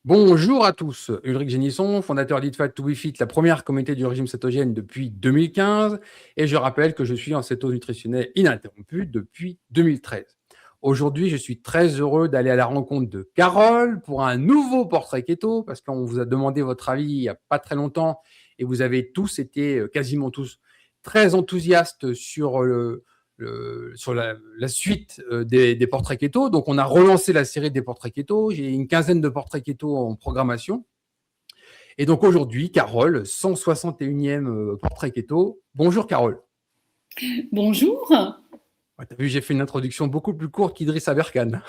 Bonjour à tous, Ulrich Génisson, fondateur d'Eat to Be Fit, la première communauté du régime cétogène depuis 2015, et je rappelle que je suis en céto-nutritionnel ininterrompu depuis 2013. Aujourd'hui, je suis très heureux d'aller à la rencontre de Carole pour un nouveau portrait keto, parce qu'on vous a demandé votre avis il n'y a pas très longtemps, et vous avez tous été, quasiment tous, très enthousiastes sur sur la suite des portraits keto. Donc, on a relancé la série des portraits keto. J'ai une quinzaine de portraits keto en programmation. Et donc, aujourd'hui, Carole, 161e portrait keto. Bonjour, Carole. Bonjour. Ouais, t'as vu, j'ai fait une introduction beaucoup plus courte qu'Idriss Aberkane.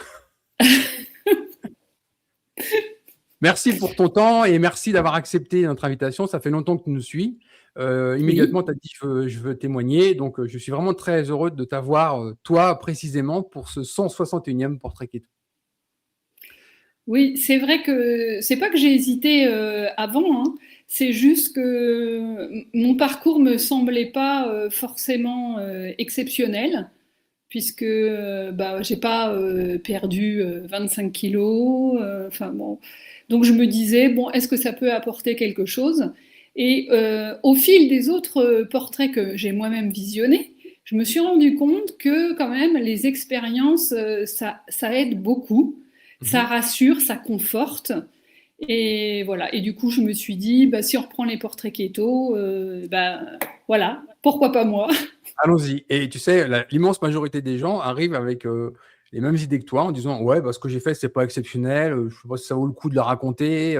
Merci pour ton temps et merci d'avoir accepté notre invitation. Ça fait longtemps que tu nous suis. Immédiatement, Oui. tu as dit je veux témoigner. Donc, je suis vraiment très heureux de t'avoir, toi, précisément, pour ce 161e portrait keto. Oui, c'est vrai que c'est pas que j'ai hésité avant, hein. C'est juste que mon parcours me semblait pas forcément exceptionnel, puisque bah, j'ai pas perdu 25 kilos. Enfin bon, donc je me disais bon, est-ce que ça peut apporter quelque chose? Et au fil des autres portraits que j'ai moi-même visionnés, je me suis rendu compte que quand même les expériences, ça aide beaucoup, ça Mhm. rassure, ça conforte. Et voilà. Et du coup, je me suis dit, bah, si on reprend les portraits keto, bah, voilà, pourquoi pas moi? Allons-y. Et tu sais, l'immense majorité des gens arrivent avec les mêmes idées que toi en disant ouais, bah, ce que j'ai fait, c'est pas exceptionnel, je sais pas si ça vaut le coup de le raconter.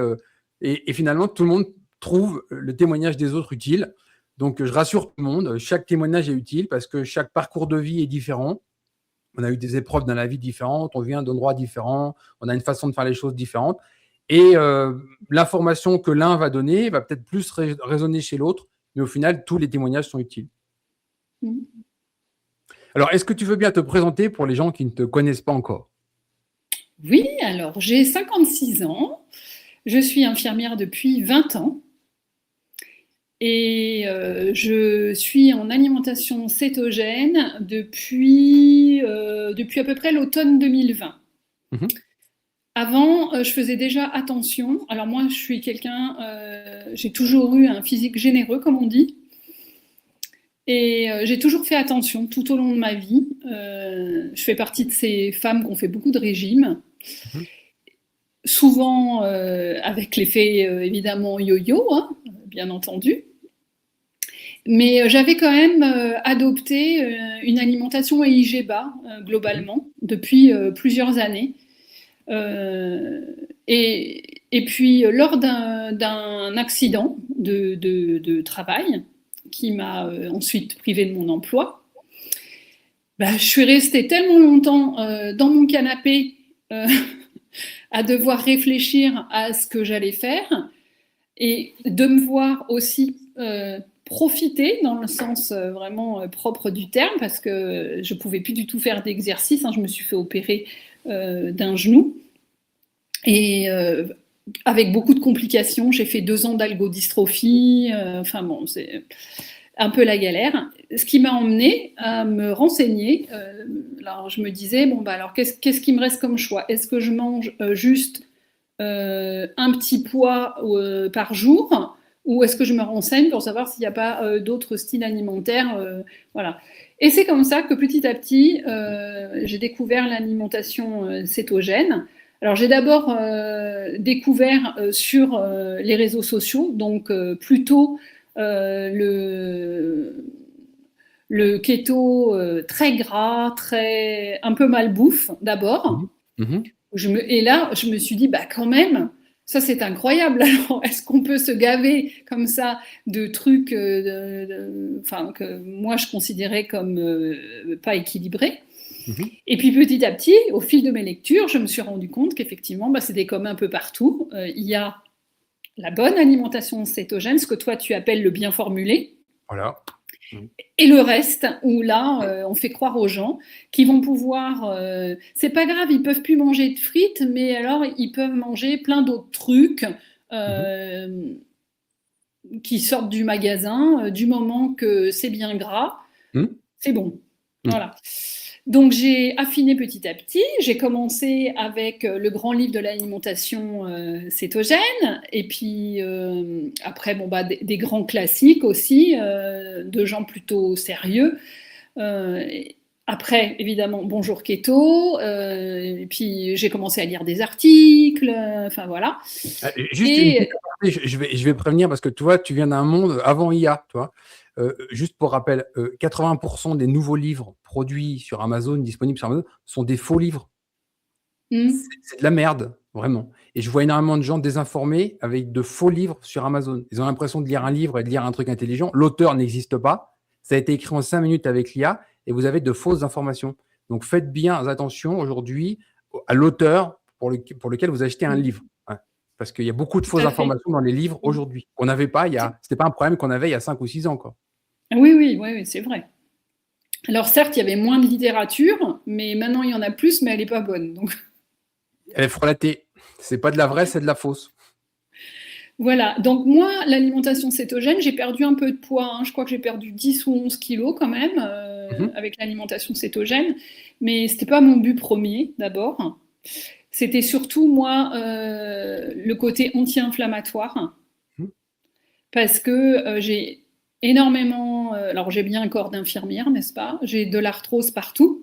Et finalement, tout le monde trouve le témoignage des autres utile. Donc, je rassure tout le monde, chaque témoignage est utile parce que chaque parcours de vie est différent. On a eu des épreuves dans la vie différentes, on vient d'endroits différents, on a une façon de faire les choses différentes. Et l'information que l'un va donner va peut-être plus résonner chez l'autre, mais au final, tous les témoignages sont utiles. Alors, est-ce que tu veux bien te présenter pour les gens qui ne te connaissent pas encore? Oui, alors j'ai 56 ans, je suis infirmière depuis 20 ans et je suis en alimentation cétogène depuis à peu près l'automne 2020. Mhm. Avant, je faisais déjà attention. Alors moi, je suis quelqu'un, j'ai toujours eu un physique généreux, comme on dit, et j'ai toujours fait attention tout au long de ma vie. Je fais partie de ces femmes qui ont fait beaucoup de régimes, Mhm. souvent avec l'effet évidemment yo-yo, hein, bien entendu. Mais j'avais quand même adopté une alimentation EIG-bas, Mhm. globalement, depuis plusieurs années. Euh, et puis, lors d'un accident de travail, qui m'a ensuite privé de mon emploi, bah, je suis restée tellement longtemps dans mon canapé euh, à devoir réfléchir à ce que j'allais faire et de me voir aussi profiter dans le sens vraiment propre du terme parce que je pouvais plus du tout faire d'exercice, hein, je me suis fait opérer d'un genou et avec beaucoup de complications, j'ai fait 2 ans d'algodystrophie, enfin bon, c'est un peu la galère. Ce qui m'a emmené à me renseigner. Alors je me disais, bon, bah alors qu'est-ce qui me reste comme choix? Est-ce que je mange juste un petit pois par jour ou est-ce que je me renseigne pour savoir s'il n'y a pas d'autres styles alimentaires voilà. Et c'est comme ça que petit à petit, j'ai découvert l'alimentation cétogène. Alors j'ai d'abord découvert sur les réseaux sociaux, donc plutôt le keto très gras, très un peu malbouffe d'abord. Mhm. Mhm. Et là, je me suis dit, bah quand même, ça c'est incroyable. Alors, est-ce qu'on peut se gaver comme ça de trucs enfin, que moi je considérais comme pas équilibrés? Mhm. Et puis petit à petit, au fil de mes lectures, je me suis rendu compte qu'effectivement, bah, c'était comme un peu partout. Il y a la bonne alimentation cétogène, ce que toi tu appelles le bien formulé, Voilà. Mhm. et le reste, où là, on fait croire aux gens qu'ils vont pouvoir. C'est pas grave, ils peuvent plus manger de frites, mais alors ils peuvent manger plein d'autres trucs Mhm. euh, qui sortent du magasin, du moment que c'est bien gras, Mhm. c'est bon. Mhm. Voilà. Donc j'ai affiné petit à petit. J'ai commencé avec le grand livre de l'alimentation cétogène, et puis après bon, bah, des grands classiques aussi, de gens plutôt sérieux. Après, évidemment, Bonjour Keto, et puis j'ai commencé à lire des articles, enfin voilà. Juste une petite Et aparté, je vais prévenir parce que tu vois, tu viens d'un monde avant IA, tu vois. Juste pour rappel, 80% des nouveaux livres produits sur Amazon, disponibles sur Amazon, sont des faux livres. C'est de la merde, vraiment. Et je vois énormément de gens désinformés avec de faux livres sur Amazon. Ils ont l'impression de lire un livre et de lire un truc intelligent. L'auteur n'existe pas. Ça a été écrit en 5 minutes avec l'IA et vous avez de fausses informations. Donc faites bien attention aujourd'hui à l'auteur pour lequel vous achetez un livre. Ouais. Parce qu'il y a beaucoup de tout fausses à fait. informations dans les livres aujourd'hui qu'on n'avait pas c'était pas un problème qu'on avait il y a 5 ou 6 ans, quoi. Oui, oui, oui, oui, c'est vrai. Alors certes, il y avait moins de littérature, mais maintenant il y en a plus, mais elle n'est pas bonne. Donc Elle est frelatée. C'est pas de la vraie, c'est de la fausse. voilà. Donc moi, l'alimentation cétogène, j'ai perdu un peu de poids, hein. Je crois que j'ai perdu 10 ou 11 kilos quand même avec l'alimentation cétogène, mais c'était pas mon but premier d'abord. C'était surtout moi le côté anti-inflammatoire, Mhm. parce que j'ai énormément, alors j'ai bien un corps d'infirmière, n'est-ce pas? J'ai de l'arthrose partout.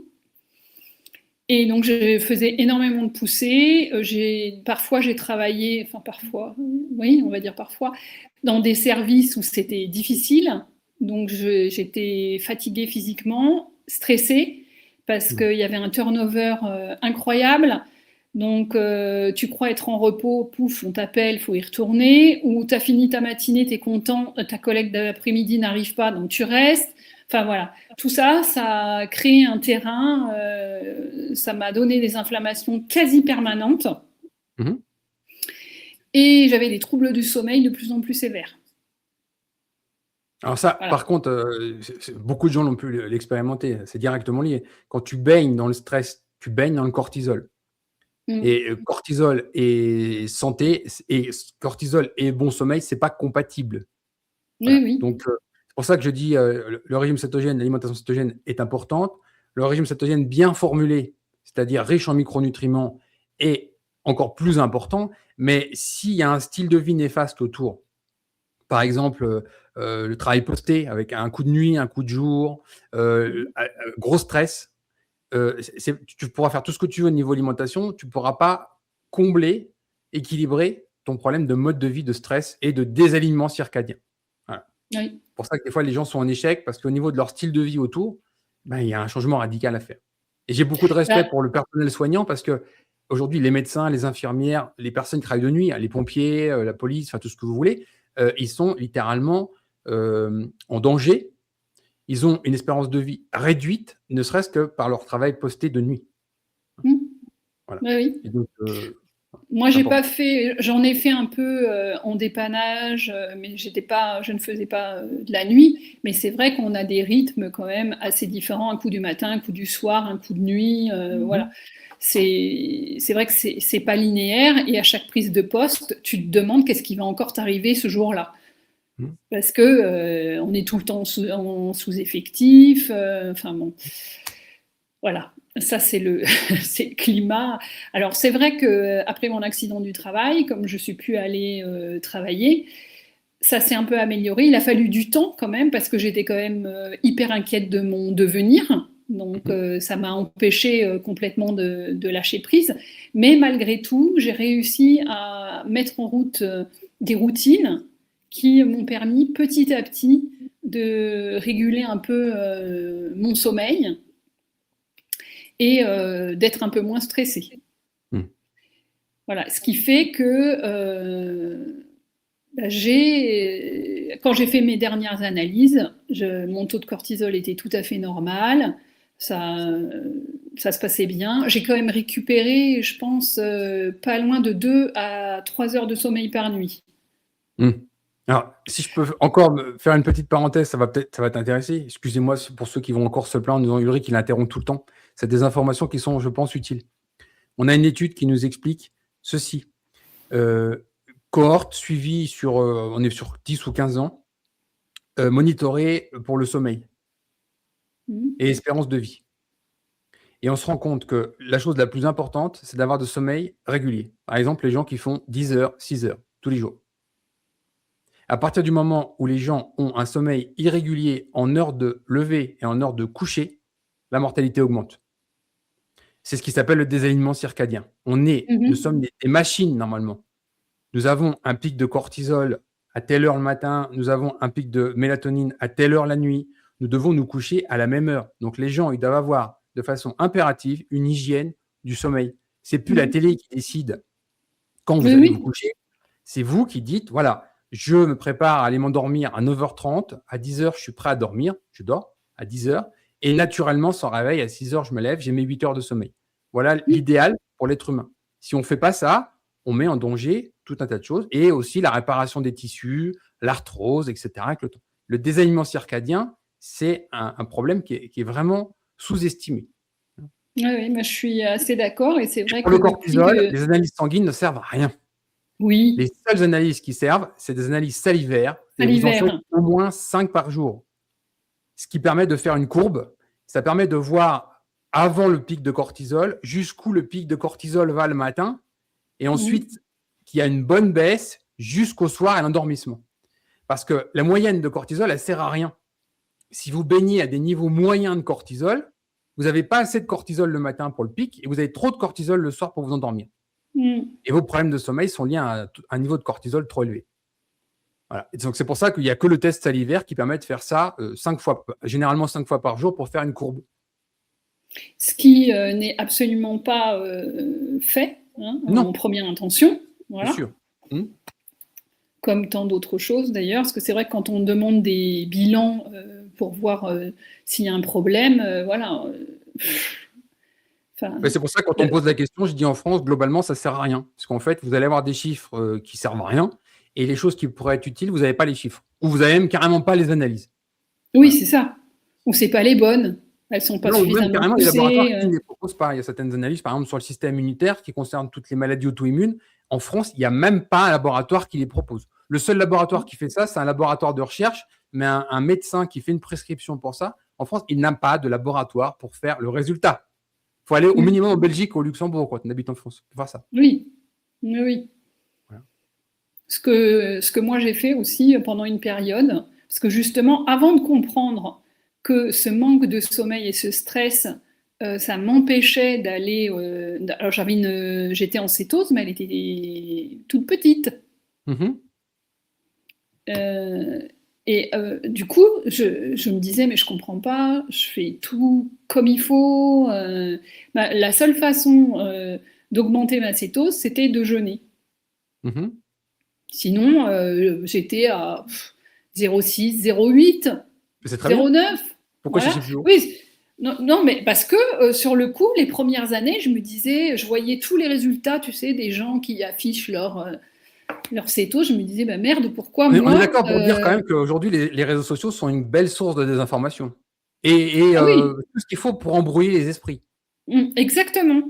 Et donc, je faisais énormément de poussées. Parfois, j'ai travaillé, enfin parfois, oui, on va dire parfois, dans des services où c'était difficile. Donc, j'étais fatiguée physiquement, stressée, parce qu'il y avait un turnover incroyable. Donc, tu crois être en repos, pouf, on t'appelle, il faut y retourner. Ou tu as fini ta matinée, tu es content, ta collègue d'après-midi n'arrive pas, donc tu restes. Enfin voilà, tout ça, ça a créé un terrain, ça m'a donné des inflammations quasi permanentes Mhm. et j'avais des troubles du sommeil de plus en plus sévères. Alors ça, Voilà. par contre, beaucoup de gens l'ont pu l'expérimenter. C'est directement lié. Quand tu baignes dans le stress, tu baignes dans le cortisol. Mm. Et cortisol et santé, et cortisol et bon sommeil, c'est pas compatible. Oui, Voilà. oui. Donc, c'est pour ça que je dis le régime cétogène, l'alimentation cétogène est importante. Le régime cétogène bien formulé, c'est-à-dire riche en micronutriments, est encore plus important. Mais s'il y a un style de vie néfaste autour, par exemple, le travail posté avec un coup de nuit, un coup de jour, gros stress, tu pourras faire tout ce que tu veux au niveau alimentation, tu ne pourras pas combler, équilibrer ton problème de mode de vie, de stress et de désalignement circadien. Voilà. Oui. C'est pour ça que des fois, les gens sont en échec parce qu'au niveau de leur style de vie autour, ben, il y a un changement radical à faire. Et j'ai beaucoup de respect Bah, pour le personnel soignant parce que aujourd'hui, les médecins, les infirmières, les personnes qui travaillent de nuit, les pompiers, la police, enfin tout ce que vous voulez, ils sont littéralement en danger. Ils ont une espérance de vie réduite, ne serait-ce que par leur travail posté de nuit. mm. Voilà. Bah oui. Et donc, Moi, c'est j'ai pas important. fait, j'en ai fait un peu en dépannage, mais je ne faisais pas de la nuit. Mais c'est vrai qu'on a des rythmes quand même assez différents, un coup du matin, un coup du soir, un coup de nuit, voilà. C'est vrai que c'est pas linéaire et à chaque prise de poste, tu te demandes qu'est-ce qui va encore t'arriver ce jour-là. Mhm. Parce que on est tout le temps en sous-effectif, enfin bon, voilà. Ça, c'est le, c'est le climat. Alors, c'est vrai que après mon accident du travail, comme je suis plus allée travailler, ça s'est un peu amélioré. Il a fallu du temps quand même parce que j'étais quand même hyper inquiète de mon devenir. Donc, Mhm. ça m'a empêché complètement de lâcher prise. Mais malgré tout, j'ai réussi à mettre en route des routines qui m'ont permis petit à petit de réguler un peu mon sommeil et d'être un peu moins stressée. Mhm. Voilà, ce qui fait que quand j'ai fait mes dernières analyses, mon taux de cortisol était tout à fait normal, ça, ça se passait bien. J'ai quand même récupéré, je pense, pas loin de 2 à 3 heures de sommeil par nuit. Mhm. Alors, si je peux encore faire une petite parenthèse, ça va t'intéresser. Excusez-moi pour ceux qui vont encore se plaindre en disant Ulrich, il interrompt tout le temps. C'est des informations qui sont, je pense, utiles. On a une étude qui nous explique ceci. Cohorte suivie on est sur 10 ou 15 ans, monitorée pour le sommeil Mmh. et espérance de vie. Et on se rend compte que la chose la plus importante, c'est d'avoir de sommeil régulier. Par exemple, les gens qui font 10 heures, 6 heures, tous les jours. À partir du moment où les gens ont un sommeil irrégulier en heure de lever et en heure de coucher, la mortalité augmente. C'est ce qui s'appelle le désalignement circadien. Nous sommes des machines normalement. Nous avons un pic de cortisol à telle heure le matin, nous avons un pic de mélatonine à telle heure la nuit. Nous devons nous coucher à la même heure. Donc les gens, ils doivent avoir de façon impérative une hygiène du sommeil. C'est plus la télé qui décide quand vous allez vous coucher. C'est vous qui dites, voilà, je me prépare à aller m'endormir à 9h30, à 10h, je suis prêt à dormir, je dors à 10h, et naturellement, sans réveil, à 6h, je me lève, j'ai mes 8 heures de sommeil. Voilà l'idéal pour l'être humain. Si on ne fait pas ça, on met en danger tout un tas de choses, et aussi la réparation des tissus, l'arthrose, etc. avec le temps. Le désalignement circadien, c'est un problème qui est vraiment sous-estimé. Oui, moi, je suis assez d'accord, et c'est vrai pour que le cortisol, les analyses sanguines ne servent à rien. Oui. Les seules analyses qui servent, c'est des analyses salivaires. Et vous en faites au moins 5 par jour. Ce qui permet de faire une courbe. Ça permet de voir avant le pic de cortisol, jusqu'où le pic de cortisol va le matin. Et ensuite, qu'il y a une bonne baisse jusqu'au soir à l'endormissement. Parce que la moyenne de cortisol, elle ne sert à rien. Si vous baignez à des niveaux moyens de cortisol, vous n'avez pas assez de cortisol le matin pour le pic et vous avez trop de cortisol le soir pour vous endormir. Et vos problèmes de sommeil sont liés à un niveau de cortisol trop élevé. Voilà. Et donc, c'est pour ça qu'il n'y a que le test salivaire qui permet de faire ça généralement 5 fois par jour pour faire une courbe. Ce qui n'est absolument pas fait en première intention. Voilà. Bien sûr. Comme tant d'autres choses d'ailleurs, parce que c'est vrai que quand on demande des bilans pour voir s'il y a un problème, voilà. Mais c'est pour ça que quand on pose la question, je dis en France, globalement, ça ne sert à rien. Parce qu'en fait, vous allez avoir des chiffres qui ne servent à rien, et les choses qui pourraient être utiles, vous n'avez pas les chiffres. Ou vous n'avez même carrément pas les analyses. Oui, c'est ça. Ou c'est pas les bonnes. Elles ne sont pas suffisamment même carrément, poussées. Les laboratoires qui ne les proposent pas. Il y a certaines analyses, par exemple, sur le système immunitaire qui concernent toutes les maladies auto-immunes. En France, il n'y a même pas un laboratoire qui les propose. Le seul laboratoire qui fait ça, c'est un laboratoire de recherche, mais un médecin qui fait une prescription pour ça, en France, il n'a pas de laboratoire pour faire le résultat. Il faut aller au minimum en Belgique ou au Luxembourg, quand on habite en France, pour faire ça. Oui. Voilà. Ce que moi j'ai fait aussi pendant une période, parce que justement, avant de comprendre que ce manque de sommeil et ce stress, ça m'empêchait d'aller... alors j'étais en cétose, mais elle était toute petite. Du coup, je me disais, mais je comprends pas, je fais tout comme il faut. La seule façon d'augmenter ma cétose, c'était de jeûner. Sinon, j'étais à 0,6, 0,8, 0,9. Pourquoi je suis plus haut? Oui, non, mais parce que sur le coup, les premières années, je me disais, je voyais tous les résultats, tu sais, des gens qui affichent leur cétose, je me disais, bah merde, pourquoi moi... On est d'accord pour dire quand même qu'aujourd'hui, les réseaux sociaux sont une belle source de désinformation. Et tout ce qu'il faut pour embrouiller les esprits. Exactement.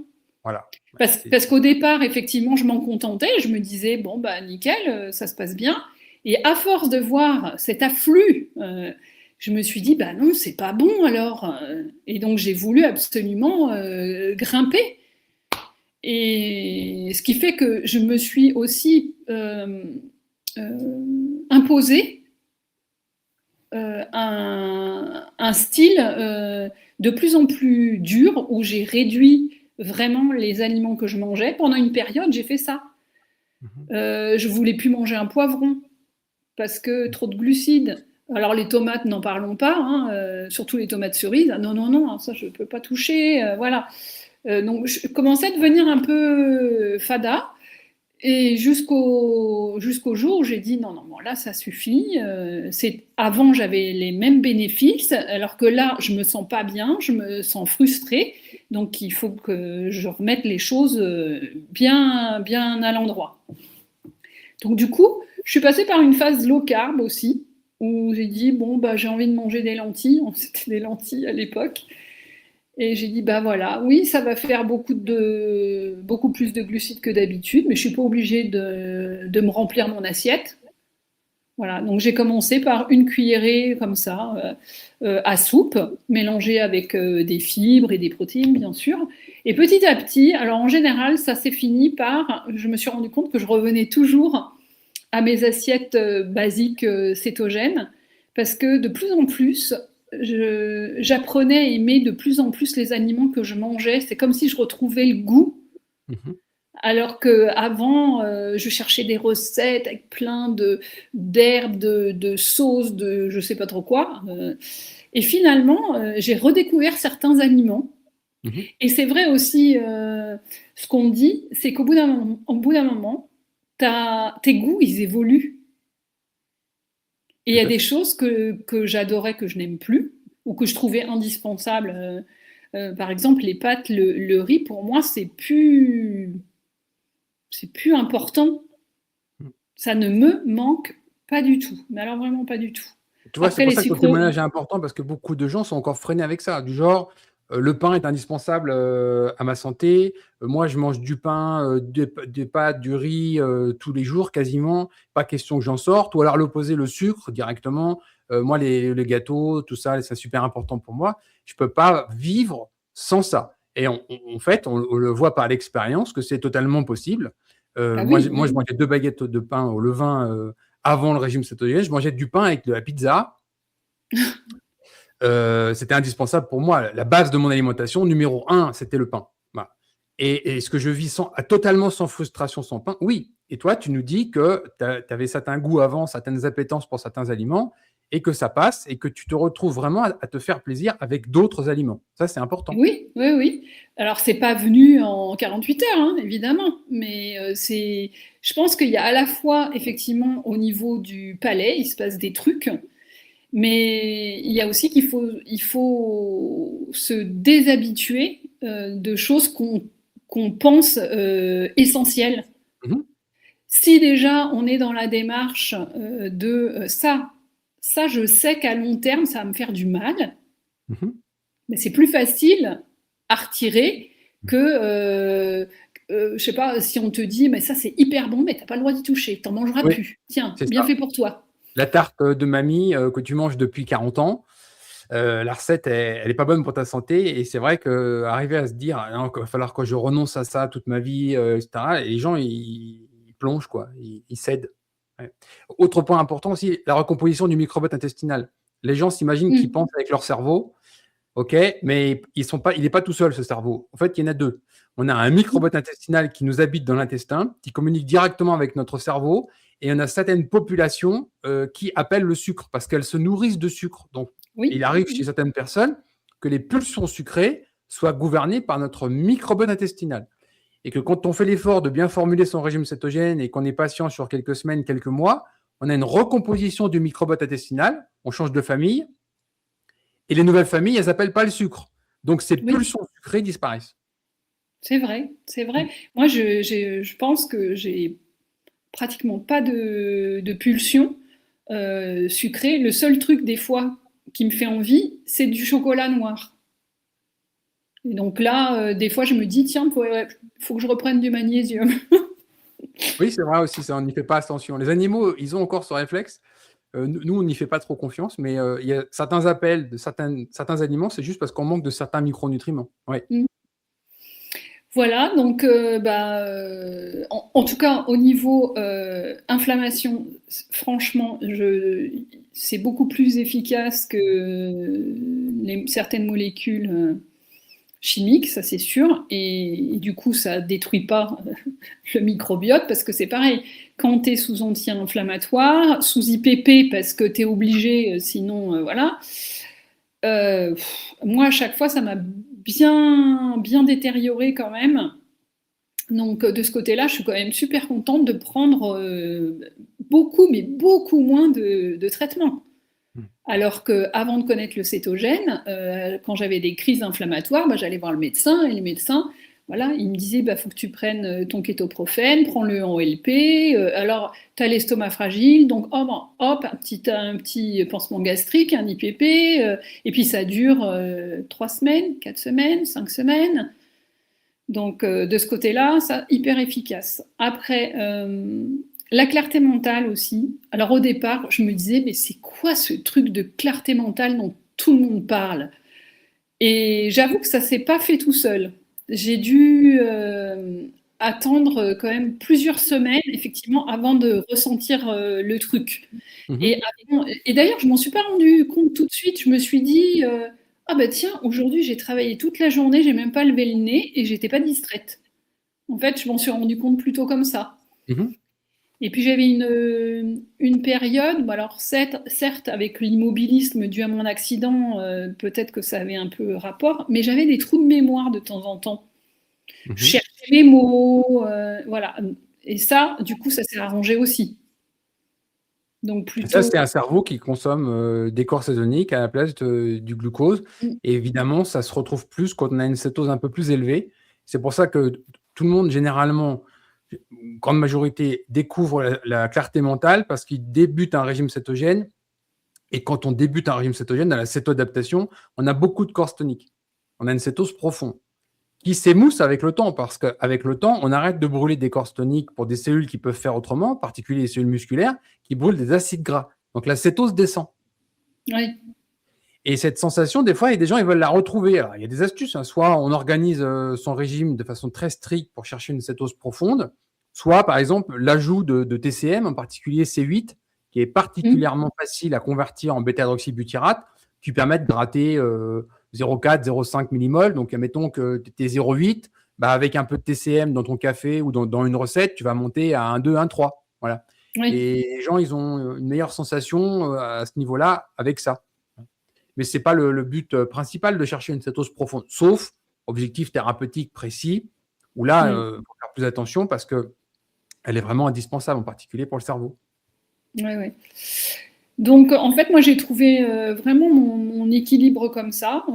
Voilà. Parce qu'au départ, effectivement, je m'en contentais, je me disais, bon, bah nickel, ça se passe bien. Et à force de voir cet afflux, je me suis dit, bah non, c'est pas bon alors. Et donc, j'ai voulu absolument grimper. Et ce qui fait que je me suis aussi imposé un style de plus en plus dur où j'ai réduit vraiment les aliments que je mangeais. Pendant une période, j'ai fait ça. Je voulais plus manger un poivron parce que trop de glucides. Alors les tomates, n'en parlons pas, surtout les tomates cerises. Non, ça je peux pas toucher. Voilà. Donc je commençais à devenir un peu fada. Et jusqu'au jour où j'ai dit non, là ça suffit. Avant j'avais les mêmes bénéfices, alors que là je me sens pas bien, je me sens frustrée. Donc il faut que je remette les choses bien à l'endroit. Donc du coup, je suis passée par une phase low carb aussi, où j'ai dit bon bah j'ai envie de manger des lentilles. C'était des lentilles à l'époque. Et j'ai dit, bah voilà, oui, ça va faire beaucoup plus de glucides que d'habitude, mais je suis pas obligée de me remplir mon assiette. Voilà, donc j'ai commencé par une cuillerée comme ça à soupe, mélangée avec des fibres et des protéines, bien sûr. Et petit à petit, alors en général, ça s'est fini par, je me suis rendu compte que je revenais toujours à mes assiettes basiques cétogènes, parce que de plus en plus, j'apprenais à aimer de plus en plus les aliments que je mangeais. C'est comme si je retrouvais le goût. Mhm. Alors qu'avant, je cherchais des recettes avec plein d'herbes, de sauces, de je sais pas trop quoi. Et finalement, j'ai redécouvert certains aliments. Mhm. Et c'est vrai aussi, ce qu'on dit, c'est qu'au bout d'un moment, tes goûts, ils évoluent. Et il y Tout a à des fait. choses que j'adorais, que je n'aime plus, ou que je trouvais indispensables. Par exemple, les pâtes, le riz, pour moi, c'est plus important. Ça ne me manque pas du tout, mais alors vraiment pas du tout. Tu vois, c'est Après pour les ça que ton sucres, témoignage est important parce que beaucoup de gens sont encore freinés avec ça. Du genre, le pain est indispensable à ma santé. Moi, je mange du pain, des pâtes, du riz tous les jours quasiment. Pas question que j'en sorte. Ou alors l'opposé, le sucre directement. Moi, les gâteaux, tout ça, c'est super important pour moi. Je peux pas vivre sans ça. Et en fait, on le voit par l'expérience que c'est totalement possible. ah Moi, oui, moi, je oui, mangeais 2 baguettes de pain au levain avant le régime cétogène. Je mangeais du pain avec de la pizza. C'était indispensable pour moi. La base de mon alimentation, numéro un, c'était le pain. Voilà. Et est-ce que je vis totalement sans frustration sans pain? Oui. Et toi, tu nous dis que tu avais certains goûts avant, certaines appétences pour certains aliments, et que ça passe, et que tu te retrouves vraiment à te faire plaisir avec d'autres aliments. Ça, c'est important. oui, oui, oui. Alors c'est pas venu en 48 heures, hein, évidemment, mais je pense qu'il y a à la fois effectivement au niveau du palais, il se passe des trucs, mais il y a aussi il faut se déshabituer de choses qu'on pense essentielles. Mhm. Si déjà on est dans la démarche ça je sais qu'à long terme ça va me faire du mal, Mhm. mais c'est plus facile à retirer que, je sais pas, si on te dit, mais ça c'est hyper bon, mais t'as pas le droit d'y toucher, t'en mangeras Oui, plus. Tiens, c'est bien ça. fait pour toi. La tarte de mamie que tu manges depuis 40 ans, la recette, elle est pas bonne pour ta santé et c'est vrai qu'arriver à se dire: «Ah non, il va falloir que je renonce à ça toute ma vie», et cetera et les gens, ils plongent quoi, ils cèdent. Ouais. Autre point important aussi, la recomposition du microbiote intestinal. Les gens s'imaginent qu'ils Mm. pensent avec leur cerveau, OK, mais il n'est pas tout seul ce cerveau. En fait, il y en a 2. On a un microbiote intestinal qui nous habite dans l'intestin, qui communique directement avec notre cerveau et on a certaines populations, qui appellent le sucre parce qu'elles se nourrissent de sucre. Donc il Oui, arrive chez oui, certaines personnes que les pulsions sucrées soient gouvernées par notre microbiote intestinal et que quand on fait l'effort de bien formuler son régime cétogène et qu'on est patient sur quelques semaines, quelques mois, on a une recomposition du microbiote intestinal, on change de famille et les nouvelles familles, elles appellent pas le sucre. Donc ces oui, pulsions sucrées disparaissent. c'est vrai, c'est vrai. Mm. Moi, je pense que j'ai pratiquement pas de pulsion sucrée. Le seul truc des fois qui me fait envie, c'est du chocolat noir. Et donc là, des fois, je me dis, tiens, faut que je reprenne du magnésium. Oui, c'est vrai aussi, ça, on n'y fait pas attention. Les animaux, ils ont encore ce réflexe. Nous, on n'y fait pas trop confiance, mais il y a certains appels de certains aliments, c'est juste parce qu'on manque de certains micronutriments. Oui. Voilà, donc en tout cas au niveau inflammation, franchement, c'est beaucoup plus efficace que certaines molécules chimiques, ça c'est sûr, et du coup ça détruit pas le microbiote parce que c'est pareil, quand tu es sous anti-inflammatoire, sous IPP parce que tu es obligé, sinon voilà, moi à chaque fois ça m'a bien détérioré quand même. Donc de ce côté-là, je suis quand même super contente de prendre beaucoup, mais beaucoup moins de traitements. Mm. Alors qu'avant de connaître le cétogène, quand j'avais des crises inflammatoires, bah, j'allais voir le médecin et les médecins, voilà, ils me disaient bah, faut que tu prennes ton kétoprophène, prends-le en OLP. Alors, tu as l'estomac fragile, donc oh, bon, hop, un petit pansement gastrique, un IPP, et puis ça dure 3 semaines, 4 semaines, 5 semaines. Donc de ce côté-là, ça hyper efficace. Après, La clarté mentale aussi. Alors au départ, je me disais, mais c'est quoi ce truc de clarté mentale dont tout le monde parle? Et j'avoue que ça s'est pas fait tout seul. J'ai dû attendre quand même plusieurs semaines, effectivement, avant de ressentir le truc. Mhm. Et d'ailleurs, je m'en suis pas rendu compte tout de suite. Je me suis dit, ah bah tiens, aujourd'hui j'ai travaillé toute la journée, j'ai même pas levé le nez et j'étais pas distraite. En fait, je m'en suis rendu compte plutôt comme ça. Mhm. Et puis j'avais une période, bon alors certes avec l'immobilisme dû à mon accident, peut-être que ça avait un peu rapport, mais j'avais des trous de mémoire de temps en temps. Je Mhm. cherchais les mots, voilà. Et ça, du coup, ça s'est arrangé aussi. Donc Et ça, plutôt. c'est un cerveau qui consomme des corps cétoniques à la place du glucose. Mm, Et évidemment, ça se retrouve plus quand on a une cétose un peu plus élevée. C'est pour ça que tout le monde, généralement, une grande majorité, découvre la clarté mentale parce qu'ils débutent un régime cétogène. Et quand on débute un régime cétogène, dans la cétodaptation, on a beaucoup de corps toniques. On a une cétose profonde qui s'émousse avec le temps, parce qu'avec le temps, on arrête de brûler des corps toniques pour des cellules qui peuvent faire autrement, en particulier les cellules musculaires, qui brûlent des acides gras. Donc la cétose descend. oui. Et cette sensation, des fois, il y a des gens, ils veulent la retrouver. Alors, il y a des astuces, hein. Soit on organise son régime de façon très stricte pour chercher une cétose profonde, soit, par exemple, l'ajout de TCM, en particulier C8, qui est Mm, particulièrement facile à convertir en bêta-hydroxybutyrate, qui permet de gratter 0,4, 0,5 millimoles. Donc, admettons que tu es 0,8, bah, avec un peu de TCM dans ton café ou dans une recette, tu vas monter à 1,2, 1,3. Voilà. oui. Et les gens, ils ont une meilleure sensation à ce niveau-là avec ça. Mais ce n'est pas le but principal de chercher une cétose profonde, sauf objectif thérapeutique précis, où là, il Mm, faut faire plus attention parce qu'elle est vraiment indispensable, en particulier pour le cerveau. ouais, ouais. Donc, en fait, moi, j'ai trouvé vraiment mon équilibre comme ça,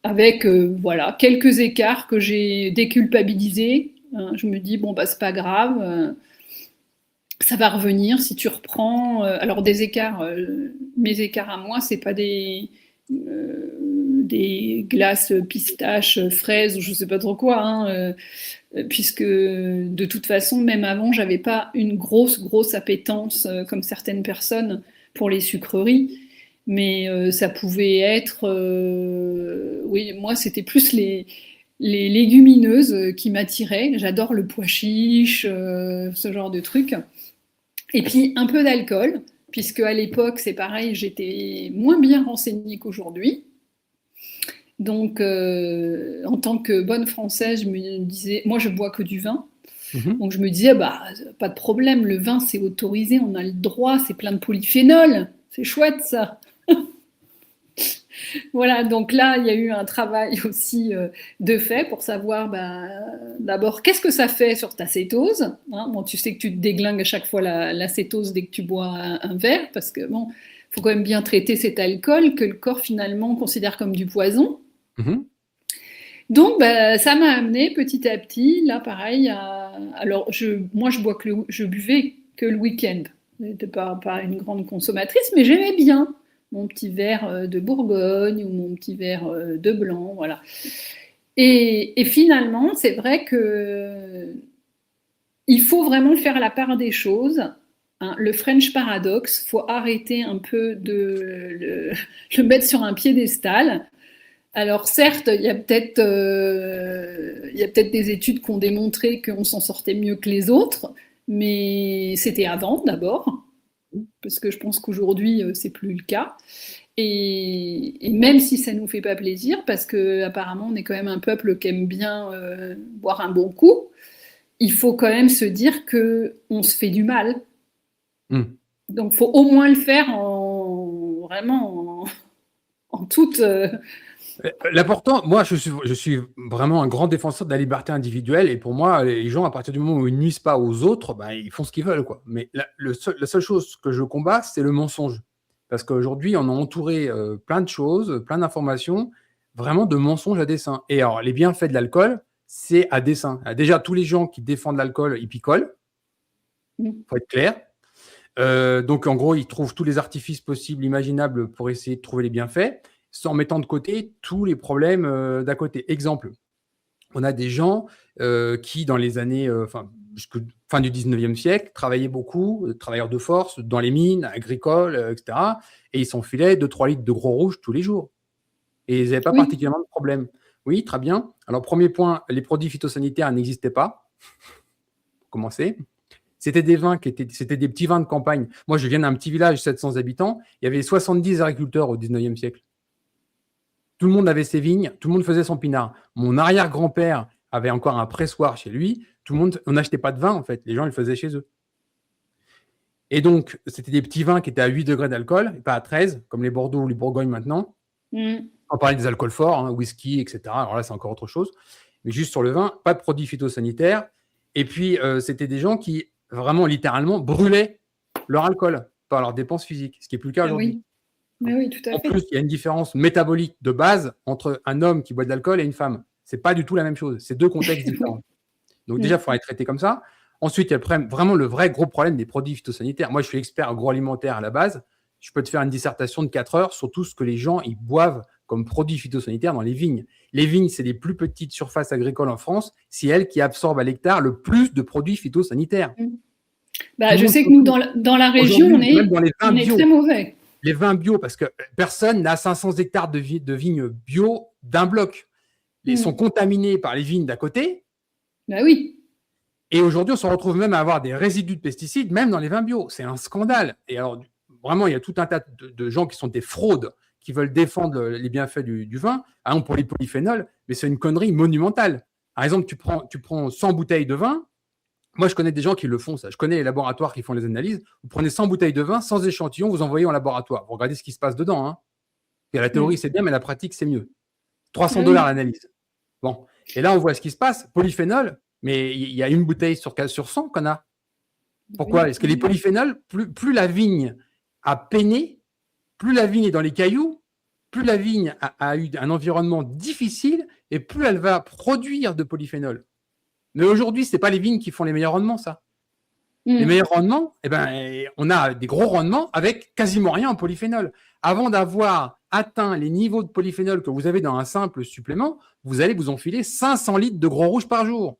avec voilà, quelques écarts que j'ai déculpabilisés. Hein. Je me dis, bon, bah, c'est pas grave, ça va revenir si tu reprends. Alors, des écarts, mes écarts à moi, c'est pas des glaces pistaches, fraises ou je sais pas trop quoi, hein, puisque de toute façon, même avant, j'avais pas une grosse appétence comme certaines personnes pour les sucreries, mais ça pouvait être, oui, moi c'était plus les légumineuses qui m'attiraient. J'adore le pois chiche, ce genre de trucs. Et puis un peu d'alcool, puisque à l'époque, c'est pareil, j'étais moins bien renseignée qu'aujourd'hui. Donc, en tant que bonne Française, je me disais, moi je bois que du vin. Mhm. Donc je me disais, bah, pas de problème, le vin c'est autorisé, on a le droit, c'est plein de polyphénol, c'est chouette ça. Voilà, donc là il y a eu un travail aussi de fait pour savoir bah, d'abord qu'est-ce que ça fait sur ta cétose. Hein. Bon, tu sais que tu te déglingues à chaque fois la cétose dès que tu bois un verre, parce que bon, faut quand même bien traiter cet alcool que le corps finalement considère comme du poison. Mhm. Donc, bah, ça m'a amené petit à petit, là, pareil, alors, moi, je buvais que le week-end. Je n'étais pas une grande consommatrice, mais j'aimais bien mon petit verre de Bourgogne ou mon petit verre de blanc, voilà. Et finalement, c'est vrai que il faut vraiment faire la part des choses. Hein. Le French Paradox, faut arrêter un peu de le mettre sur un piédestal. Alors certes, il y a peut-être des études qui ont démontré qu'on s'en sortait mieux que les autres, mais c'était avant d'abord, parce que je pense qu'aujourd'hui c'est plus le cas. Et même si ça nous fait pas plaisir, parce que apparemment on est quand même un peuple qui aime bien boire un bon coup, il faut quand même se dire que on se fait du mal. Mhm. Donc faut au moins le faire en vraiment en toute. L'important, moi, je suis vraiment un grand défenseur de la liberté individuelle. Et pour moi, les gens, à partir du moment où ils ne nuisent pas aux autres, ben, ils font ce qu'ils veulent, quoi. Mais la seule chose que je combats, c'est le mensonge. Parce qu'aujourd'hui, on a entouré plein de choses, plein d'informations, vraiment de mensonges à dessein. Et alors, les bienfaits de l'alcool, c'est à dessein. Déjà, tous les gens qui défendent l'alcool, ils picolent, il faut être clair. Donc, en gros, ils trouvent tous les artifices possibles, imaginables pour essayer de trouver les bienfaits, sans mettant de côté tous les problèmes d'à côté. Exemple, on a des gens qui, dans les années, jusqu'à fin du 19e siècle, travaillaient beaucoup, travailleurs de force, dans les mines, agricoles, etc. Et ils s'enfilaient 2-3 litres de gros rouge tous les jours. Et ils n'avaient pas Oui. particulièrement de problème. Oui, très bien. Alors, premier point, les produits phytosanitaires n'existaient pas. Pour commencer. C'était des petits vins de campagne. Moi, je viens d'un petit village, 700 habitants. Il y avait 70 agriculteurs au 19e siècle. Tout le monde avait ses vignes, tout le monde faisait son pinard. Mon arrière-grand-père avait encore un pressoir chez lui. On n'achetait pas de vin, en fait. Les gens, ils le faisaient chez eux. Et donc, c'était des petits vins qui étaient à 8 degrés d'alcool, et pas à 13, comme les Bordeaux ou les Bourgognes maintenant. On parlait des alcools forts, whisky, etc. Alors là, c'est encore autre chose. Mais juste sur le vin, pas de produits phytosanitaires. Et puis, c'était des gens qui, vraiment, littéralement, brûlaient leur alcool par leurs dépenses physiques, ce qui n'est plus le cas aujourd'hui. Oui. Mais oui, tout à fait. En plus, il y a une différence métabolique de base entre un homme qui boit de l'alcool et une femme. Ce n'est pas du tout la même chose. C'est deux contextes différents. Donc déjà, il faudrait être traité comme ça. Ensuite, il y a vraiment le vrai gros problème des produits phytosanitaires. Moi, je suis expert agroalimentaire à la base. Je peux te faire une dissertation de 4 heures sur tout ce que les gens ils boivent comme produits phytosanitaires dans les vignes. Les vignes, c'est les plus petites surfaces agricoles en France. C'est elles qui absorbent à l'hectare le plus de produits phytosanitaires. Je sais que nous, dans la région, on est très mauvais. Les vins bio, parce que personne n'a 500 hectares de vignes bio d'un bloc. Ils sont contaminés par les vignes d'à côté. Oui. Et aujourd'hui, on se retrouve même à avoir des résidus de pesticides, même dans les vins bio. C'est un scandale. Et alors, vraiment, il y a tout un tas de gens qui sont des fraudes, qui veulent défendre les bienfaits du vin. Par exemple, pour les polyphénols, mais c'est une connerie monumentale. Par exemple, tu prends 100 bouteilles de vin. Moi, je connais des gens qui le font, ça. Je connais les laboratoires qui font les analyses. Vous prenez 100 bouteilles de vin, sans échantillon, vous envoyez en laboratoire. Vous regardez ce qui se passe dedans. Et la théorie, c'est bien, mais la pratique, c'est mieux. $300 l'analyse. Bon. Et là, on voit ce qui se passe. Polyphénol, mais il y a une bouteille sur 100 qu'on a. Pourquoi ? Parce que les polyphénols, plus la vigne a peiné, plus la vigne est dans les cailloux, plus la vigne a eu un environnement difficile et plus elle va produire de polyphénol. Mais aujourd'hui, ce n'est pas les vignes qui font les meilleurs rendements, ça. Les meilleurs rendements, on a des gros rendements avec quasiment rien en polyphénol. Avant d'avoir atteint les niveaux de polyphénol que vous avez dans un simple supplément, vous allez vous enfiler 500 litres de gros rouge par jour.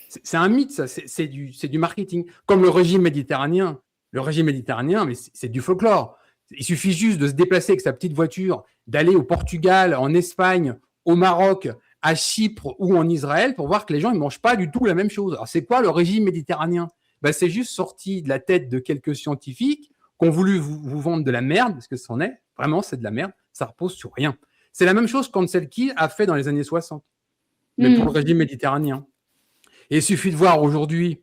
C'est un mythe, ça. C'est du marketing. Comme le régime méditerranéen. Le régime méditerranéen, mais c'est du folklore. Il suffit juste de se déplacer avec sa petite voiture, d'aller au Portugal, en Espagne, au Maroc, à Chypre ou en Israël pour voir que les gens ne mangent pas du tout la même chose. Alors, c'est quoi le régime méditerranéen ? C'est juste sorti de la tête de quelques scientifiques qui ont voulu vous vendre de la merde, parce que c'en est. Vraiment, c'est de la merde. Ça repose sur rien. C'est la même chose qu'Anselki a fait dans les années 60, mais pour le régime méditerranéen. Et il suffit de voir aujourd'hui,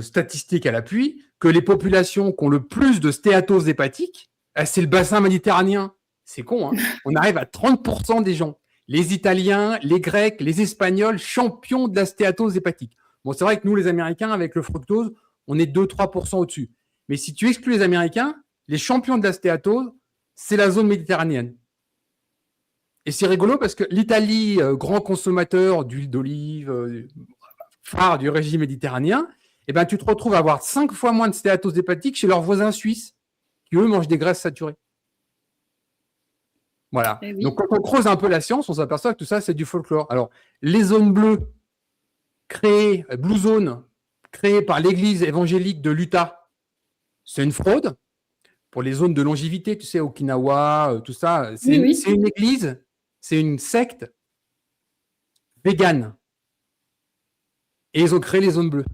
statistiques à l'appui, que les populations qui ont le plus de stéatose hépatique, c'est le bassin méditerranéen. C'est con, On arrive à 30% des gens. Les Italiens, les Grecs, les Espagnols, champions de la stéatose hépatique. Bon, c'est vrai que nous, les Américains, avec le fructose, on est 2-3% au-dessus. Mais si tu exclus les Américains, les champions de la stéatose, c'est la zone méditerranéenne. Et c'est rigolo parce que l'Italie, grand consommateur d'huile d'olive, phare du régime méditerranéen, tu te retrouves à avoir 5 fois moins de stéatose hépatique chez leurs voisins suisses, qui eux mangent des graisses saturées. Voilà. Oui. Donc, quand on creuse un peu la science, on s'aperçoit que tout ça, c'est du folklore. Alors, les zones bleues Blue Zone, créées par l'église évangélique de l'Utah, c'est une fraude. Pour les zones de longévité, tu sais, Okinawa, tout ça, c'est une église, c'est une secte végane. Et ils ont créé les zones bleues.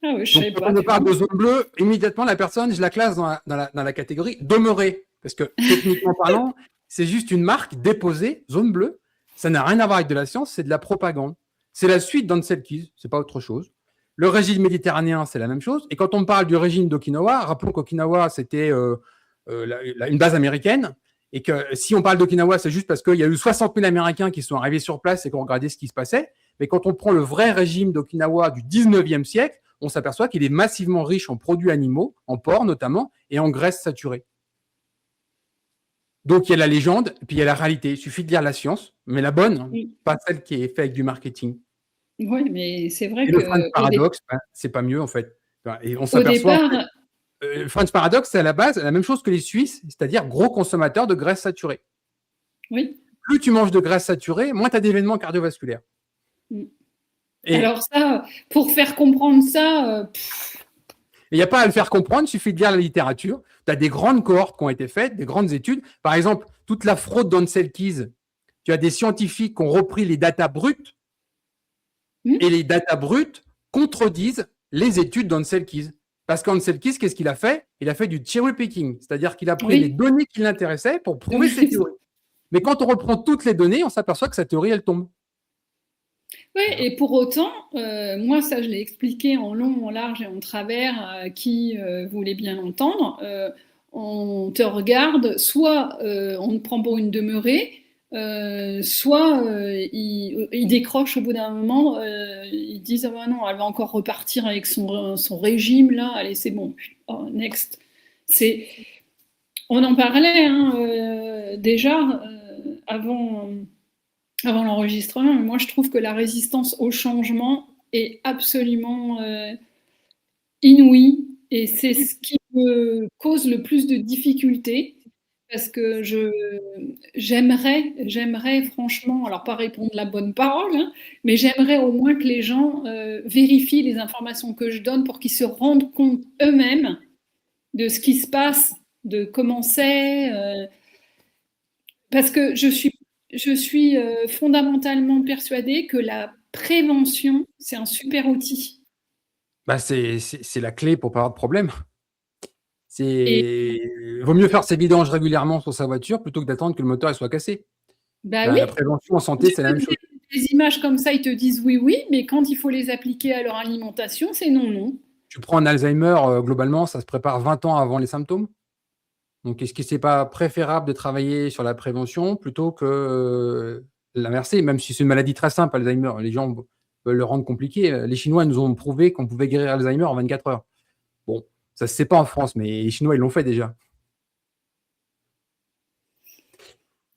Ah oui, donc, quand on parle de zone bleue, immédiatement, la personne, je la classe dans la catégorie demeurée. Parce que, techniquement parlant, c'est juste une marque déposée, zone bleue. Ça n'a rien à voir avec de la science, c'est de la propagande. C'est la suite d'Anselkis, c'est pas autre chose. Le régime méditerranéen, c'est la même chose. Et quand on parle du régime d'Okinawa, rappelons qu'Okinawa, c'était une base américaine. Et que si on parle d'Okinawa, c'est juste parce qu'il y a eu 60 000 Américains qui sont arrivés sur place et qui ont regardé ce qui se passait. Mais quand on prend le vrai régime d'Okinawa du 19e siècle, on s'aperçoit qu'il est massivement riche en produits animaux, en porc notamment, et en graisses saturées. Donc, il y a la légende, puis il y a la réalité. Il suffit de lire la science, mais la bonne, pas celle qui est faite avec du marketing. Oui, mais c'est vrai et que… le French Paradox, c'est pas mieux, en fait. Et on s'aperçoit… Au départ… Le French Paradox, c'est à la base la même chose que les Suisses, c'est-à-dire gros consommateurs de graisses saturées. Oui. Plus tu manges de graisses saturées, moins tu as d'événements cardiovasculaires. Et Alors ça, pour faire comprendre ça, il n'y a pas à le faire comprendre, il suffit de lire la littérature. Tu as des grandes cohortes qui ont été faites, des grandes études. Par exemple, toute la fraude d'Ansel Keys, tu as des scientifiques qui ont repris les datas brutes et les datas brutes contredisent les études d'Ansel Keys. Parce qu'Ansel Keys, qu'est-ce qu'il a fait? Il a fait du cherry picking, c'est-à-dire qu'il a pris les données qui l'intéressaient pour prouver ses théories. Mais quand on reprend toutes les données, on s'aperçoit que sa théorie, elle tombe. Oui, et pour autant, moi, ça, je l'ai expliqué en long, en large et en travers à qui voulait bien l'entendre. On te regarde, soit on te prend pour une demeurée, soit ils décrochent au bout d'un moment, ils disent ah ben non, elle va encore repartir avec son régime là, allez c'est bon, oh, next. On en parlait hein, déjà avant l'enregistrement, mais moi je trouve que la résistance au changement est absolument inouïe et c'est ce qui me cause le plus de difficultés parce que j'aimerais franchement, alors pas répondre la bonne parole, hein, mais j'aimerais au moins que les gens vérifient les informations que je donne pour qu'ils se rendent compte eux-mêmes de ce qui se passe, de comment c'est, parce que je suis fondamentalement persuadée que la prévention, c'est un super outil. Bah, c'est la clé pour pas avoir de problème. Et Vaut mieux faire ses vidanges régulièrement sur sa voiture plutôt que d'attendre que le moteur il soit cassé. bah oui, La prévention en santé, c'est la même chose. des images comme ça, ils te disent oui, oui, mais quand il faut les appliquer à leur alimentation, c'est non, non. Tu prends un Alzheimer, globalement, ça se prépare 20 ans avant les symptômes. Donc, est-ce que c'est pas préférable de travailler sur la prévention plutôt que l'inverser, même si c'est une maladie très simple, Alzheimer, les gens veulent le rendre compliqué. Les Chinois nous ont prouvé qu'on pouvait guérir Alzheimer en 24 heures. Bon, ça se sait pas en France, mais les Chinois, ils l'ont fait déjà.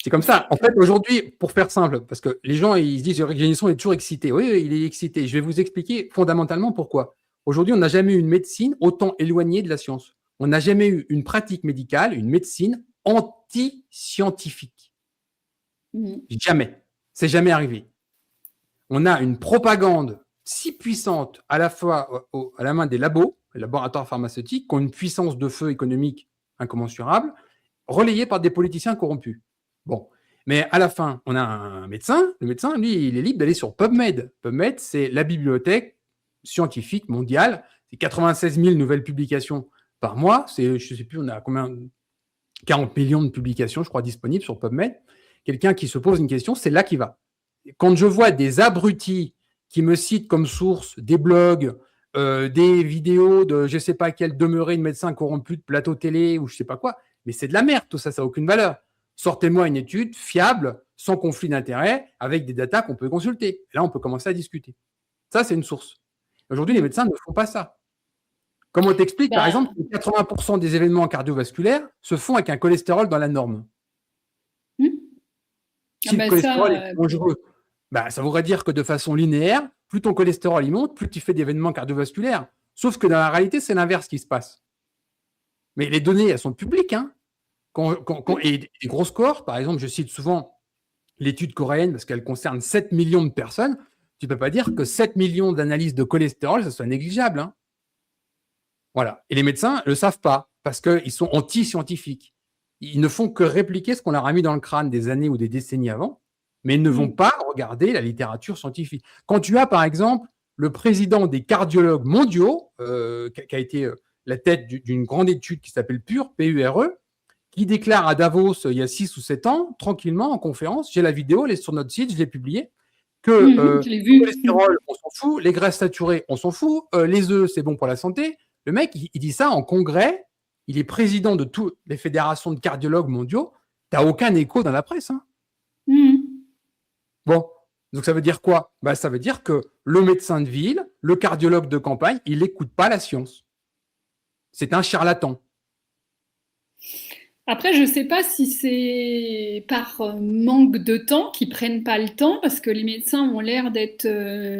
C'est comme ça. En fait, aujourd'hui, pour faire simple, parce que les gens, ils se disent, Eric Génisson est toujours excité. Oui, il est excité. Je vais vous expliquer fondamentalement pourquoi. Aujourd'hui, on n'a jamais eu une médecine autant éloignée de la science. On n'a jamais eu une pratique médicale, une médecine anti-scientifique. Jamais. C'est jamais arrivé. On a une propagande si puissante à la fois à la main des les laboratoires pharmaceutiques, qui ont une puissance de feu économique incommensurable, relayée par des politiciens corrompus. Bon, mais à la fin, on a un médecin. Le médecin, lui, il est libre d'aller sur PubMed. PubMed, c'est la bibliothèque scientifique mondiale. C'est 96 000 nouvelles publications par mois. Je ne sais plus, on a combien 40 millions de publications, je crois, disponibles sur PubMed. Quelqu'un qui se pose une question, c'est là qu'il va. Quand je vois des abrutis qui me citent comme source des blogs, des vidéos de je ne sais pas quel demeuré de médecin corrompu de plateau télé ou je ne sais pas quoi, mais c'est de la merde, tout ça, ça n'a aucune valeur. Sortez-moi une étude fiable, sans conflit d'intérêt, avec des datas qu'on peut consulter. Et là, on peut commencer à discuter. Ça, c'est une source. Aujourd'hui, les médecins ne font pas ça. Comme on t'explique, par exemple, que 80% des événements cardiovasculaires se font avec un cholestérol dans la norme. Si le cholestérol est dangereux, ça voudrait dire que de façon linéaire, plus ton cholestérol il monte, plus tu fais d'événements cardiovasculaires. Sauf que dans la réalité, c'est l'inverse qui se passe. Mais les données, elles sont publiques. Hein. Et des grosses cohortes, par exemple, je cite souvent l'étude coréenne parce qu'elle concerne 7 millions de personnes. Tu ne peux pas dire que 7 millions d'analyses de cholestérol, ça soit négligeable. Hein. Voilà. Et les médecins ne le savent pas parce qu'ils sont anti-scientifiques. Ils ne font que répliquer ce qu'on leur a mis dans le crâne des années ou des décennies avant, mais ils ne vont pas regarder la littérature scientifique. Quand tu as, par exemple, le président des cardiologues mondiaux, qui a été la tête d'une grande étude qui s'appelle PURE, P-U-R-E, qui déclare à Davos il y a 6 ou 7 ans, tranquillement, en conférence, j'ai la vidéo, elle est sur notre site, je l'ai publiée, que le cholestérol, on s'en fout, les graisses saturées, on s'en fout, les œufs, c'est bon pour la santé. Le mec, il dit ça en congrès, il est président de toutes les fédérations de cardiologues mondiaux, tu n'as aucun écho dans la presse. Hein. Bon, donc ça veut dire quoi? Ça veut dire que le médecin de ville, le cardiologue de campagne, il n'écoute pas la science. C'est un charlatan. Après, je ne sais pas si c'est par manque de temps qu'ils ne prennent pas le temps, parce que les médecins ont l'air d'être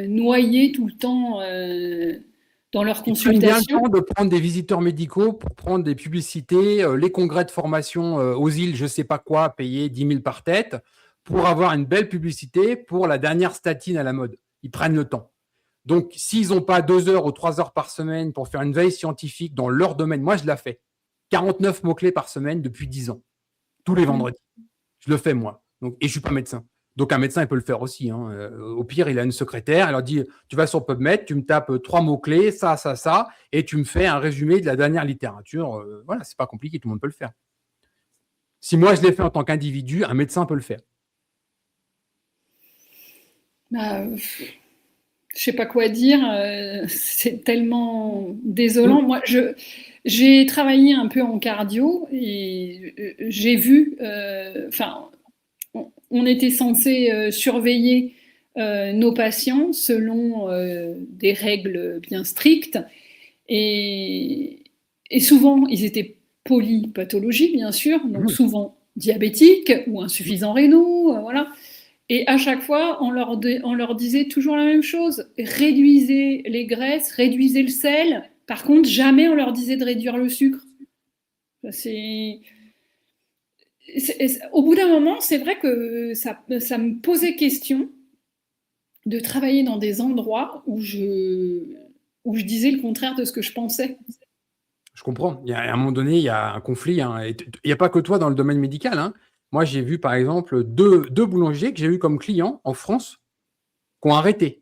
noyés tout le temps dans leurs consultations. Ils prennent bien le temps de prendre des visiteurs médicaux pour prendre des publicités, les congrès de formation aux îles, je ne sais pas quoi, payés 10 000 par tête, pour avoir une belle publicité pour la dernière statine à la mode. Ils prennent le temps. Donc, s'ils n'ont pas 2 heures ou 3 heures par semaine pour faire une veille scientifique dans leur domaine, moi, je la fais. 49 mots-clés par semaine depuis 10 ans, tous les vendredis. Je le fais, moi. Donc, et je ne suis pas médecin. Donc, un médecin, il peut le faire aussi. Au pire, il a une secrétaire, elle leur dit, tu vas sur PubMed, tu me tapes 3 mots-clés, ça, et tu me fais un résumé de la dernière littérature. Voilà, c'est pas compliqué, tout le monde peut le faire. Si moi, je l'ai fait en tant qu'individu, un médecin peut le faire. Je sais pas quoi dire, c'est tellement désolant. Moi, j'ai travaillé un peu en cardio et j'ai vu, on était censé surveiller nos patients selon des règles bien strictes et souvent ils étaient polypathologiques bien sûr, donc souvent diabétiques ou insuffisants rénaux, voilà. Et à chaque fois, on leur disait toujours la même chose. Réduisez les graisses, réduisez le sel. Par contre, jamais on leur disait de réduire le sucre. Au bout d'un moment, c'est vrai que ça me posait question de travailler dans des endroits où je disais le contraire de ce que je pensais. Je comprends. À un moment donné, il y a un conflit. Il n'y a pas que toi dans le domaine médical. Moi, j'ai vu, par exemple, deux boulangers que j'ai eu comme clients en France qui ont arrêté.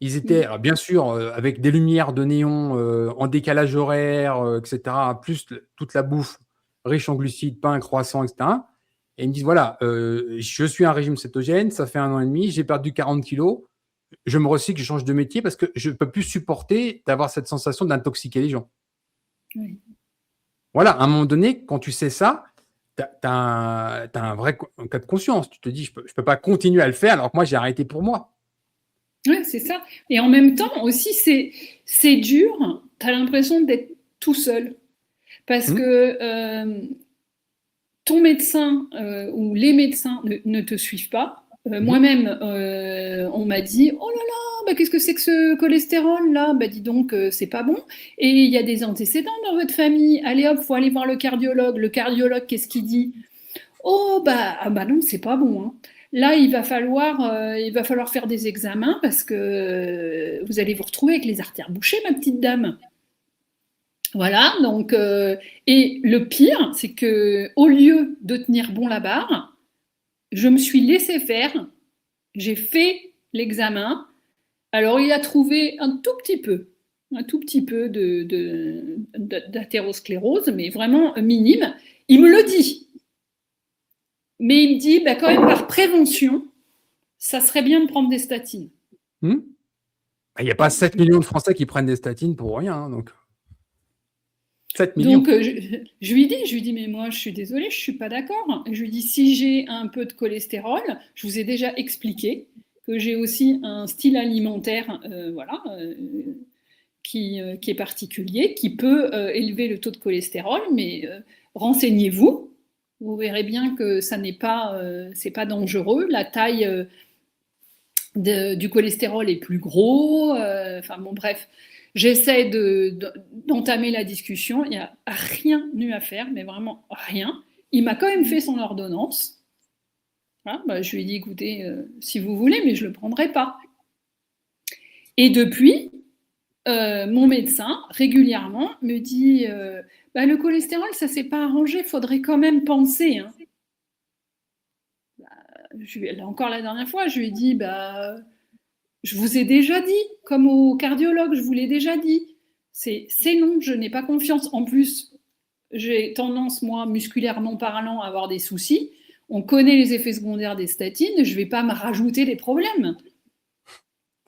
Ils étaient, bien sûr, avec des lumières de néon en décalage horaire, etc., plus toute la bouffe riche en glucides, pain, croissant, etc. Et ils me disent, voilà, je suis un régime cétogène, ça fait 1 an et demi, j'ai perdu 40 kilos, je me recycle, je change de métier parce que je ne peux plus supporter d'avoir cette sensation d'intoxiquer les gens. Oui. Voilà, à un moment donné, quand tu sais ça, tu as un vrai cas de conscience. Tu te dis, je peux pas continuer à le faire alors que moi, j'ai arrêté pour moi. Oui, c'est ça. Et en même temps aussi, c'est dur. Tu as l'impression d'être tout seul. Parce que ton médecin ou les médecins ne te suivent pas. Moi-même, on m'a dit, oh là là, bah, qu'est-ce que c'est que ce cholestérol là? Bah dis donc, c'est pas bon. Et il y a des antécédents dans votre famille. Allez hop, faut aller voir le cardiologue. Le cardiologue, qu'est-ce qu'il dit? Oh bah, ah bah non, c'est pas bon. Hein. Là, il va falloir faire des examens parce que vous allez vous retrouver avec les artères bouchées, ma petite dame. Voilà, donc, et le pire, c'est que au lieu de tenir bon la barre, je me suis laissé faire, j'ai fait l'examen. Alors, il a trouvé un tout petit peu d'athérosclérose, mais vraiment minime. Il me le dit. Mais il me dit, bah, quand même, par prévention, ça serait bien de prendre des statines. Il n'y a pas 7 millions de Français qui prennent des statines pour rien. Donc, 7 millions. Donc, je lui dis, mais moi, je suis désolée, je ne suis pas d'accord. Je lui dis, si j'ai un peu de cholestérol, je vous ai déjà expliqué que j'ai aussi un style alimentaire qui est particulier, qui peut élever le taux de cholestérol, mais renseignez-vous. Vous verrez bien que ça c'est pas dangereux. La taille du cholestérol est plus gros. Enfin bon, bref, j'essaie d'entamer la discussion. Il n'y a rien eu à faire, mais vraiment rien. Il m'a quand même fait son ordonnance. Voilà, bah, je lui ai dit, écoutez, si vous voulez, mais je ne le prendrai pas. Et depuis, mon médecin, régulièrement, me dit bah, le cholestérol, ça ne s'est pas arrangé, il faudrait quand même penser. Hein. Là encore la dernière fois, je lui ai dit bah, je vous ai déjà dit, comme au cardiologue, je vous l'ai déjà dit. C'est non, je n'ai pas confiance. En plus, j'ai tendance, moi, musculairement parlant, à avoir des soucis. On connaît les effets secondaires des statines, je ne vais pas me rajouter des problèmes.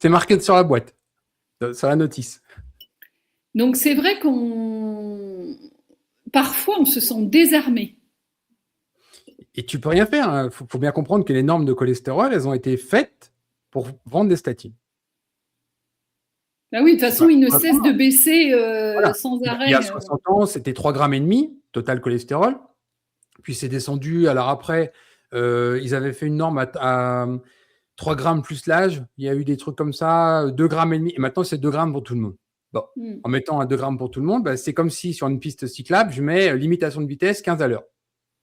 C'est marqué sur la boîte, sur la notice. Donc c'est vrai parfois on se sent désarmé. Et tu peux rien faire. Faut bien comprendre que les normes de cholestérol, elles ont été faites pour vendre des statines. Bah oui, de toute façon, ils ne cessent de baisser sans arrêt. Il y a 60 ans, c'était 3,5 g total cholestérol. Puis c'est descendu. Alors après, ils avaient fait une norme à 3 grammes plus l'âge. Il y a eu des trucs comme ça, 2,5 grammes. Et maintenant, c'est 2 grammes pour tout le monde. Bon, en mettant à 2 grammes pour tout le monde, bah, c'est comme si sur une piste cyclable, je mets limitation de vitesse 15 à l'heure.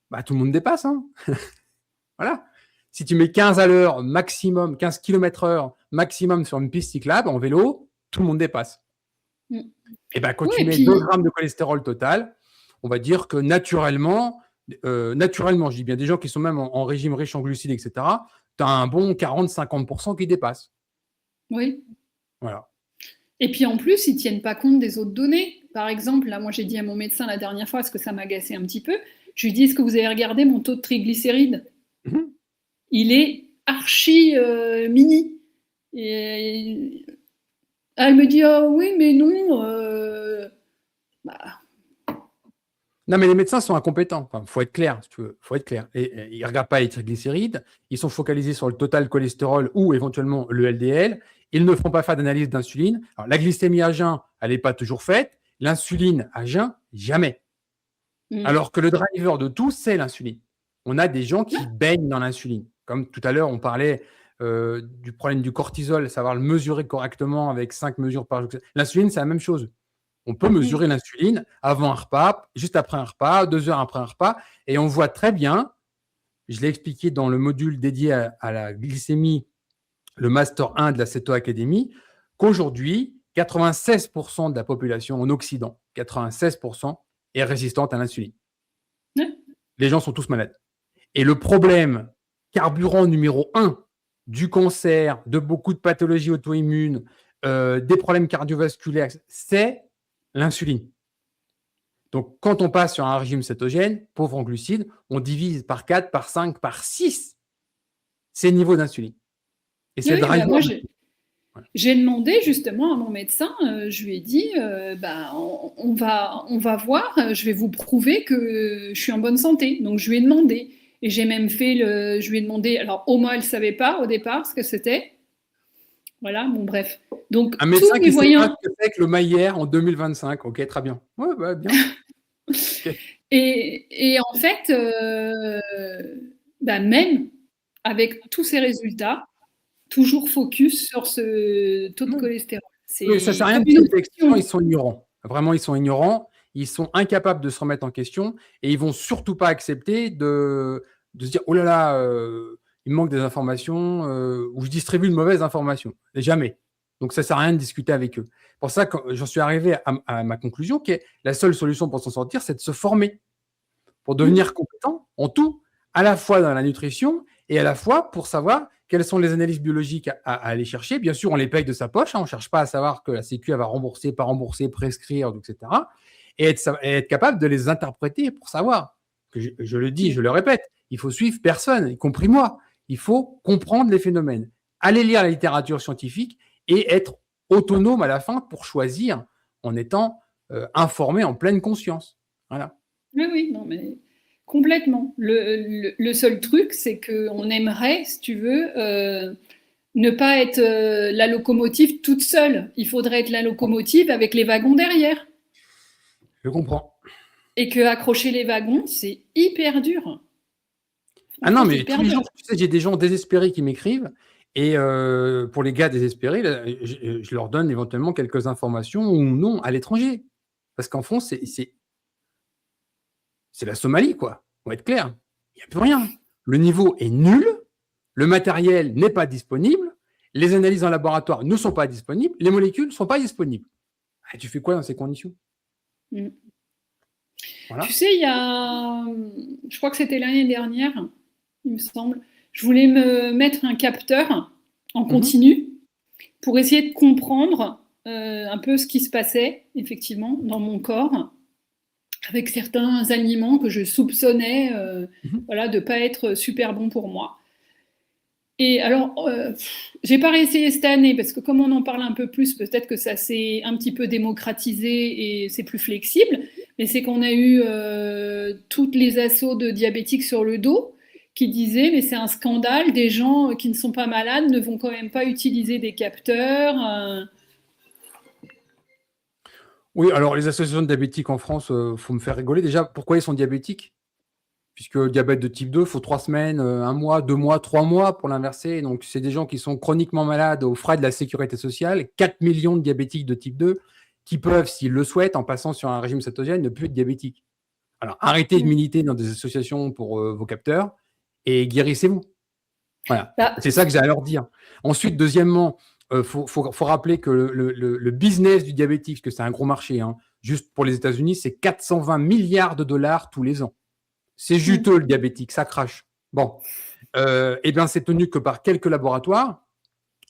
Bah, tout le monde dépasse. Hein. Voilà. Si tu mets 15 à l'heure maximum, 15 km/h maximum sur une piste cyclable en vélo, tout le monde dépasse. Mm. Et ben, quand Oui, tu et mets puis, 2 grammes de cholestérol total, on va dire que naturellement, je dis bien des gens qui sont même en régime riche en glucides, etc., tu as un bon 40-50% qui dépasse. oui. Voilà. Et puis en plus, ils tiennent pas compte des autres données. Par exemple, là, moi j'ai dit à mon médecin la dernière fois, parce que ça m'agaçait un petit peu, je lui dis, est-ce que vous avez regardé mon taux de triglycérides? Mhm. Il est archi mini. Et elle me dit, ah oui, mais non. Bah, Non, mais les médecins sont incompétents. Enfin, faut être clair, si tu veux. Faut être clair. Et ils regardent pas les triglycérides. Ils sont focalisés sur le total cholestérol ou éventuellement le LDL. Ils ne font pas faire d'analyse d'insuline. Alors, la glycémie à jeun, elle n'est pas toujours faite. L'insuline à jeun, jamais. Alors que le driver de tout, c'est l'insuline. On a des gens qui baignent dans l'insuline. Comme tout à l'heure, on parlait du problème du cortisol, savoir le mesurer correctement avec 5 mesures par jour. L'insuline, c'est la même chose. On peut mesurer l'insuline avant un repas, juste après un repas, 2 heures après un repas, et on voit très bien, je l'ai expliqué dans le module dédié à la glycémie, le Master 1 de la Ceto Academy, qu'aujourd'hui, 96% de la population en Occident, 96% est résistante à l'insuline. Les gens sont tous malades. Et le problème, carburant numéro 1 du cancer, de beaucoup de pathologies auto-immunes, des problèmes cardiovasculaires, c'est l'insuline. Donc, quand on passe sur un régime cétogène, pauvre en glucides, on divise par 4, par 5, par 6 ces niveaux d'insuline. Et c'est oui, le driver. moi, j'ai demandé justement à mon médecin, je lui ai dit, on va voir, je vais vous prouver que je suis en bonne santé. Donc je lui ai demandé. Et j'ai même fait je lui ai demandé, alors Oma, elle ne savait pas au départ ce que c'était. Voilà, bon bref. Donc Un tous médecin mes qui sait pas voyants. ce que c'est que le Maillère en 2025. Ok, très bien. Ouais, bah, bien. Okay. Et en fait, même avec tous ces résultats, toujours focus sur ce taux de cholestérol. Oui, ça ne sert C'est à rien comme de une poser des questions, obsession. ils sont ignorants. Vraiment, ils sont ignorants, ils sont incapables de se remettre en question et ils vont surtout pas accepter de se dire oh là là, il me manque des informations ou je distribue une mauvaise information. Et jamais. Donc ça ne sert à rien de discuter avec eux. Pour ça, quand j'en suis arrivé à ma conclusion, qui est la seule solution pour s'en sortir, c'est de se former pour devenir compétent en tout, à la fois dans la nutrition et à la fois pour savoir quelles sont les analyses biologiques à aller chercher. Bien sûr, on les paye de sa poche, on ne cherche pas à savoir que la Sécu va rembourser, pas rembourser, prescrire, etc. Et être capable de les interpréter pour savoir. Je le dis, je le répète, il faut suivre personne, y compris moi. Il faut comprendre les phénomènes, aller lire la littérature scientifique et être autonome à la fin pour choisir en étant informé en pleine conscience. Voilà. Oui, oui, non, mais complètement. Le seul truc, c'est qu'on aimerait, si tu veux, ne pas être la locomotive toute seule. Il faudrait être la locomotive avec les wagons derrière. Je comprends. Et que accrocher les wagons, c'est hyper dur. Ah non, Franchement, c'est mais hyper tous les dur. jours, tu sais, j'ai des gens désespérés qui m'écrivent. Et pour les gars désespérés, là, je leur donne éventuellement quelques informations ou non à l'étranger. Parce qu'en France, c'est la Somalie, quoi. On va être clair. Il n'y a plus rien. Le niveau est nul. Le matériel n'est pas disponible. Les analyses en laboratoire ne sont pas disponibles. Les molécules ne sont pas disponibles. Ah, tu fais quoi dans ces conditions? Voilà. Tu sais, je crois que c'était l'année dernière, il me semble, je voulais me mettre un capteur en continu pour essayer de comprendre un peu ce qui se passait, effectivement, dans mon corps, avec certains aliments que je soupçonnais voilà, de ne pas être super bons pour moi. Et alors, j'ai pas réessayé cette année parce que comme on en parle un peu plus, peut-être que ça s'est un petit peu démocratisé et c'est plus flexible. Mais c'est qu'on a eu toutes les assauts de diabétiques sur le dos qui disaient mais c'est un scandale, des gens qui ne sont pas malades ne vont quand même pas utiliser des capteurs. Oui, alors les associations de diabétiques en France, faut me faire rigoler. Déjà, pourquoi ils sont diabétiques? Puisque le diabète de type 2, il faut 3 semaines, 1 mois, 2 mois, 3 mois pour l'inverser. Donc, c'est des gens qui sont chroniquement malades aux frais de la sécurité sociale. 4 millions de diabétiques de type 2 qui peuvent, s'ils le souhaitent, en passant sur un régime cétogène, ne plus être diabétiques. Alors, arrêtez de militer dans des associations pour vos capteurs et guérissez-vous. Voilà, Bah, c'est ça que j'ai à leur dire. Ensuite, deuxièmement, faut rappeler que le business du diabétique, parce que c'est un gros marché, hein, juste pour les États-Unis, c'est 420 milliards de dollars tous les ans. C'est juteux le diabétique, ça crache. Bon, eh bien, c'est tenu que par quelques laboratoires,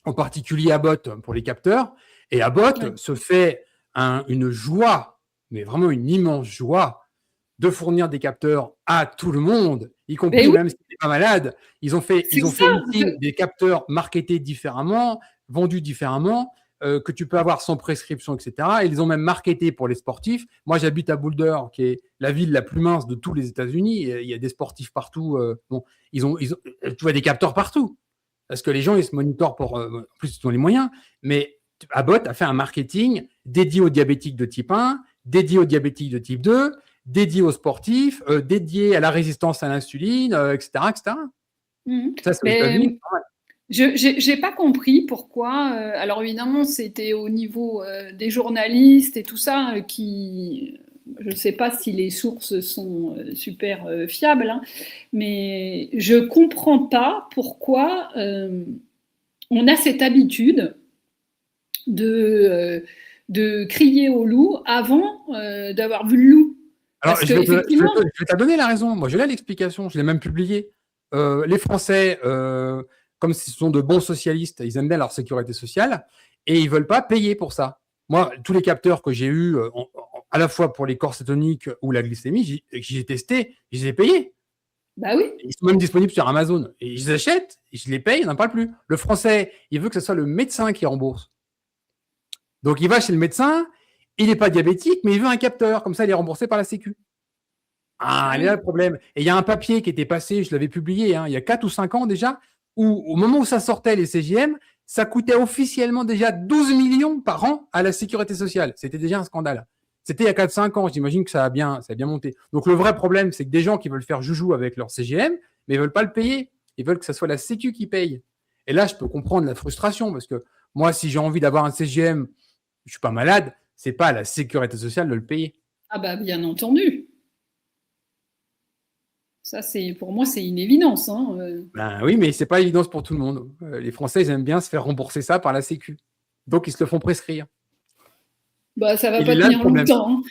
en particulier Abbott pour les capteurs. Et Abbott se fait une joie, mais vraiment une immense joie, de fournir des capteurs à tout le monde, y compris même si tu n'es pas malade. Ils ont fait aussi des capteurs marketés différemment, vendus différemment, que tu peux avoir sans prescription, etc. Et ils ont même marketé pour les sportifs. Moi, j'habite à Boulder, qui est la ville la plus mince de tous les États-Unis. Il y a des sportifs partout. Bon, tu vois des capteurs partout. Parce que les gens, ils se monitorent pour. En plus, ils ont les moyens. Mais Abbott a fait un marketing dédié aux diabétiques de type 1, dédié aux diabétiques de type 2, dédié aux sportifs, dédié à la résistance à l'insuline, etc., etc. Ça, c'est aux États-Unis. Je n'ai pas compris pourquoi. Alors évidemment, c'était au niveau des journalistes et tout ça qui. Je ne sais pas si les sources sont super fiables, hein, mais je ne comprends pas pourquoi on a cette habitude de crier au loup avant d'avoir vu le loup. Alors, je vais te donner la raison. Moi, je l'ai l'explication. Je l'ai même publié. Les Français, comme ce sont de bons socialistes, ils aiment bien leur sécurité sociale et ils ne veulent pas payer pour ça. Moi, tous les capteurs que j'ai eus, à la fois pour les corps cétoniques ou la glycémie, j'ai testé, je les ai payés. Bah oui. Ils sont même disponibles sur Amazon. Et je les achète, et je les paye, il n'en parle plus. Le Français, il veut que ce soit le médecin qui rembourse. Donc, il va chez le médecin, il n'est pas diabétique, mais il veut un capteur. Comme ça, il est remboursé par la Sécu. Ah, il y a le problème. Et il y a un papier qui était passé, je l'avais publié, il y a 4 ou 5 ans déjà, où au moment où ça sortait, les CGM, ça coûtait officiellement déjà 12 millions par an à la sécurité sociale. C'était déjà un scandale. C'était il y a 4-5 ans, j'imagine que ça a bien monté. Donc le vrai problème, c'est que des gens qui veulent faire joujou avec leur CGM, mais ils ne veulent pas le payer. Ils veulent que ce soit la Sécu qui paye. Et là, je peux comprendre la frustration, parce que moi, si j'ai envie d'avoir un CGM, je ne suis pas malade, ce n'est pas à la sécurité sociale de le payer. Ah bah bien entendu. Ça, pour moi, c'est une évidence. Hein. Ben oui, mais c'est pas évidence pour tout le monde. Les Français, ils aiment bien se faire rembourser ça par la Sécu. Donc, ils se le font prescrire. Bah, ça va pas tenir longtemps. Hein.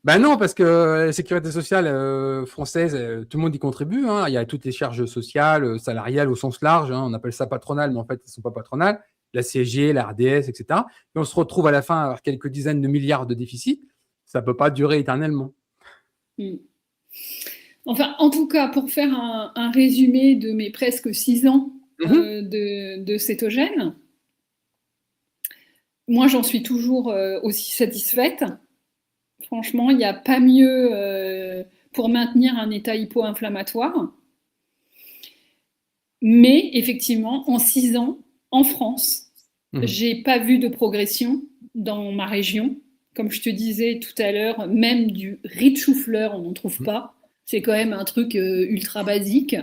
Ben non, parce que la sécurité sociale française, tout le monde y contribue. Hein. Il y a toutes les charges sociales, salariales au sens large. Hein. On appelle ça patronales, mais en fait, elles ne sont pas patronales. La CSG, la RDS, etc. Et on se retrouve à la fin à avoir quelques dizaines de milliards de déficit. Ça ne peut pas durer éternellement. Enfin, en tout cas, pour faire un résumé de mes presque 6 ans de cétogène, moi, j'en suis toujours aussi satisfaite. Franchement, il n'y a pas mieux pour maintenir un état hypo-inflammatoire. Mais effectivement, en 6 ans, en France, j'ai pas vu de progression dans ma région. Comme je te disais tout à l'heure, même du riz de chou-fleur, on n'en trouve pas. C'est quand même un truc ultra basique.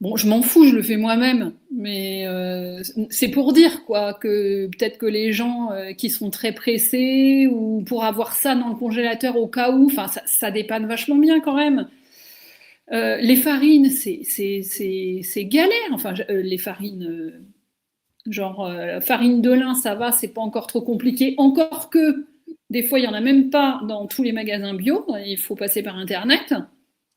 Bon, je m'en fous, je le fais moi-même, mais c'est pour dire quoi que peut-être que les gens qui sont très pressés ou pour avoir ça dans le congélateur au cas où, enfin ça dépanne vachement bien quand même. Les farines, c'est galère. Enfin, les farines, farine de lin, ça va, c'est pas encore trop compliqué. Encore que des fois, il y en a même pas dans tous les magasins bio. Il faut passer par Internet.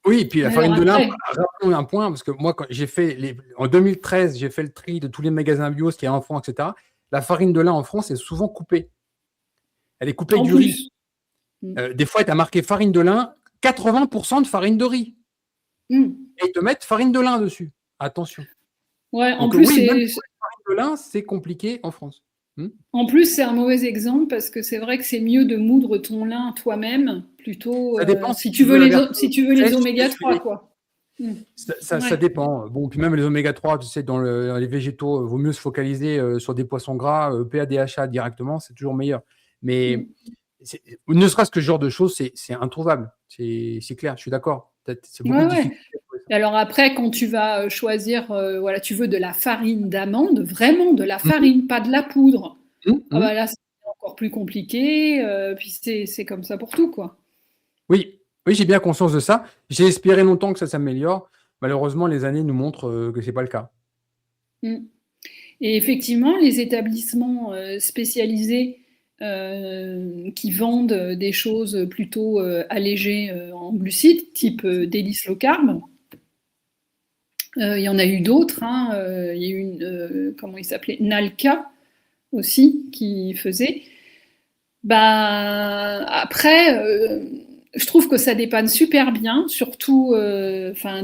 Oui, et puis la farine de lin, rappelons un point, parce que moi, quand j'ai fait en 2013, j'ai fait le tri de tous les magasins bio, ce qu'il y a en France, etc. La farine de lin en France est souvent coupée. Elle est coupée du riz. Des fois, tu as marqué farine de lin, 80% de farine de riz. Et ils te mettent farine de lin dessus. Attention. Ouais, en plus, oui, même pour la farine de lin, c'est compliqué en France. En plus, c'est un mauvais exemple parce que c'est vrai que c'est mieux de moudre ton lin toi-même plutôt ça dépend si tu veux les oméga 3 quoi. Ça dépend. Bon, puis même les oméga 3, tu sais, dans les végétaux, vaut mieux se focaliser sur des poissons gras, PADHA directement, c'est toujours meilleur. Mais ne serait-ce que ce genre de choses, c'est introuvable. C'est clair, je suis d'accord. C'est beaucoup difficile. Alors après, quand tu vas choisir, voilà, tu veux de la farine d'amande, vraiment de la farine, pas de la poudre. Ah bah là, c'est encore plus compliqué. Puis c'est comme ça pour tout, quoi. Oui, j'ai bien conscience de ça. J'ai espéré longtemps que ça s'améliore. Malheureusement, les années nous montrent que ce n'est pas le cas. Mm. Et effectivement, les établissements spécialisés qui vendent des choses plutôt allégées en glucides, type délices low carb, il y en a eu d'autres. Hein, il y a eu comment il s'appelait, Nalka aussi, qui faisait. Bah, après, je trouve que ça dépanne super bien, surtout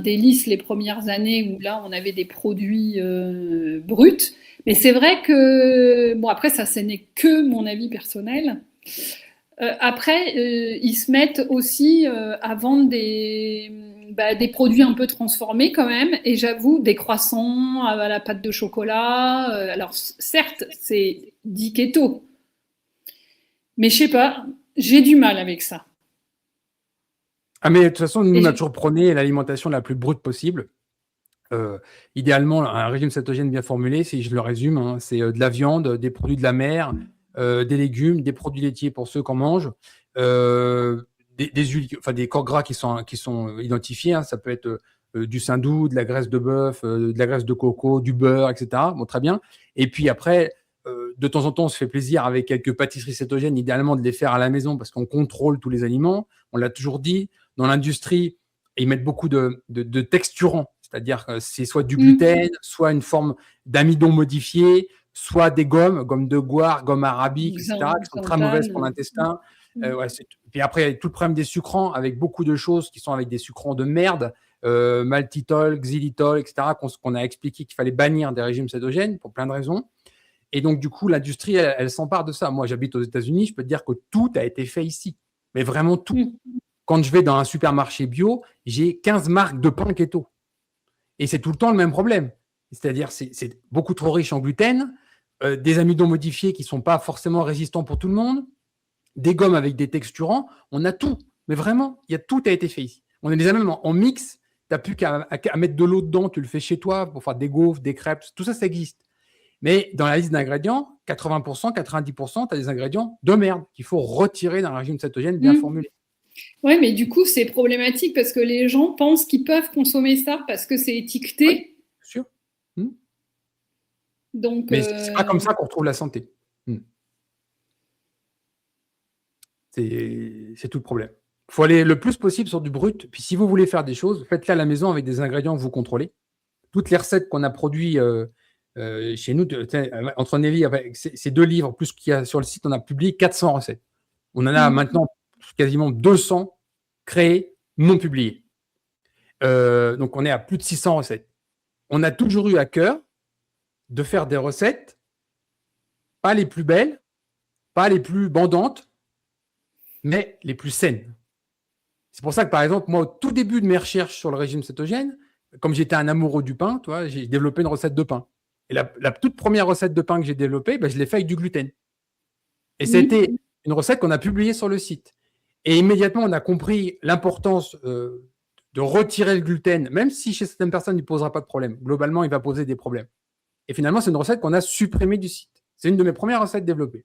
Délices les premières années où là on avait des produits bruts. Mais c'est vrai que, bon, après ça, ce n'est que mon avis personnel. Après, ils se mettent aussi à vendre des produits un peu transformés quand même. Et j'avoue, des croissants à la pâte de chocolat. Alors certes, c'est dit keto. Mais je sais pas, j'ai du mal avec ça. Ah, mais de toute façon, nous, Et on a je- toujours prôné l'alimentation la plus brute possible. Idéalement, un régime cétogène bien formulé, si je le résume, hein, c'est de la viande, des produits de la mer, des légumes, des produits laitiers pour ceux qu'on mange, des huiles, enfin des corps gras qui sont identifiés. Hein, ça peut être du saindoux, de la graisse de bœuf, de la graisse de coco, du beurre, etc. Bon, très bien. Et puis après, de temps en temps, on se fait plaisir avec quelques pâtisseries cétogènes, idéalement de les faire à la maison parce qu'on contrôle tous les aliments. On l'a toujours dit. Dans l'industrie, ils mettent beaucoup de texturants, c'est-à-dire que c'est soit du Mm. gluten, soit une forme d'amidon modifié, soit des gommes de guar, gomme arabique, etc., qui sont très mauvaises pour Xanthan. l'intestin. Ouais, puis après, il y a tout le problème des sucrants, avec beaucoup de choses qui sont avec des sucrants de merde, maltitol, xylitol, etc., qu'on a expliqué qu'il fallait bannir des régimes cétogènes pour plein de raisons. Et donc, du coup, l'industrie, elle s'empare de ça. Moi, j'habite aux États-Unis, je peux te dire que tout a été fait ici, mais vraiment tout. Mm. Quand je vais dans un supermarché bio, j'ai 15 marques de pain keto. Et c'est tout le temps le même problème. C'est-à-dire, c'est beaucoup trop riche en gluten, des amidons modifiés qui ne sont pas forcément résistants pour tout le monde, des gommes avec des texturants. On a tout. Mais vraiment, tout a été fait ici. On est déjà même en mix. Tu n'as plus qu'à mettre de l'eau dedans. Tu le fais chez toi pour faire des gaufres, des crêpes. Tout ça, ça existe. Mais dans la liste d'ingrédients, 80%, 90%, tu as des ingrédients de merde qu'il faut retirer d'un régime cétogène bien Mm. formulé. Ouais, mais du coup, c'est problématique parce que les gens pensent qu'ils peuvent consommer ça parce que c'est étiqueté. Oui, bien sûr. Donc, Mais c'est pas comme ça qu'on retrouve la santé. C'est tout le problème. Il faut aller le plus possible sur du brut. Puis si vous voulez faire des choses, faites-les à la maison avec des ingrédients que vous contrôlez. Toutes les recettes qu'on a produites chez nous, entre Nelly, avec ces 2 livres, plus qu'il y a sur le site, on a publié 400 recettes. On en a maintenant quasiment 200 créées, non publiées. Donc on est à plus de 600 recettes. On a toujours eu à cœur de faire des recettes, pas les plus belles, pas les plus bandantes, mais les plus saines. C'est pour ça que, par exemple, moi, au tout début de mes recherches sur le régime cétogène, comme j'étais un amoureux du pain, j'ai développé une recette de pain. Et la toute première recette de pain que j'ai développée, je l'ai fait avec du gluten. Et c'était une recette qu'on a publiée sur le site. Et immédiatement, on a compris l'importance de retirer le gluten, même si chez certaines personnes, il ne posera pas de problème. Globalement, il va poser des problèmes. Et finalement, c'est une recette qu'on a supprimée du site. C'est une de mes premières recettes développées.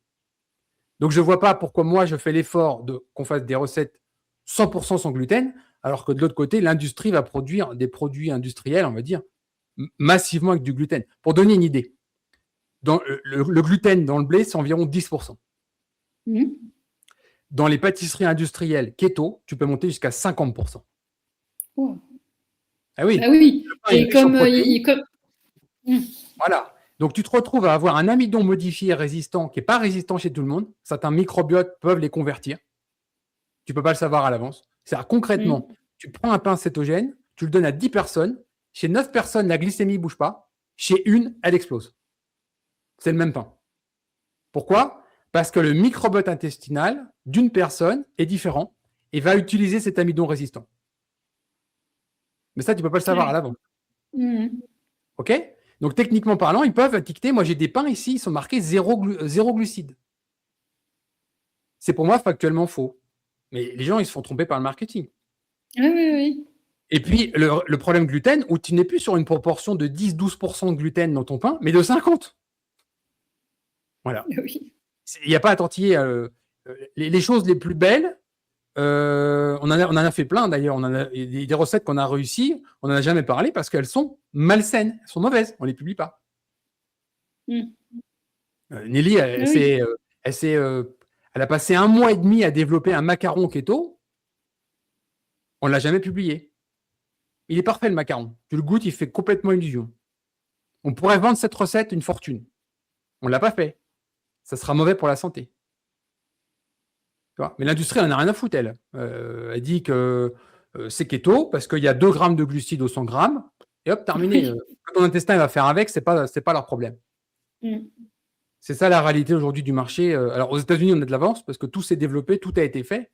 Donc, je ne vois pas pourquoi moi, je fais l'effort qu'on fasse des recettes 100% sans gluten, alors que de l'autre côté, l'industrie va produire des produits industriels, on va dire, massivement avec du gluten. Pour donner une idée, le gluten dans le blé, c'est environ 10%. Dans les pâtisseries industrielles keto, tu peux monter jusqu'à 50%. Oh. Ah oui. Ah oui. Et comme, Voilà. Donc, tu te retrouves à avoir un amidon modifié résistant qui n'est pas résistant chez tout le monde. Certains microbiotes peuvent les convertir. Tu ne peux pas le savoir à l'avance. C'est-à-dire, concrètement, tu prends un pain cétogène, tu le donnes à 10 personnes. Chez 9 personnes, la glycémie ne bouge pas. Chez une, elle explose. C'est le même pain. Pourquoi ? Parce que le microbiote intestinal d'une personne est différent et va utiliser cet amidon résistant. Mais ça, tu ne peux pas le savoir à l'avance. OK ? Donc, techniquement parlant, ils peuvent étiqueter. Moi, j'ai des pains ici, ils sont marqués 0 glucides. C'est pour moi factuellement faux. Mais les gens, ils se font tromper par le marketing. Oui. Et puis, le problème gluten, où tu n'es plus sur une proportion de 10-12% de gluten dans ton pain, mais de 50%. Voilà. Oui. Il n'y a pas à tortiller. Les choses les plus belles, On en a fait plein d'ailleurs. On en a des recettes qu'on a réussi. On n'en a jamais parlé parce qu'elles sont malsaines, elles sont mauvaises. On les publie pas. Nelly, Oui. elle a passé 1 mois et demi à développer un macaron keto. On l'a jamais publié. Il est parfait le macaron. Tu le goûtes, il fait complètement illusion. On pourrait vendre cette recette une fortune. On l'a pas fait. Ça sera mauvais pour la santé. Tu vois, mais l'industrie elle en a rien à foutre, elle. Elle dit que c'est keto parce qu'il y a 2 grammes de glucides au 100 grammes. Et hop, terminé. Oui. Quand ton intestin va faire avec, c'est pas leur problème. Mm. C'est ça la réalité aujourd'hui du marché. Alors aux États-Unis, on a de l'avance parce que tout s'est développé, tout a été fait.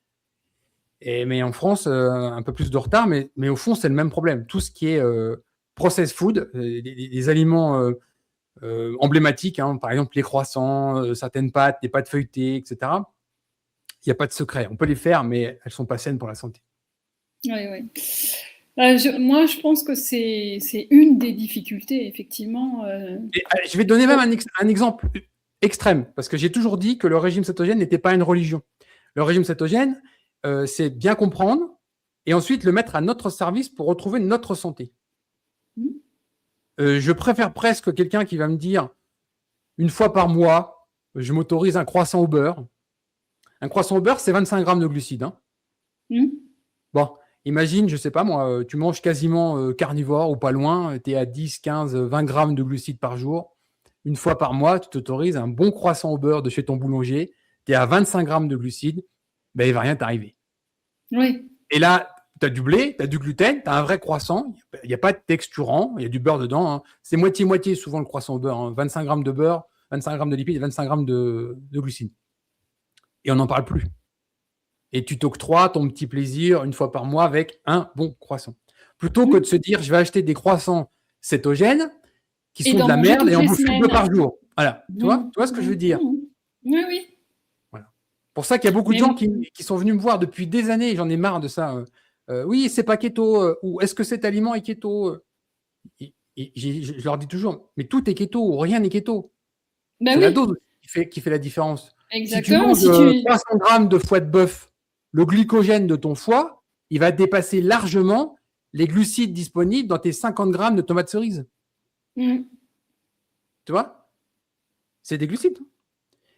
Mais en France, un peu plus de retard, mais au fond, c'est le même problème. Tout ce qui est processed food, des aliments emblématiques, hein, par exemple les croissants, certaines pâtes, des pâtes feuilletées, etc. Il n'y a pas de secret. On peut les faire, mais elles ne sont pas saines pour la santé. Oui, oui. Moi, je pense que c'est une des difficultés, effectivement. Et, je vais donner même un exemple extrême, parce que j'ai toujours dit que le régime cétogène n'était pas une religion. Le régime cétogène, c'est bien comprendre et ensuite le mettre à notre service pour retrouver notre santé. Je préfère presque quelqu'un qui va me dire une fois par mois, je m'autorise un croissant au beurre. Un croissant au beurre, c'est 25 grammes de glucides. Hein. Bon, imagine, je sais pas moi, tu manges quasiment carnivore ou pas loin, tu es à 10, 15, 20 grammes de glucides par jour. Une fois par mois, tu t'autorises un bon croissant au beurre de chez ton boulanger, tu es à 25 grammes de glucides, ben, il ne va rien t'arriver. Oui. Et là, tu as du blé, tu as du gluten, tu as un vrai croissant, il n'y a pas de texturant, il y a du beurre dedans. Hein. C'est moitié-moitié souvent le croissant au beurre, hein. 25 grammes de beurre, 25 grammes de lipides et 25 grammes de glucides. Et on n'en parle plus. Et tu t'octroies ton petit plaisir une fois par mois avec un bon croissant. Plutôt que de se dire, je vais acheter des croissants cétogènes qui sont de la merde et en bouffer 2 par jour. Voilà. Tu vois ce que je veux dire? Oui, oui. Voilà. Pour ça qu'il y a beaucoup de gens qui sont venus me voir depuis des années, j'en ai marre de ça. Oui, c'est pas keto, ou est-ce que cet aliment est keto? Je leur dis toujours, mais tout est keto, ou rien n'est keto. Ben c'est oui. la dose qui fait la différence. Exactement. Si tu manges 300 grammes de foie de bœuf, le glycogène de ton foie, il va dépasser largement les glucides disponibles dans tes 50 grammes de tomates cerises. Tu vois? C'est des glucides.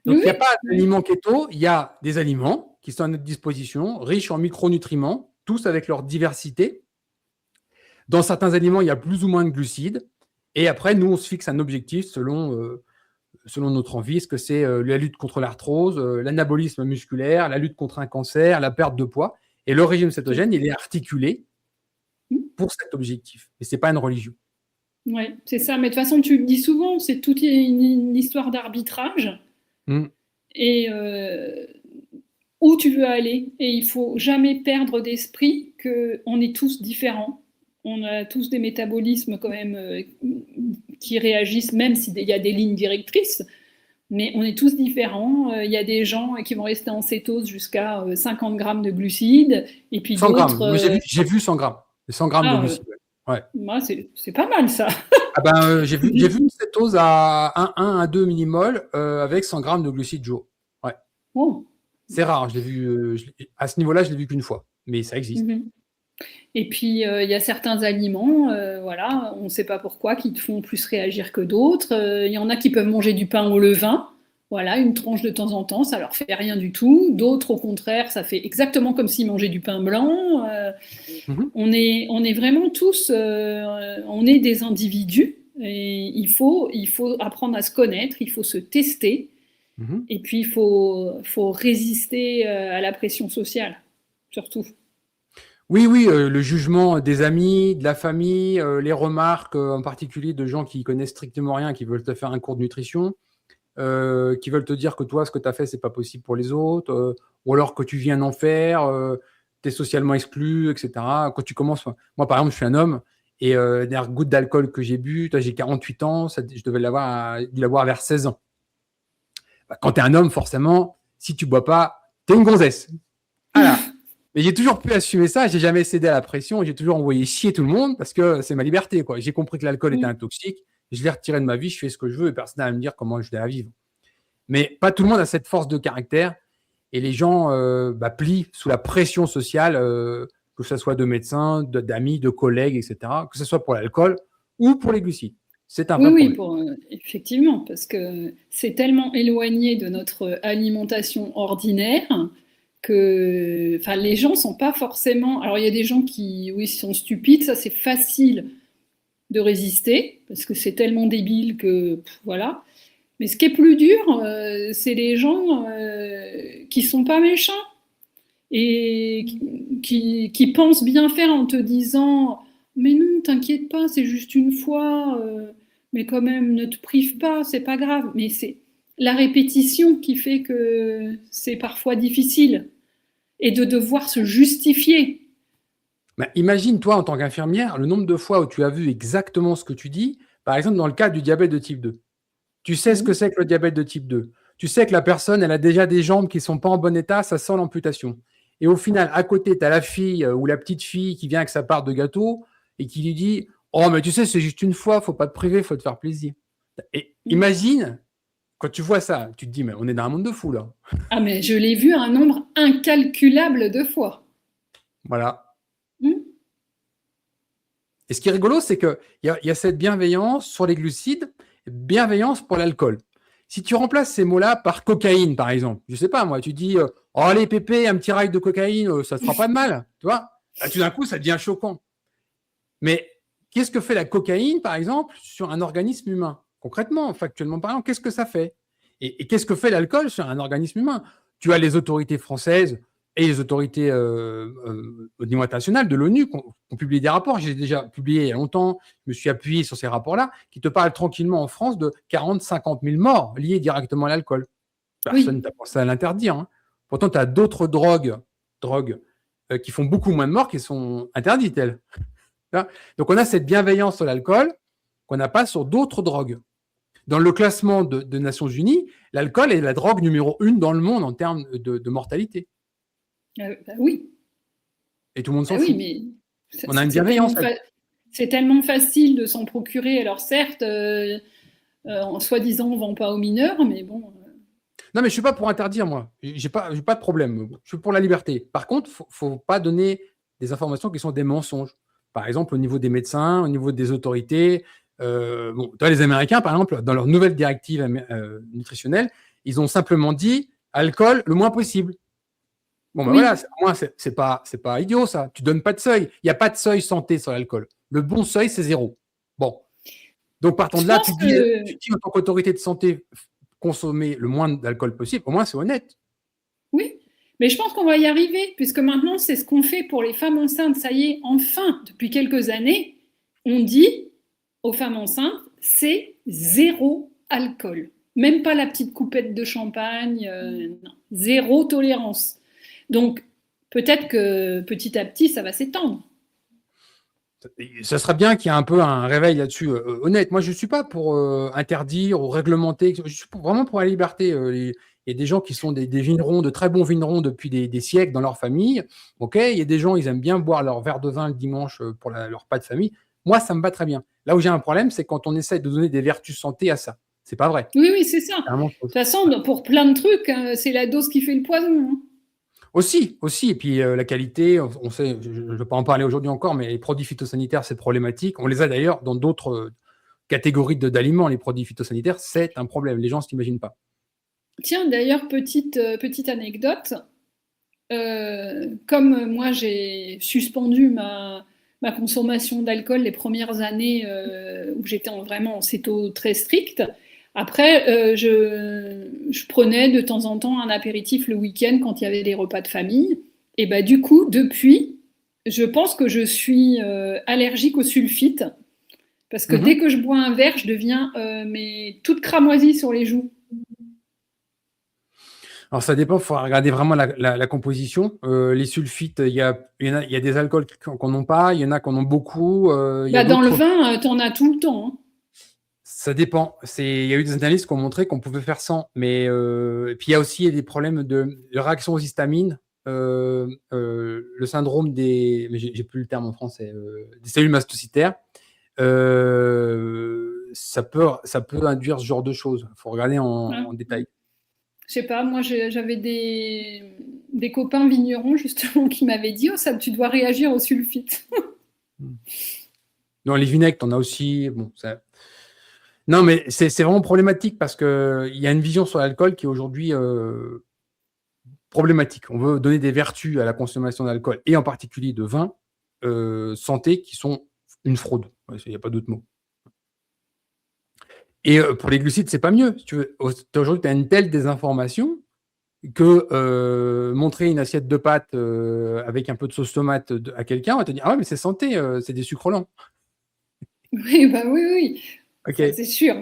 Donc, il n'y a pas d'aliments keto, il y a des aliments qui sont à notre disposition, riches en micronutriments, tous avec leur diversité. Dans certains aliments, il y a plus ou moins de glucides. Et après, nous, on se fixe un objectif selon notre envie. Est-ce que c'est la lutte contre l'arthrose, l'anabolisme musculaire, la lutte contre un cancer, la perte de poids? Et le régime cétogène, il est articulé pour cet objectif. Et ce n'est pas une religion. Oui, c'est ça. Mais de toute façon, tu le dis souvent, c'est toute une histoire d'arbitrage. Et où tu veux aller. Et il ne faut jamais perdre d'esprit qu'on est tous différents. On a tous des métabolismes quand même qui réagissent, même s'il y a des lignes directrices. Mais on est tous différents. Il y a des gens qui vont rester en cétose jusqu'à 50 grammes de glucides. Et puis 100 grammes. d'autres. J'ai vu 100 grammes. 100 grammes de glucides. Ouais. Moi, c'est pas mal, ça. Ah ben, j'ai vu une cétose à 1 à 2 millimoles avec 100 grammes de glucides jour. Ouais. Oh. C'est rare. Je l'ai vu, à ce niveau-là, je l'ai vu qu'une fois. Mais ça existe. Et puis, il y a certains aliments, voilà, on ne sait pas pourquoi, qui te font plus réagir que d'autres. Il y en a qui peuvent manger du pain au levain, voilà, une tranche de temps en temps, ça leur fait rien du tout. D'autres, au contraire, ça fait exactement comme s'ils mangeaient du pain blanc. On est vraiment tous, on est des individus. Et il faut apprendre à se connaître, il faut se tester. Et puis, il faut résister à la pression sociale, surtout. Oui, le jugement des amis, de la famille, les remarques en particulier de gens qui connaissent strictement rien, qui veulent te faire un cours de nutrition, qui veulent te dire que toi, ce que tu as fait, c'est pas possible pour les autres, ou alors que tu viens d'en faire, tu es socialement exclu, etc. Quand tu commences, moi par exemple, je suis un homme, et la dernière goutte d'alcool que j'ai bu, j'ai 48 ans, je devais l'avoir vers 16 ans. Quand tu es un homme, forcément, si tu bois pas, tu es une gonzesse. Voilà. Mais j'ai toujours pu assumer ça, j'ai jamais cédé à la pression, j'ai toujours envoyé chier tout le monde parce que c'est ma liberté, quoi. J'ai compris que l'alcool était un toxique, je l'ai retiré de ma vie, je fais ce que je veux et personne n'a à me dire comment je dois la vivre. Mais pas tout le monde a cette force de caractère et les gens plient sous la pression sociale, que ce soit de médecins, d'amis, de collègues, etc., que ce soit pour l'alcool ou pour les glucides. C'est un vrai Oui, problème. effectivement, parce que c'est tellement éloigné de notre alimentation ordinaire que les gens sont pas forcément. Alors, il y a des gens qui, oui, sont stupides, ça c'est facile de résister, parce que c'est tellement débile que voilà. Mais ce qui est plus dur, c'est les gens qui sont pas méchants et qui pensent bien faire en te disant mais non, t'inquiète pas, c'est juste une fois, mais quand même, ne te prive pas, c'est pas grave. Mais c'est la répétition qui fait que c'est parfois difficile et de devoir se justifier. Imagine, toi, en tant qu'infirmière, le nombre de fois où tu as vu exactement ce que tu dis, par exemple, dans le cas du diabète de type 2. Tu sais ce que c'est que le diabète de type 2. Tu sais que la personne, elle a déjà des jambes qui ne sont pas en bon état, ça sent l'amputation. Et au final, à côté, tu as la fille ou la petite fille qui vient avec sa part de gâteau et qui lui dit « Oh, mais tu sais, c'est juste une fois, faut pas te priver, faut te faire plaisir. » Et imagine, quand tu vois ça, tu te dis « Mais on est dans un monde de fous, là. » Ah, mais je l'ai vu un nombre incalculable de fois. Voilà. Et ce qui est rigolo, c'est qu'il y a cette bienveillance sur les glucides, bienveillance pour l'alcool. Si tu remplaces ces mots-là par cocaïne, par exemple, je ne sais pas, moi, tu dis « Oh, allez, pépé, un petit rail de cocaïne, ça ne te fera pas de mal. » Tu vois, tout d'un coup, ça devient choquant. Mais qu'est-ce que fait la cocaïne, par exemple, sur un organisme humain? Concrètement, factuellement parlant, qu'est-ce que ça fait? Et qu'est-ce que fait l'alcool sur un organisme humain? Tu as les autorités françaises et les autorités au niveau international de l'ONU qui ont publié des rapports. J'ai déjà publié il y a longtemps, je me suis appuyé sur ces rapports-là, qui te parlent tranquillement en France de 40-50 000 morts liées directement à l'alcool. Personne n'a pensé à l'interdire. Hein. Pourtant, tu as d'autres drogues qui font beaucoup moins de morts qui sont interdites, elles. Donc, on a cette bienveillance sur l'alcool qu'on n'a pas sur d'autres drogues. Dans le classement de Nations Unies, l'alcool est la drogue numéro 1 dans le monde en termes de mortalité. Oui. Et tout le monde s'en fout. Mais on a une bienveillance. C'est tellement facile de s'en procurer. Alors certes, en soi-disant, on ne vend pas aux mineurs, mais bon. Non, mais je ne suis pas pour interdire, moi. Je n'ai pas de problème. Je suis pour la liberté. Par contre, il ne faut pas donner des informations qui sont des mensonges. Par exemple, au niveau des médecins, au niveau des autorités. Les Américains, par exemple, dans leur nouvelle directive nutritionnelle, ils ont simplement dit alcool le moins possible. Bon, ben voilà, moi, c'est pas idiot, ça. Tu donnes pas de seuil. Il n'y a pas de seuil santé sur l'alcool. Le bon seuil, c'est 0. Bon. Donc, partant de là, tu dis en tant qu'autorité de santé, consommer le moins d'alcool possible. Au moins, c'est honnête. Oui, mais je pense qu'on va y arriver, puisque maintenant, c'est ce qu'on fait pour les femmes enceintes. Ça y est, enfin, depuis quelques années, on dit aux femmes enceintes, c'est 0 alcool. Même pas la petite coupette de champagne, non. 0 tolérance. Donc, peut-être que petit à petit, ça va s'étendre. Ça serait bien qu'il y ait un peu un réveil là-dessus. Honnête, moi, je ne suis pas pour interdire ou réglementer. Je suis vraiment pour la liberté. Il y a des gens qui sont des vignerons, de très bons vignerons depuis des siècles dans leur famille. Ok, il y a des gens, ils aiment bien boire leur verre de vin le dimanche pour leur pas de famille. Moi, ça me va très bien. Là où j'ai un problème, c'est quand on essaie de donner des vertus santé à ça. C'est pas vrai. Oui, c'est ça. De toute façon, pour plein de trucs, c'est la dose qui fait le poison. Hein. Aussi. Et puis la qualité, on sait, je ne vais pas en parler aujourd'hui encore, mais les produits phytosanitaires, c'est problématique. On les a d'ailleurs dans d'autres catégories d'aliments. Les produits phytosanitaires, c'est un problème. Les gens ne s'imaginent pas. Tiens, d'ailleurs, petite anecdote. Comme moi, j'ai suspendu ma consommation d'alcool les premières années où j'étais vraiment en céto très strict. Après, je prenais de temps en temps un apéritif le week-end quand il y avait des repas de famille. Et bah, du coup, depuis, je pense que je suis allergique au sulfite. Parce que dès que je bois un verre, je deviens toute cramoisie sur les joues. Alors, ça dépend, il faut regarder vraiment la composition. Les sulfites, il y a des alcools qui n'en ont pas, il y en a qui en ont beaucoup. Dans le vin, tu en as tout le temps. Hein. Ça dépend. Il y a eu des analyses qui ont montré qu'on pouvait faire sans. Mais et puis, il y a aussi des problèmes de réaction aux histamines. Le syndrome des... Mais j'ai plus le terme en français. Des cellules mastocytaires. Ça peut induire ce genre de choses. Il faut regarder en détail. Je sais pas, moi j'avais des copains vignerons justement qui m'avaient dit oh ça tu dois réagir au sulfite. Dans les vinaigres, t'en as aussi. Bon, ça... Non, mais c'est vraiment problématique parce qu'il y a une vision sur l'alcool qui est aujourd'hui problématique. On veut donner des vertus à la consommation d'alcool et en particulier de vin santé qui sont une fraude. Il n'y a pas d'autre mot. Et pour les glucides, c'est pas mieux. Si tu veux, aujourd'hui, tu as une telle désinformation que montrer une assiette de pâtes avec un peu de sauce tomate à quelqu'un, on va te dire ah ouais, mais c'est santé, c'est des sucres lents. Oui, bah oui, oui, ça Ok. c'est sûr.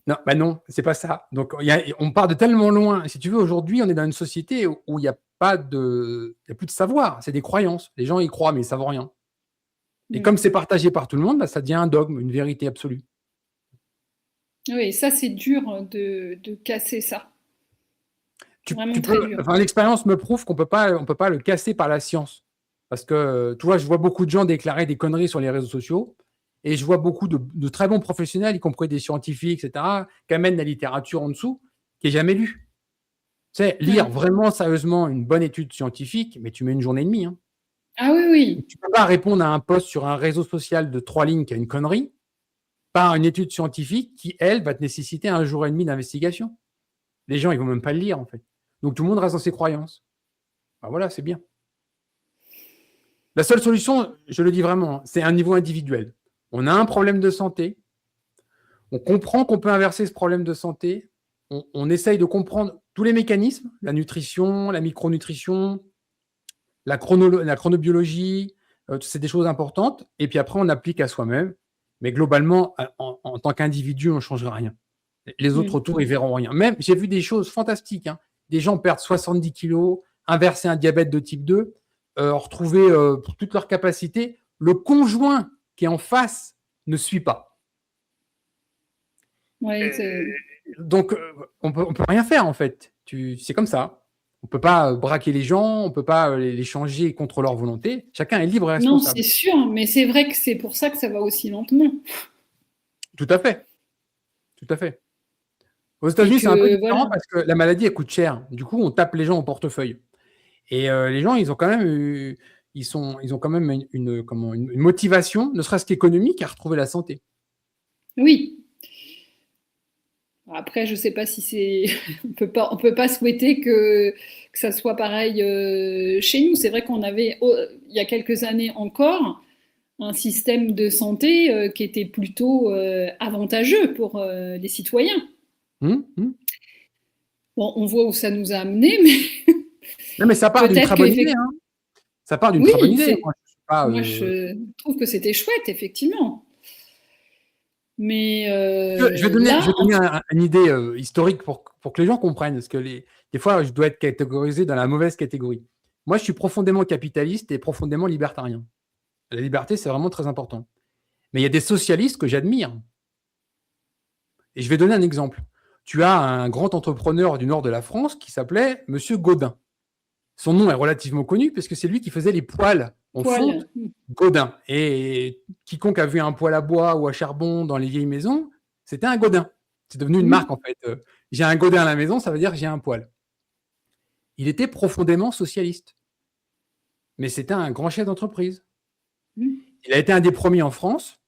Non, bah non, c'est pas ça. Donc on part de tellement loin. Si tu veux, aujourd'hui, on est dans une société où il n'y a pas de, il y a plus de savoir. C'est des croyances. Les gens y croient, mais ils savent rien. Et comme c'est partagé par tout le monde, bah, ça devient un dogme, une vérité absolue. Oui, ça c'est dur de casser ça. Vraiment très dur. Enfin, l'expérience me prouve qu'on peut pas le casser par la science. Parce que, tu vois, je vois beaucoup de gens déclarer des conneries sur les réseaux sociaux et je vois beaucoup de très bons professionnels, y compris des scientifiques, etc., qui amènent la littérature en dessous, qui n'est jamais lue. Tu sais, lire vraiment sérieusement une bonne étude scientifique, mais tu mets une journée et demie. Hein. Ah oui, oui. Tu ne peux pas répondre à un post sur un réseau social de 3 lignes qui a une connerie par une étude scientifique qui, elle, va te nécessiter un jour et demi d'investigation. Les gens, ils ne vont même pas le lire, en fait. Donc, tout le monde reste dans ses croyances. Ben voilà, c'est bien. La seule solution, je le dis vraiment, c'est un niveau individuel. On a un problème de santé, on comprend qu'on peut inverser ce problème de santé, on essaye de comprendre tous les mécanismes, la nutrition, la micronutrition, la chronobiologie, c'est des choses importantes, et puis après on applique à soi-même, mais globalement, en tant qu'individu, on ne changera rien. Les autres autour, ils verront rien. Même, j'ai vu des choses fantastiques, hein. Des gens perdent 70 kilos, inverser un diabète de type 2, retrouver toute leur capacité. Le conjoint qui est en face ne suit pas. Ouais, donc, on peut rien faire, en fait. C'est comme ça. On ne peut pas braquer les gens, on ne peut pas les changer contre leur volonté. Chacun est libre et responsable. Non, c'est sûr, mais c'est vrai que c'est pour ça que ça va aussi lentement. Tout à fait. Tout à fait. Aux États-Unis, c'est un peu différent parce que la maladie, elle coûte cher. Du coup, on tape les gens au portefeuille. Et les gens, ils ont quand même une motivation, ne serait-ce qu'économique, à retrouver la santé. Oui. Après, je ne sais pas si c'est. On peut pas souhaiter que ça soit pareil chez nous. C'est vrai qu'on avait, il y a quelques années encore, un système de santé qui était plutôt avantageux pour les citoyens. Bon, on voit où ça nous a amenés, mais. Non, mais ça part d'une très bonne idée. Hein. Ça part d'une très bonne idée. Moi, je trouve que c'était chouette, effectivement. Mais je vais donner une idée historique pour que les gens comprennent, parce que des fois, je dois être catégorisé dans la mauvaise catégorie. Moi, je suis profondément capitaliste et profondément libertarien. La liberté, c'est vraiment très important. Mais il y a des socialistes que j'admire. Et je vais donner un exemple. Tu as un grand entrepreneur du nord de la France qui s'appelait Monsieur Gaudin. Son nom est relativement connu parce que c'est lui qui faisait les poêles en fonte Gaudin. Et quiconque a vu un poêle à bois ou à charbon dans les vieilles maisons, c'était un Gaudin. C'est devenu une marque en fait. J'ai un Gaudin à la maison, ça veut dire que j'ai un poêle. Il était profondément socialiste. Mais c'était un grand chef d'entreprise. Il a été un des premiers en France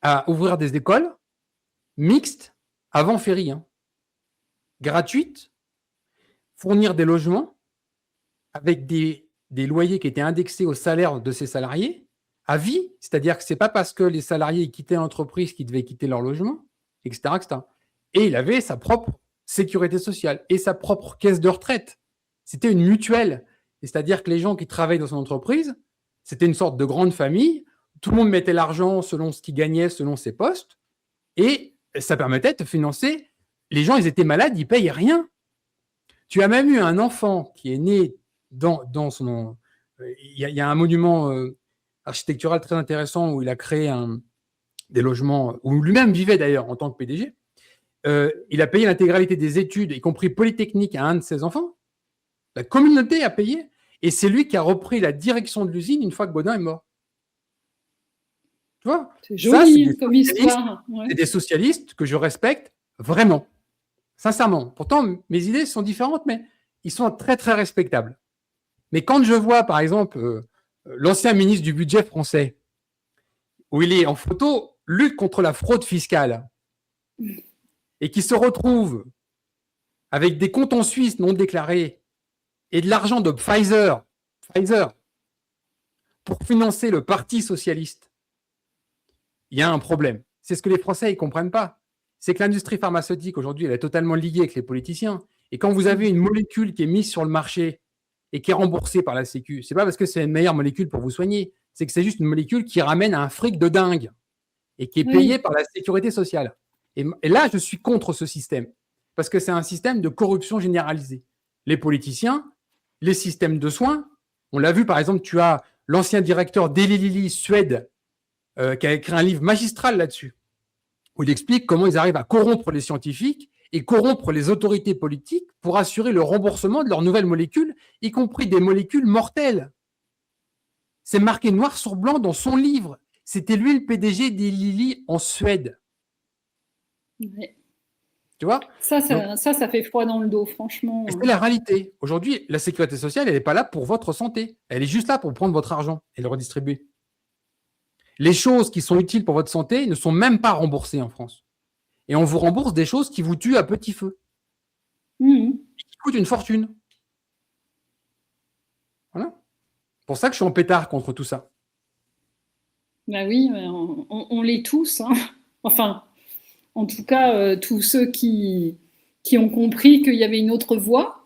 à ouvrir des écoles mixtes avant Ferry. Hein. Gratuites, fournir des logements avec des loyers qui étaient indexés au salaire de ses salariés à vie, c'est-à-dire que ce n'est pas parce que les salariés quittaient l'entreprise qu'ils devaient quitter leur logement, etc., etc. Et il avait sa propre sécurité sociale et sa propre caisse de retraite. C'était une mutuelle. C'est-à-dire que les gens qui travaillaient dans son entreprise, c'était une sorte de grande famille. Tout le monde mettait l'argent selon ce qu'il gagnait, selon ses postes. Et ça permettait de financer. Les gens, ils étaient malades, ils ne payaient rien. Tu as même eu un enfant qui est né dans son... Il y a un monument architectural très intéressant où il a créé des logements, où lui-même vivait d'ailleurs en tant que PDG. Il a payé l'intégralité des études, y compris Polytechnique, à un de ses enfants. La communauté a payé. Et c'est lui qui a repris la direction de l'usine une fois que Gaudin est mort. Tu vois, c'est joli comme histoire. C'est des socialistes que je respecte vraiment. Sincèrement. Pourtant, mes idées sont différentes, mais ils sont très, très respectables. Mais quand je vois, par exemple, l'ancien ministre du budget français, où il est en photo, lutte contre la fraude fiscale, et qui se retrouve avec des comptes en Suisse non déclarés et de l'argent de Pfizer pour financer le Parti socialiste, il y a un problème. C'est ce que les Français ne comprennent pas. C'est que l'industrie pharmaceutique, aujourd'hui, elle est totalement liée avec les politiciens. Et quand vous avez une molécule qui est mise sur le marché et qui est remboursée par la Sécu, ce n'est pas parce que c'est une meilleure molécule pour vous soigner, c'est que c'est juste une molécule qui ramène un fric de dingue et qui est payée par la sécurité sociale. Et là, je suis contre ce système, parce que c'est un système de corruption généralisée. Les politiciens, les systèmes de soins, on l'a vu, par exemple, tu as l'ancien directeur d'Eli Lilly, Suède, qui a écrit un livre magistral là-dessus, où il explique comment ils arrivent à corrompre les scientifiques et corrompre les autorités politiques pour assurer le remboursement de leurs nouvelles molécules, y compris des molécules mortelles. C'est marqué noir sur blanc dans son livre. C'était lui le PDG d'Eli Lilly en Suède. Ouais. Tu vois ? Ça fait froid dans le dos, franchement. Et c'est la réalité. Aujourd'hui, la sécurité sociale, elle n'est pas là pour votre santé. Elle est juste là pour prendre votre argent et le redistribuer. Les choses qui sont utiles pour votre santé ne sont même pas remboursées en France. Et on vous rembourse des choses qui vous tuent à petit feu. Et qui coûtent une fortune. Voilà. C'est pour ça que je suis en pétard contre tout ça. Bah oui, on l'est tous. Hein. Enfin, en tout cas, tous ceux qui ont compris qu'il y avait une autre voie.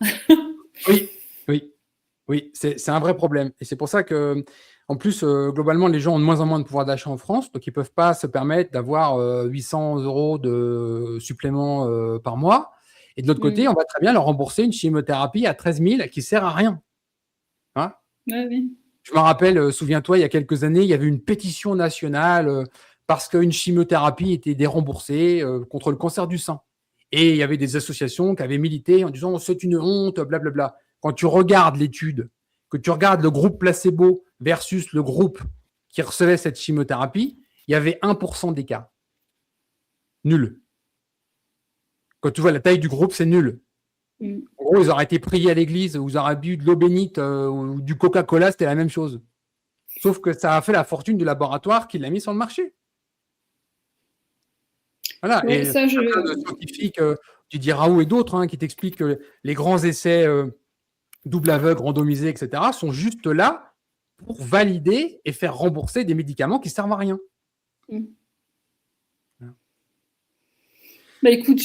Oui, c'est un vrai problème. Et c'est pour ça que, en plus, globalement, les gens ont de moins en moins de pouvoir d'achat en France, donc ils ne peuvent pas se permettre d'avoir 800 € de supplément par mois. Et de l'autre côté, on va très bien leur rembourser une chimiothérapie à 13 000 qui ne sert à rien. Hein ? Oui. Je me rappelle, souviens-toi, il y a quelques années, il y avait une pétition nationale parce qu'une chimiothérapie était déremboursée contre le cancer du sein. Et il y avait des associations qui avaient milité en disant « c'est une honte, blablabla ». Quand tu regardes l'étude, que tu regardes le groupe placebo versus le groupe qui recevait cette chimiothérapie, il y avait 1% d'écart. Nul. Quand tu vois la taille du groupe, c'est nul. En gros, ils auraient été priés à l'église, ou ils auraient bu de l'eau bénite ou du Coca-Cola, c'était la même chose. Sauf que ça a fait la fortune du laboratoire qui l'a mis sur le marché. Voilà. Ouais, et ça, de scientifiques, Didier Raoult et d'autres, qui t'expliquent que les grands essais double aveugle, randomisés, etc., sont juste là pour valider et faire rembourser des médicaments qui ne servent à rien. Bah écoute,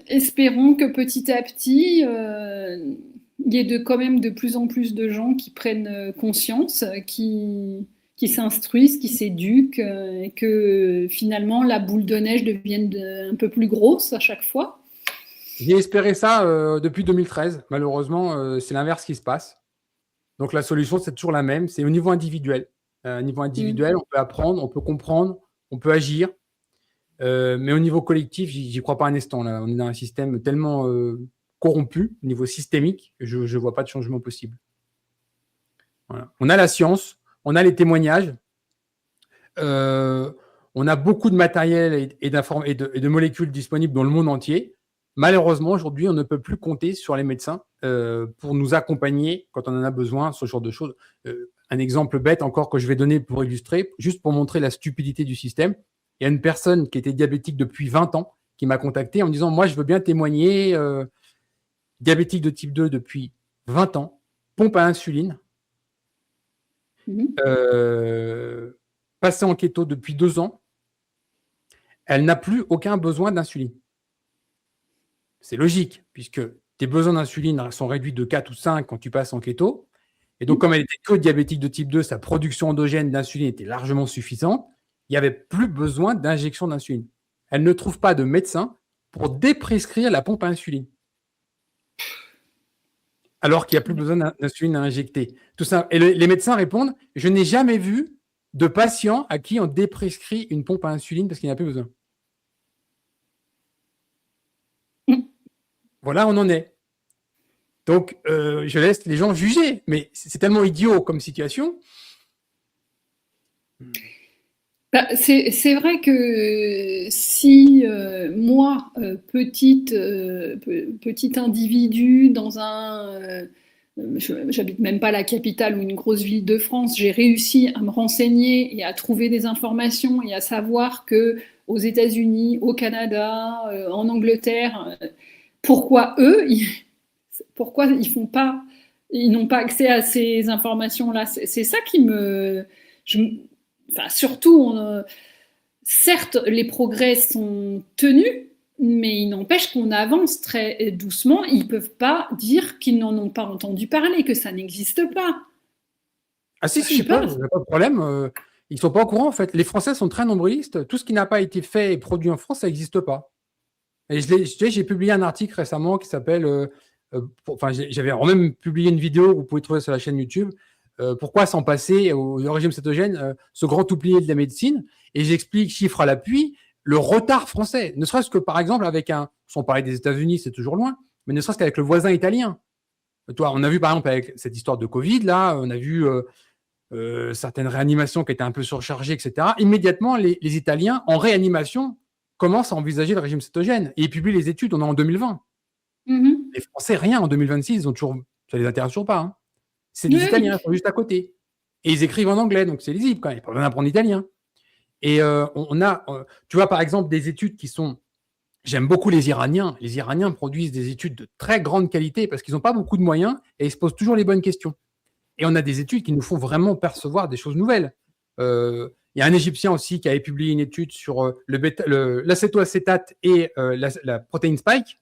espérons que petit à petit, il y ait quand même de plus en plus de gens qui prennent conscience, qui s'instruisent, qui s'éduquent, et que finalement la boule de neige devienne un peu plus grosse à chaque fois. J'ai espéré ça depuis 2013. Malheureusement, c'est l'inverse qui se passe. Donc la solution, c'est toujours la même. C'est au niveau individuel. Au niveau individuel, on peut apprendre, on peut comprendre, on peut agir. Mais au niveau collectif, j'y crois pas un instant. Là. On est dans un système tellement corrompu, au niveau systémique, que je ne vois pas de changement possible. Voilà. On a la science, on a les témoignages, on a beaucoup de matériel et de molécules disponibles dans le monde entier. Malheureusement, aujourd'hui, on ne peut plus compter sur les médecins pour nous accompagner quand on en a besoin, ce genre de choses. Un exemple bête encore que je vais donner pour illustrer, juste pour montrer la stupidité du système. Il y a une personne qui était diabétique depuis 20 ans qui m'a contacté en me disant « Moi, je veux bien témoigner, diabétique de type 2 depuis 20 ans, pompe à insuline, passée en keto depuis 2 ans, elle n'a plus aucun besoin d'insuline. » C'est logique, puisque tes besoins d'insuline sont réduits de 4 ou 5 quand tu passes en keto. Et donc, comme elle était que diabétique de type 2, sa production endogène d'insuline était largement suffisante. Il n'y avait plus besoin d'injection d'insuline. Elle ne trouve pas de médecin pour déprescrire la pompe à insuline. Alors qu'il n'y a plus besoin d'insuline à injecter. Tout ça. Et les médecins répondent « Je n'ai jamais vu de patient à qui on déprescrit une pompe à insuline parce qu'il n'y a plus besoin. » Voilà, on en est. Donc, je laisse les gens juger, mais c'est tellement idiot comme situation. Bah, c'est vrai que si moi, petit individu dans j'habite même pas la capitale ou une grosse ville de France, j'ai réussi à me renseigner et à trouver des informations et à savoir que aux États-Unis, au Canada, en Angleterre, pourquoi eux, pourquoi ils n'ont pas accès à ces informations-là. C'est ça qui me, je, enfin, surtout, certes, les progrès sont tenus, mais il n'empêche qu'on avance très doucement. Ils ne peuvent pas dire qu'ils n'en ont pas entendu parler, que ça n'existe pas. Ah si, Enfin, je si, sais ils peuvent, pas. il n'y a pas de problème. Ils ne sont pas au courant, en fait. Les Français sont très nombrilistes. Tout ce qui n'a pas été fait et produit en France, ça n'existe pas. Et j'ai publié un article récemment qui s'appelle, j'avais même publié une vidéo que vous pouvez trouver sur la chaîne YouTube, pourquoi s'en passer au régime cétogène, ce grand oublié de la médecine. Et j'explique, chiffre à l'appui, le retard français. Ne serait-ce que, par exemple, sans parler des États-Unis, c'est toujours loin, mais ne serait-ce qu'avec le voisin italien. Toi, on a vu, par exemple, avec cette histoire de Covid, là, on a vu certaines réanimations qui étaient un peu surchargées, etc. Immédiatement, les Italiens, en réanimation, commencent à envisager le régime cétogène. Et ils publient les études, on est en 2020. Mhm. Les Français, rien, en 2026, ça les intéresse toujours pas. Hein. C'est Oui, des Italiens, oui. ils sont juste à côté. Et ils écrivent en anglais, donc c'est lisible quand même. Ils peuvent apprendre italien. Et tu vois, par exemple, des études qui sont. J'aime beaucoup les Iraniens. Les Iraniens produisent des études de très grande qualité parce qu'ils n'ont pas beaucoup de moyens et ils se posent toujours les bonnes questions. Et on a des études qui nous font vraiment percevoir des choses nouvelles. Il y a un Égyptien aussi qui avait publié une étude sur l'acétoacétate et la protéine spike.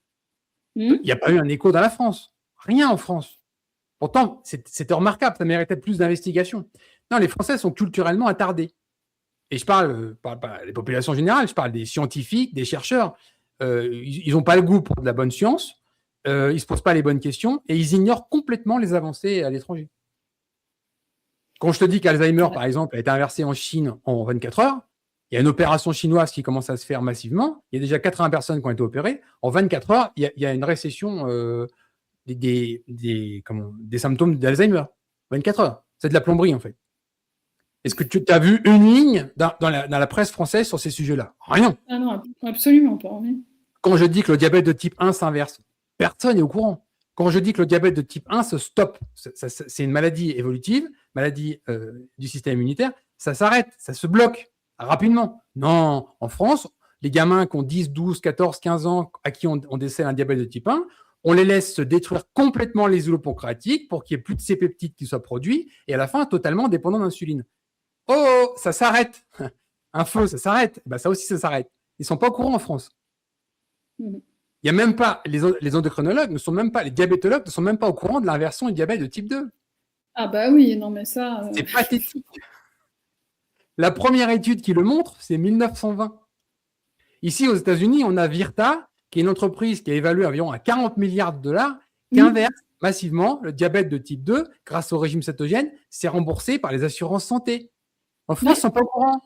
Il n'y a pas eu un écho dans la France. Rien en France. Pourtant, c'était remarquable, ça méritait plus d'investigation. Non, les Français sont culturellement attardés. Et je parle pas des populations générales, je parle des scientifiques, des chercheurs. Ils n'ont pas le goût pour de la bonne science, ils ne se posent pas les bonnes questions et ils ignorent complètement les avancées à l'étranger. Quand je te dis qu'Alzheimer, par exemple, a été inversé en Chine en 24 heures, il y a une opération chinoise qui commence à se faire massivement. Il y a déjà 80 personnes qui ont été opérées. En 24 heures, il y a une récession des symptômes d'Alzheimer. 24 heures. C'est de la plomberie, en fait. Est-ce que tu as vu une ligne dans la presse française sur ces sujets-là? Rien. Ah non, absolument pas. Oui. Quand je dis que le diabète de type 1 s'inverse, personne n'est au courant. Quand je dis que le diabète de type 1 se stoppe, c'est une maladie évolutive, maladie du système immunitaire, ça s'arrête, ça se bloque rapidement. Non, en France, les gamins qui ont 10, 12, 14, 15 ans, à qui on décèle un diabète de type 1, on les laisse se détruire complètement les îlots pancréatiques pour qu'il n'y ait plus de ces peptides qui soient produits et à la fin, totalement dépendant d'insuline. Oh, ça s'arrête. Un feu, ça s'arrête. Ben, ça aussi, ça s'arrête. Ils ne sont pas au courant en France. Il n'y a même pas, les endocrinologues ne sont même pas, les diabétologues ne sont même pas au courant de l'inversion du diabète de type 2. Ah bah oui, non mais ça. C'est pathétique. La première étude qui le montre, c'est 1920. Ici, aux États-Unis, on a Virta, qui est une entreprise qui a évalué environ à 40 milliards de dollars, qui inverse massivement le diabète de type 2 grâce au régime cétogène. C'est remboursé par les assurances santé. En France, ils ne sont pas au courant.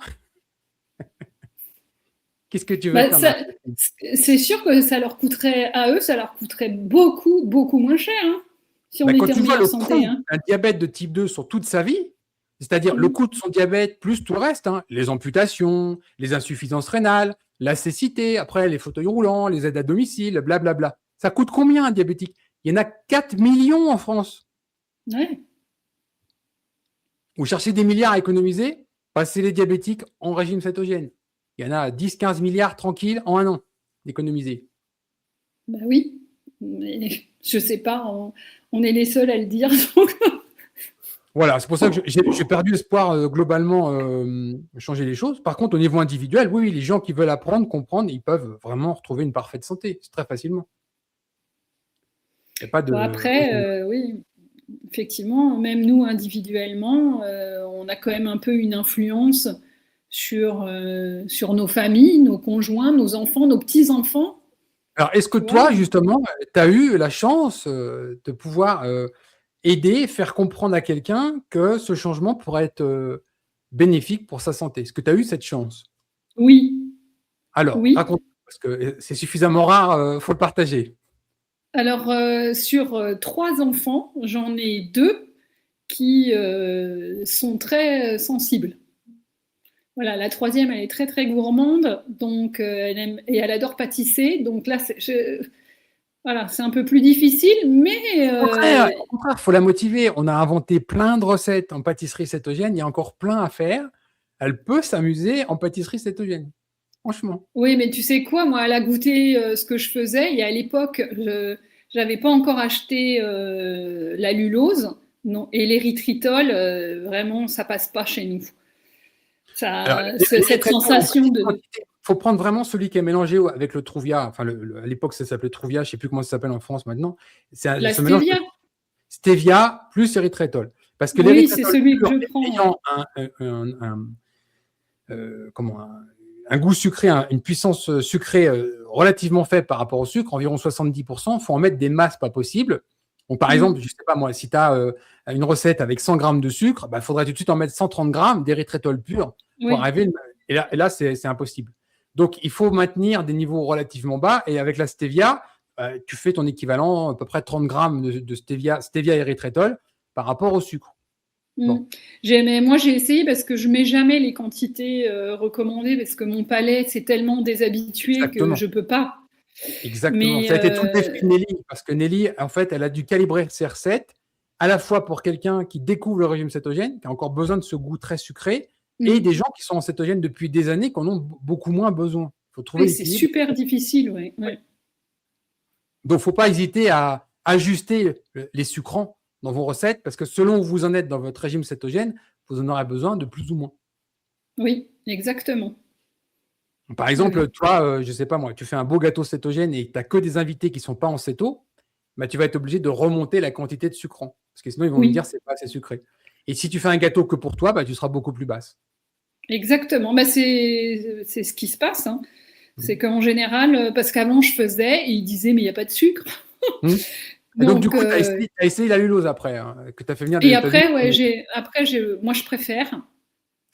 Qu'est-ce que tu veux faire? C'est sûr que ça leur coûterait, à eux, ça leur coûterait beaucoup, beaucoup moins cher, hein, si on était en meilleure santé. Hein. Un diabète de type 2 sur toute sa vie, c'est-à-dire le coût de son diabète plus tout le reste, hein, les amputations, les insuffisances rénales, la cécité, après les fauteuils roulants, les aides à domicile, blablabla. Ça coûte combien un diabétique? Il y en a 4 millions en France. Ouais. Vous cherchez des milliards à économiser, passez les diabétiques en régime cétogène. Il y en a 10-15 milliards tranquilles en un an d'économiser. Bah oui, mais je sais pas, on est les seuls à le dire. Voilà, c'est pour ça que j'ai perdu espoir globalement changer les choses. Par contre, au niveau individuel, oui, les gens qui veulent apprendre, comprendre, ils peuvent vraiment retrouver une parfaite santé, très facilement. Il y a pas de. Bon, après, oui, effectivement, même nous individuellement, on a quand même un peu une influence sur nos familles, nos conjoints, nos enfants, nos petits-enfants. Alors, est-ce que toi, justement, tu as eu la chance de pouvoir aider, faire comprendre à quelqu'un que ce changement pourrait être bénéfique pour sa santé? Est-ce que tu as eu cette chance? Oui. Alors, oui. raconte, parce que c'est suffisamment rare, il faut le partager. Alors, sur 3 enfants, j'en ai 2 qui sont très sensibles. Voilà, la troisième, elle est très très gourmande, donc et elle adore pâtisser. Donc là, voilà, c'est un peu plus difficile, mais Au contraire, faut la motiver. On a inventé plein de recettes en pâtisserie cétogène. Il y a encore plein à faire. Elle peut s'amuser en pâtisserie cétogène. Franchement. oui, mais tu sais quoi, moi, elle a goûté ce que je faisais. Et à l'époque, j'avais pas encore acheté la lulose, non, et l'érythritol. Vraiment, ça passe pas chez nous. Alors, Cette sensation de. Il faut prendre vraiment celui qui est mélangé avec le Truvia. Enfin, à l'époque, ça s'appelait Truvia. Je ne sais plus comment ça s'appelle en France maintenant. La Ce mélange stevia. stevia plus érythritol. Parce que Oui, c'est l'érythritol celui que pur, je prends. ayant un goût sucré, une puissance sucrée relativement faible par rapport au sucre, environ 70%, il faut en mettre des masses pas possibles. Donc, par exemple, je ne sais pas moi, si tu as une recette avec 100 grammes de sucre, il faudrait tout de suite en mettre 130 grammes d'érythritol pur pour Oui. arriver. Et là c'est impossible. Donc, il faut maintenir des niveaux relativement bas. Et avec la stevia, tu fais ton équivalent, à peu près 30 grammes de stevia érythritol par rapport au sucre. Bon. Moi, j'ai essayé parce que je mets jamais les quantités recommandées parce que mon palais s'est tellement déshabitué Exactement. que je peux pas. Exactement. Ça a été tout le défi de Nelly, parce que Nelly, en fait, elle a dû calibrer ses recettes, à la fois pour quelqu'un qui découvre le régime cétogène, qui a encore besoin de ce goût très sucré, et des gens qui sont en cétogène depuis des années, qui en ont beaucoup moins besoin. Il faut trouver c'est l'équilibre. super difficile, ouais. Donc, il ne faut pas hésiter à ajuster les sucrants dans vos recettes, parce que selon où vous en êtes dans votre régime cétogène, vous en aurez besoin de plus ou moins. Oui, exactement. Par exemple, toi, je ne sais pas moi, tu fais un beau gâteau cétogène et tu n'as que des invités qui ne sont pas en céto, tu vas être obligé de remonter la quantité de sucrant. Parce que sinon, ils vont me dire que ce n'est pas assez sucré. Et si tu fais un gâteau que pour toi, tu seras beaucoup plus basse. Exactement. C'est ce qui se passe. Hein. C'est qu'en général, parce qu'avant, je faisais et ils disaient, mais il n'y a pas de sucre. Donc, du coup, tu as essayé la lulose après, que tu as fait venir des États-Unis. Et après, moi, je préfère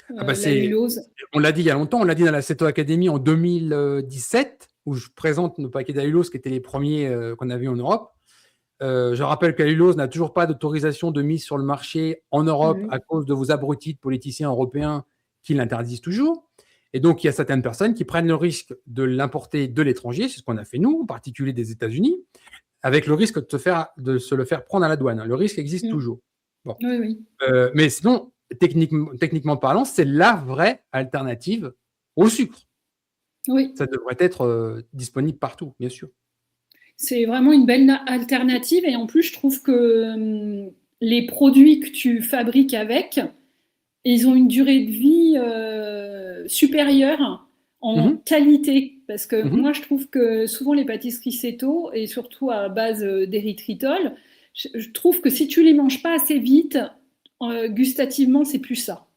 la lulose. On l'a dit il y a longtemps, on l'a dit dans la Céto Academy en 2017, où je présente nos paquets d'allulose qui étaient les premiers qu'on avait en Europe. Je rappelle que la lulose n'a toujours pas d'autorisation de mise sur le marché en Europe à cause de vos abrutis de politiciens européens qui l'interdisent toujours. Et donc, il y a certaines personnes qui prennent le risque de l'importer de l'étranger, c'est ce qu'on a fait nous, en particulier des États-Unis, avec le risque de se le faire prendre à la douane. Le risque existe toujours. Bon. Oui. Mais sinon, techniquement parlant, c'est la vraie alternative au sucre. Oui. Ça devrait être disponible partout, bien sûr. C'est vraiment une belle alternative et en plus, je trouve que les produits que tu fabriques avec, ils ont une durée de vie supérieure en qualité. Parce que moi, je trouve que souvent les pâtisseries céto, et surtout à base d'érythritol, je trouve que si tu les manges pas assez vite, gustativement, c'est plus ça.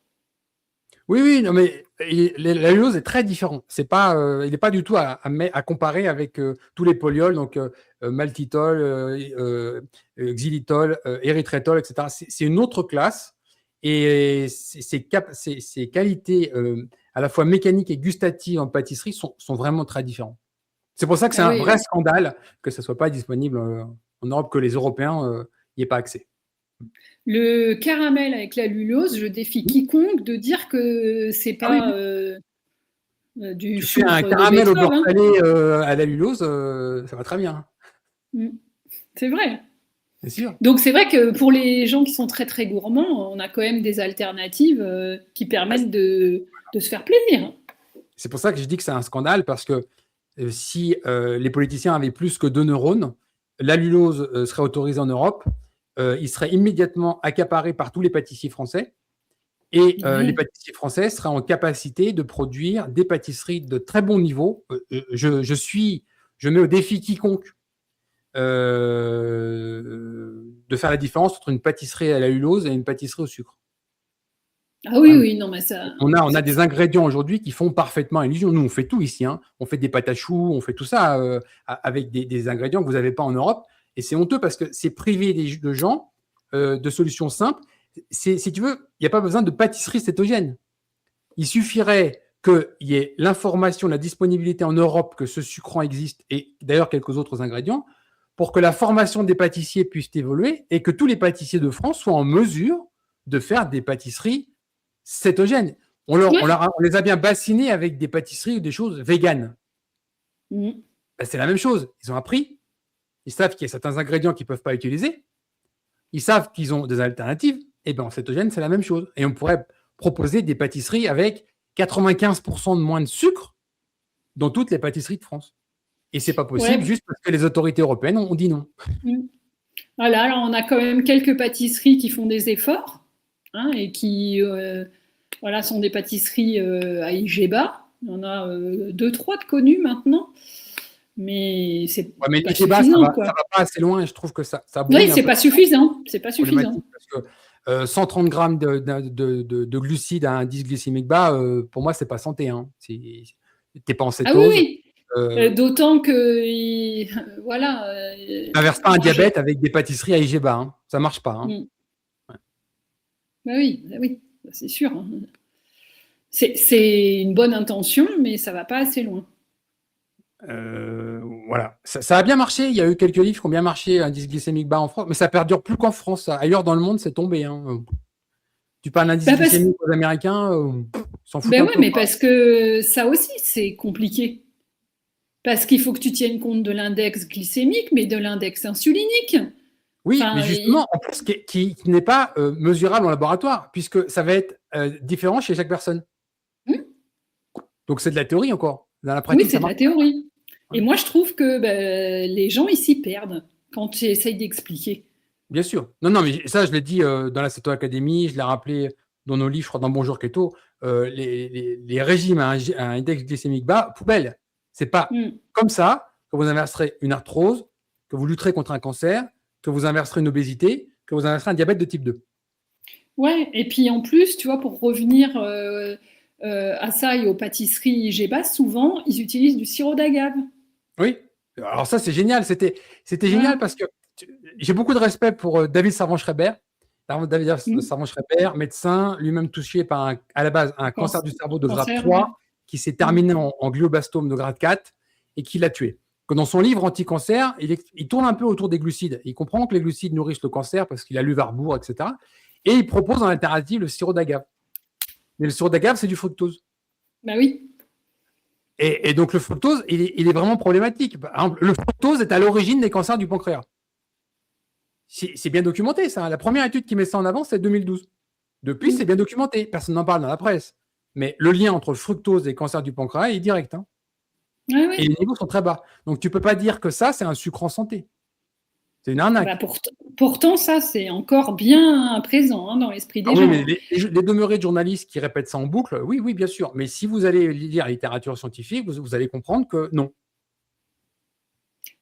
Oui, non, mais la lulose est très différente. C'est pas, il n'est pas du tout à comparer avec tous les polyols, donc maltitol, xylitol, érythritol, etc. C'est une autre classe et ses qualités à la fois mécaniques et gustatives en pâtisserie sont vraiment très différentes. C'est pour ça que c'est un vrai scandale que ça ne soit pas disponible en Europe, que les Européens n'y aient pas accès. Le caramel avec la lulose, je défie quiconque de dire que c'est pas du tu sucre fais un de caramel au betterave. beurre salé à la lulose, ça va très bien. C'est vrai. C'est sûr. Donc c'est vrai que pour les gens qui sont très très gourmands, on a quand même des alternatives qui permettent de se faire plaisir. C'est pour ça que je dis que c'est un scandale, parce que si les politiciens avaient plus que 2 neurones, la lulose serait autorisée en Europe, il serait immédiatement accaparé par tous les pâtissiers français, et les pâtissiers français seraient en capacité de produire des pâtisseries de très bon niveau. Je mets au défi quiconque de faire la différence entre une pâtisserie à la lulose et une pâtisserie au sucre. Ah oui, non, mais ça. On a des ingrédients aujourd'hui qui font parfaitement illusion. Nous, on fait tout ici. On fait des pâtes à choux, on fait tout ça avec des ingrédients que vous n'avez pas en Europe. Et c'est honteux parce que c'est priver de gens de solutions simples. Si tu veux, il n'y a pas besoin de pâtisserie cétogène. Il suffirait qu'il y ait l'information, la disponibilité en Europe que ce sucrant existe, et d'ailleurs quelques autres ingrédients, pour que la formation des pâtissiers puisse évoluer et que tous les pâtissiers de France soient en mesure de faire des pâtisseries cétogènes. On les a bien bassinés avec des pâtisseries ou des choses véganes. Mhm. Ben, c'est la même chose. Ils ont appris. Ils savent qu'il y a certains ingrédients qu'ils ne peuvent pas utiliser. Ils savent qu'ils ont des alternatives. Et bien, en cétogène, c'est la même chose. Et on pourrait proposer des pâtisseries avec 95% de moins de sucre dans toutes les pâtisseries de France. Et c'est pas possible Ouais. juste parce que les autorités européennes ont dit non. Mhm. Voilà, alors on a quand même quelques pâtisseries qui font des efforts, hein, et qui voilà, sont des pâtisseries à IGEBA. Il y en a 2, 3 de connues maintenant, mais c'est Mais pas les débats, ça suffisant, va quoi. pas assez loin et je trouve que ça Oui, brouille un c'est peu pas suffisant, c'est pas la suffisant. problématique parce que 130 grammes de glucides à un indice glycémique bas, pour moi, c'est pas santé. Hein. T'es pas en Ah oui, cétose. oui. D'autant que, voilà. N'inverse pas un moi, diabète avec des pâtisseries à IGBA. Hein. Ça marche pas. Hein. Mm. Bah oui, c'est sûr, hein. C'est une bonne intention, mais ça va pas assez loin. Voilà. Ça a bien marché. Il y a eu quelques livres qui ont bien marché, indice glycémique bas en France, mais ça perdure plus qu'en France. Ailleurs dans le monde, c'est tombé. Hein. Tu parles d'indice Bah glycémique aux Américains, s'en foutent ben un ouais, peu. mais Quoi. parce que ça aussi, c'est compliqué. Parce qu'il faut que tu tiennes compte de l'index glycémique, mais de l'index insulinique. Oui, mais Enfin, justement, en plus, qui n'est pas mesurable en laboratoire, puisque ça va être différent chez chaque personne. Donc c'est de la théorie encore. Dans la oui, pratique, c'est ça de la marche. théorie. Ouais. Et moi, je trouve que les gens, ils s'y perdent quand tu essayes d'expliquer. Bien sûr. Non, mais ça, je l'ai dit dans la Céto Academy, je l'ai rappelé dans nos livres, je crois, dans Bonjour Keto, les régimes à un index glycémique bas, poubelle. C'est pas Mm. comme ça que vous inverserez une arthrose, que vous lutterez contre un cancer, que vous inverserez une obésité, que vous inverserez un diabète de type 2. Ouais, et puis en plus, tu vois, pour revenir à ça et aux pâtisseries IGEBA, souvent, ils utilisent du sirop d'agave. Oui. Alors ça, c'est génial. C'était génial Voilà. parce que j'ai beaucoup de respect pour David Servan-Schreiber. David Mm. Servan-Schreiber, médecin, lui-même touché par, à la base, un cancer du cerveau de grade Cancer, ouais. 3 qui s'est Mm. terminé en glioblastome de grade 4 et qui l'a tué. Que dans son livre Anti-cancer, il tourne un peu autour des glucides. Il comprend que les glucides nourrissent le cancer parce qu'il a lu Warburg, etc. Et il propose en alternative le sirop d'agave. Mais le sirop d'agave, c'est du fructose. Bah oui. Et donc le fructose, il est vraiment problématique. Par exemple, le fructose est à l'origine des cancers du pancréas. C'est bien documenté, ça. La première étude qui met ça en avant, c'est 2012. Depuis, c'est bien documenté. Personne n'en parle dans la presse. Mais le lien entre le fructose et le cancer du pancréas est direct. Hein. Ouais, ouais. Et les niveaux sont très bas. Donc tu ne peux pas dire que ça, c'est un sucre en santé. C'est une arnaque. Bah pourtant, ça, c'est encore bien présent, hein, dans l'esprit des Ah oui, gens. mais les demeurés de journalistes qui répètent ça en boucle, oui, bien sûr. Mais si vous allez lire la littérature scientifique, vous allez comprendre que non.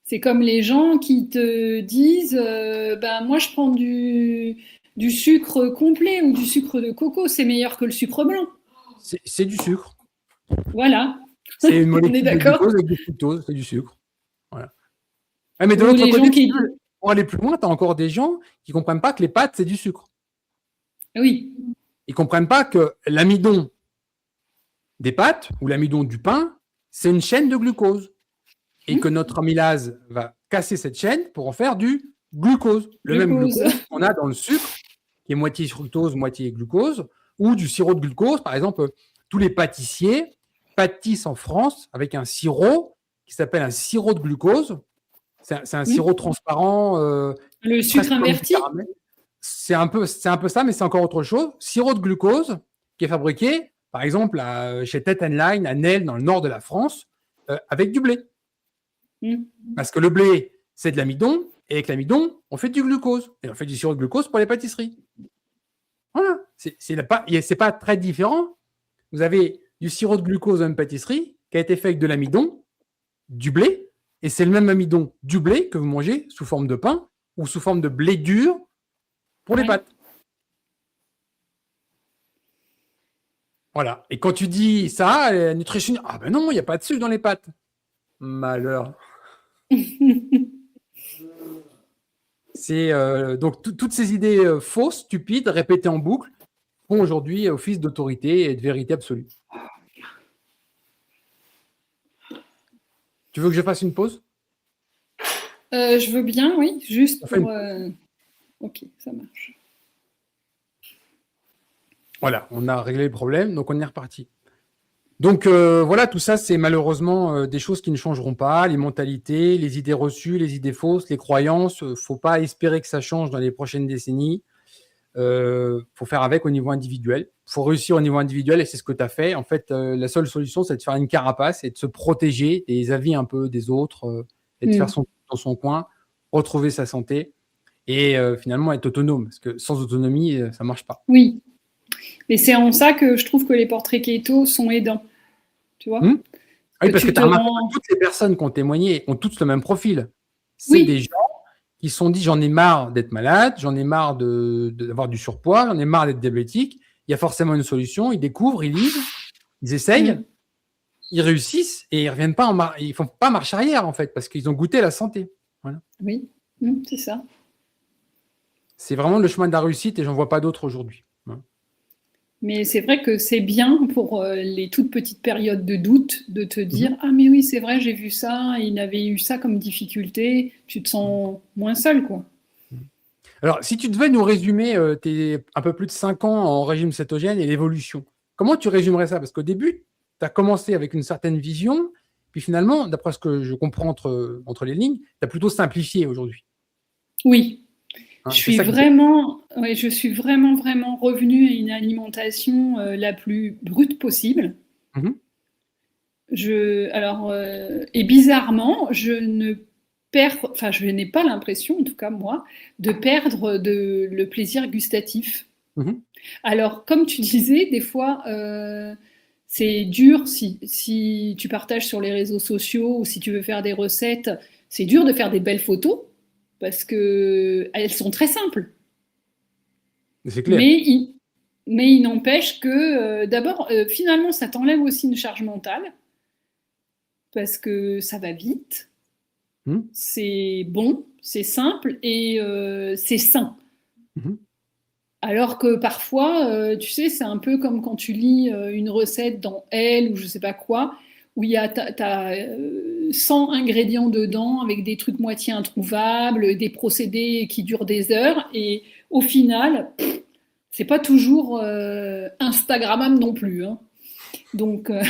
C'est comme les gens qui te disent moi, je prends du sucre complet ou du sucre de coco, c'est meilleur que le sucre blanc. C'est du sucre. Voilà. C'est une On est molécule de d'accord. glucose avec du fructose, c'est du sucre. Voilà. Ah, mais de Ou l'autre les côté, gens qui. pour aller plus loin, tu as encore des gens qui ne comprennent pas que les pâtes, c'est du sucre. Oui. Ils ne comprennent pas que l'amidon des pâtes ou l'amidon du pain, c'est une chaîne de glucose. Et que notre amylase va casser cette chaîne pour en faire du glucose. Le même Glucose. glucose qu'on a dans le sucre, qui est moitié fructose, moitié glucose, ou du sirop de glucose. Par exemple, tous les pâtissiers pâtissent en France avec un sirop qui s'appelle un sirop de glucose. C'est un sirop transparent. Le sucre inverti. C'est un peu ça, mais c'est encore autre chose. Sirop de glucose qui est fabriqué, par exemple, chez Tet Line, à Nesle, dans le nord de la France, avec du blé. Parce que le blé, c'est de l'amidon, et avec l'amidon, on fait du glucose. Et on fait du sirop de glucose pour les pâtisseries. Voilà. C'est pas très différent. Vous avez du sirop de glucose dans une pâtisserie qui a été fait avec de l'amidon, du blé, et c'est le même amidon du blé que vous mangez sous forme de pain ou sous forme de blé dur pour les pâtes. Voilà. Et quand tu dis ça, la nutritionniste, ah ben non, il n'y a pas de sucre dans les pâtes. Malheur. C'est donc toutes ces idées fausses, stupides, répétées en boucle, font aujourd'hui office d'autorité et de vérité absolue. Tu veux que je fasse une pause? Je veux bien, oui, juste On fait pour. une Ok, ça marche. Voilà, on a réglé le problème, donc on est reparti. Donc voilà, tout ça, c'est malheureusement des choses qui ne changeront pas, les mentalités, les idées reçues, les idées fausses, les croyances. Faut pas espérer que ça change dans les prochaines décennies. Faut faire avec au niveau individuel. Faut réussir au niveau individuel et c'est ce que tu as fait. En fait, la seule solution, c'est de faire une carapace et de se protéger des avis un peu des autres et de faire dans son coin, retrouver sa santé et finalement être autonome. Parce que sans autonomie, ça marche pas. Oui. Et c'est en ça que je trouve que les portraits keto sont aidants. Tu vois Oui, parce que tu as remarqué que toutes les personnes qui ont témoigné ont toutes le même profil. C'est des gens qui se sont dit j'en ai marre d'être malade, j'en ai marre d'avoir du surpoids, j'en ai marre d'être diabétique. Il y a forcément une solution. Ils découvrent, ils lisent, ils essayent, ils réussissent et ils reviennent pas ils font pas marche arrière en fait parce qu'ils ont goûté la santé. Voilà. Oui, c'est ça. C'est vraiment le chemin de la réussite et j'en vois pas d'autre aujourd'hui. Mais c'est vrai que c'est bien pour les toutes petites périodes de doute de te dire ah mais oui c'est vrai j'ai vu ça, il avait eu ça comme difficulté, tu te sens moins seul quoi. Alors si tu devais nous résumer tes un peu plus de 5 ans en régime cétogène et l'évolution, comment tu résumerais ça? Parce qu'au début, tu as commencé avec une certaine vision, puis finalement, d'après ce que je comprends entre les lignes, tu as plutôt simplifié aujourd'hui. Oui. Je suis vraiment revenue à une alimentation la plus brute possible. Et bizarrement, je n'ai pas l'impression, en tout cas moi, de perdre le plaisir gustatif. Alors, comme tu disais, des fois, c'est dur si tu partages sur les réseaux sociaux ou si tu veux faire des recettes, c'est dur de faire des belles photos. Parce qu'elles sont très simples. C'est clair. Mais il n'empêche que, d'abord, finalement, ça t'enlève aussi une charge mentale, parce que ça va vite, c'est bon, c'est simple et c'est sain. Alors que parfois, tu sais, c'est un peu comme quand tu lis une recette dans Elle ou je sais pas quoi, où il y a 100 ingrédients dedans avec des trucs moitié introuvables, des procédés qui durent des heures et au final, c'est pas toujours Instagrammable non plus. Hein. Donc en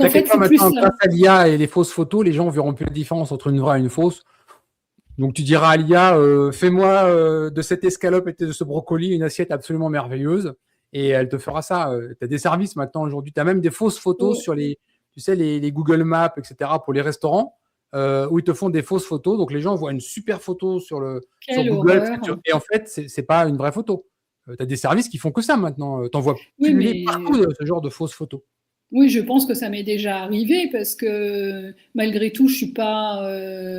fait, maintenant, grâce à l'IA et les fausses photos, les gens ne verront plus la différence entre une vraie et une fausse. Donc tu diras à l'IA, fais-moi de cette escalope et de ce brocoli une assiette absolument merveilleuse. Et elle te fera ça. Tu as des services maintenant aujourd'hui. Tu as même des fausses photos sur les Google Maps, etc. pour les restaurants, où ils te font des fausses photos. Donc les gens voient une super photo sur Google. Et en fait, c'est pas une vraie photo. Tu as des services qui font que ça maintenant. Tu en vois partout ce genre de fausses photos. Oui, je pense que ça m'est déjà arrivé parce que malgré tout, je suis pas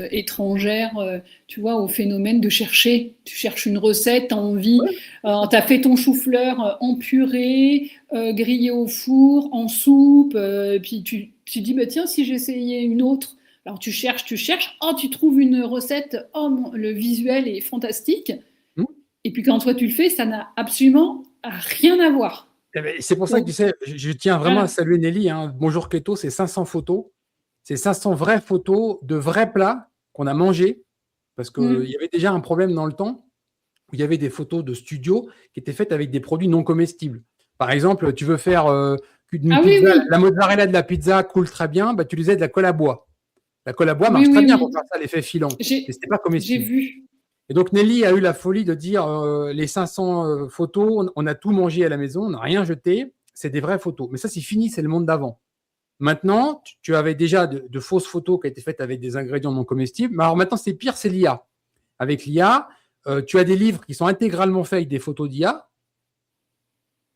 étrangère, tu vois, au phénomène de chercher. Tu cherches une recette, tu as envie. Tu as fait ton chou-fleur en purée, grillé au four, en soupe. Puis tu dis, bah, tiens, si j'essayais une autre. Alors tu cherches. Oh, tu trouves une recette. Oh, le visuel est fantastique. Et puis quand toi tu le fais, ça n'a absolument rien à voir. C'est pour ça que tu sais, je tiens vraiment à saluer Nelly. Bonjour Keto, c'est 500 photos. C'est 500 vraies photos de vrais plats qu'on a mangés. Parce qu'il y avait déjà un problème dans le temps où il y avait des photos de studio qui étaient faites avec des produits non comestibles. Par exemple, tu veux faire une pizza, la mozzarella de la pizza coule très bien, bah, tu utilisais de la colle à bois. La colle à bois marche très bien pour faire ça, l'effet filant. Mais ce n'était pas comestible. J'ai vu. Et donc Nelly a eu la folie de dire les 500 photos, on a tout mangé à la maison, on n'a rien jeté, c'est des vraies photos. Mais ça, c'est fini, c'est le monde d'avant. Maintenant, tu avais déjà de fausses photos qui étaient faites avec des ingrédients non comestibles. Mais alors maintenant, c'est pire, c'est l'IA. Avec l'IA, tu as des livres qui sont intégralement faits avec des photos d'IA.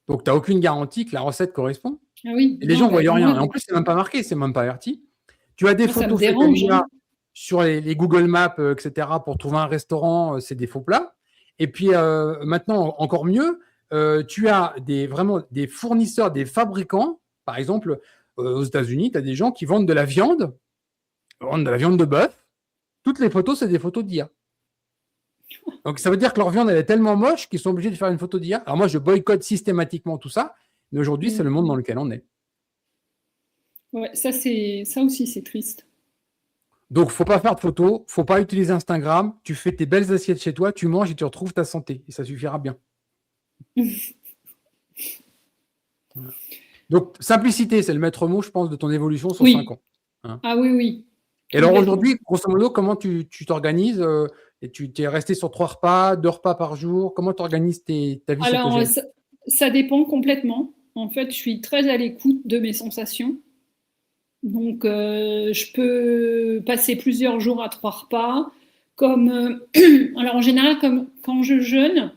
Donc, tu n'as aucune garantie que la recette correspond. Ah oui, et les gens ne voient rien. Et en plus, c'est même pas marqué, c'est même pas averti. Tu as des photos faites avec l'IA sur les Google Maps, etc., pour trouver un restaurant, c'est des faux plats. Et puis, maintenant, encore mieux, tu as vraiment des fournisseurs, des fabricants. Par exemple, aux États-Unis, tu as des gens qui vendent de la viande de bœuf. Toutes les photos, c'est des photos d'IA. Donc, ça veut dire que leur viande, elle est tellement moche qu'ils sont obligés de faire une photo d'IA. Alors moi, je boycotte systématiquement tout ça. Mais aujourd'hui, c'est le monde dans lequel on est. Ouais, ça aussi, c'est triste. Donc, faut pas faire de photos, faut pas utiliser Instagram. Tu fais tes belles assiettes chez toi, tu manges et tu retrouves ta santé. Et ça suffira bien. Donc, simplicité, c'est le maître mot, je pense, de ton évolution sur Oui. 5 ans. Hein. Ah oui, oui. Et alors Complètement. aujourd'hui, grosso modo, comment tu t'organises et tu es resté sur 3 repas, 2 repas par jour? Comment tu organises ta vie Alors, cétogène? ça dépend complètement. En fait, je suis très à l'écoute de mes sensations. Donc, je peux passer plusieurs jours à 3 repas. Comme, alors, en général, comme quand je jeûne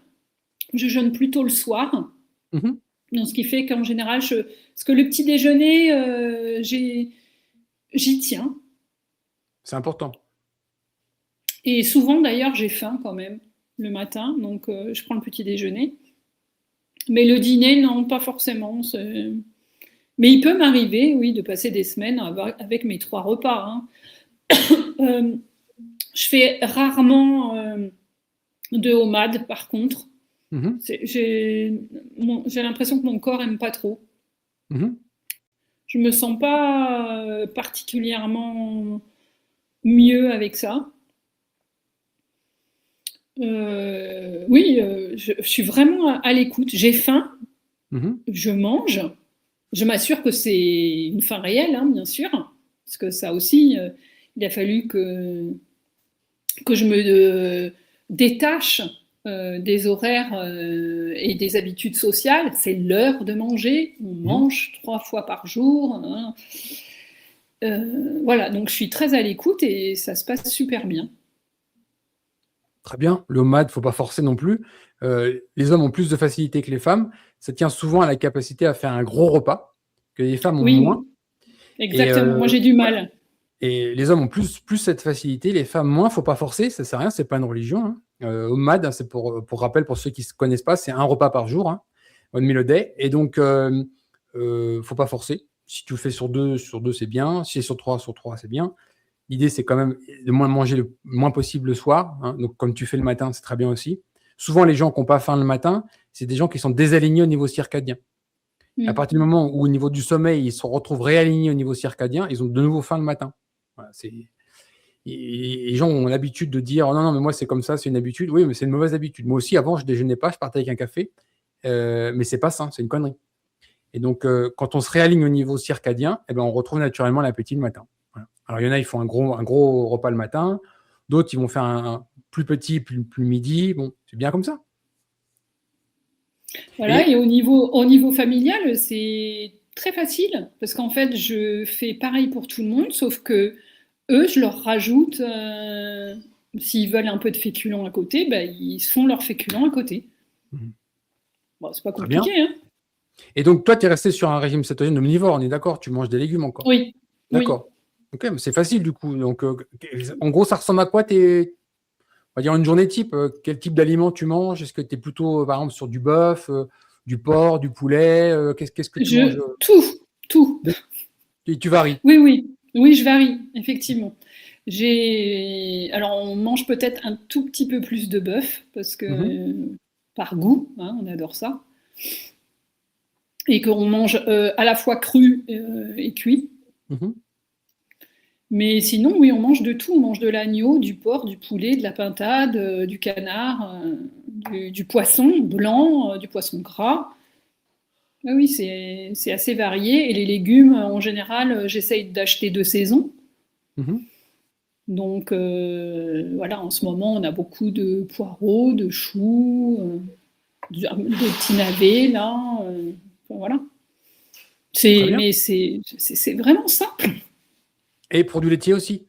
plutôt le soir. Mhm. Donc, ce qui fait qu'en général, parce que le petit déjeuner, j'y tiens. C'est important. Et souvent, d'ailleurs, j'ai faim quand même le matin. Donc, je prends le petit déjeuner. Mais le dîner, non, pas forcément. Mais il peut m'arriver, oui, de passer des semaines avec mes 3 repas. Hein. Je fais rarement de homade, par contre. Mhm. J'ai l'impression que mon corps aime pas trop. Mhm. Je me sens pas particulièrement mieux avec ça. Oui, je suis vraiment à l'écoute. J'ai faim, Mhm. je mange. Je m'assure que c'est une faim réelle, hein, bien sûr, parce que ça aussi, il a fallu que je me détache des horaires et des habitudes sociales. C'est l'heure de manger, on mange 3 fois par jour. Hein. Voilà, donc je suis très à l'écoute et ça se passe super bien. Très bien. Le homard, il ne faut pas forcer non plus. Les hommes ont plus de facilité que les femmes. Ça tient souvent à la capacité à faire un gros repas, que les femmes ont moins. Oui, exactement. Moi, j'ai du Voilà. mal. Et les hommes ont plus cette facilité, les femmes moins. Il ne faut pas forcer, ça ne sert à rien, ce n'est pas une religion. Hein. Homard, hein, c'est pour rappel, pour ceux qui ne se connaissent pas, c'est un repas par jour, hein, one meal a day. Et donc, il ne faut pas forcer. Si tu le fais sur deux, c'est bien. Si c'est sur trois, c'est bien. L'idée, c'est quand même de manger le moins possible le soir. Hein. Donc, comme tu fais le matin, c'est très bien aussi. Souvent, les gens qui n'ont pas faim le matin, c'est des gens qui sont désalignés au niveau circadien. À partir du moment où, au niveau du sommeil, ils se retrouvent réalignés au niveau circadien, ils ont de nouveau faim le matin. Voilà, les gens ont l'habitude de dire non, mais moi, c'est comme ça, c'est une habitude. Oui, mais c'est une mauvaise habitude. Moi aussi, avant, je ne déjeunais pas, je partais avec un café. Mais ce n'est pas sain, c'est une connerie. Et donc, quand on se réaligne au niveau circadien, eh ben, on retrouve naturellement l'appétit le matin. Voilà. Alors, il y en a, ils font un gros repas le matin. D'autres, ils vont faire un plus petit, plus midi. Bon, c'est bien comme ça. Voilà, et au niveau familial, c'est très facile, parce qu'en fait, je fais pareil pour tout le monde, sauf que eux, je leur rajoute, s'ils veulent un peu de féculents à côté, ben, ils se font leurs féculents à côté. Bon, c'est pas compliqué, hein. Et donc, toi, tu es resté sur un régime cétogène omnivore, on est d'accord? Tu manges des légumes encore? Oui. D'accord. Ok, mais c'est facile du coup. Donc, en gros, ça ressemble à quoi on va dire une journée type? Quel type d'aliments tu manges? Est-ce que tu es plutôt, par exemple, sur du bœuf, du porc, du poulet? Qu'est-ce que tu manges? Tout. Et tu varies. Oui, je varie, effectivement. Alors, on mange peut-être un tout petit peu plus de bœuf, parce que par goût, hein, on adore ça. Et qu'on mange à la fois cru et cuit. Mais sinon, oui, on mange de tout. On mange de l'agneau, du porc, du poulet, de la pintade, du canard, du poisson blanc, du poisson gras. Ah oui, c'est assez varié. Et les légumes, en général, j'essaye d'acheter de saison. Donc voilà, en ce moment, on a beaucoup de poireaux, de choux, de petits navets, là. Voilà. Mais c'est vraiment simple. Et produits laitiers aussi?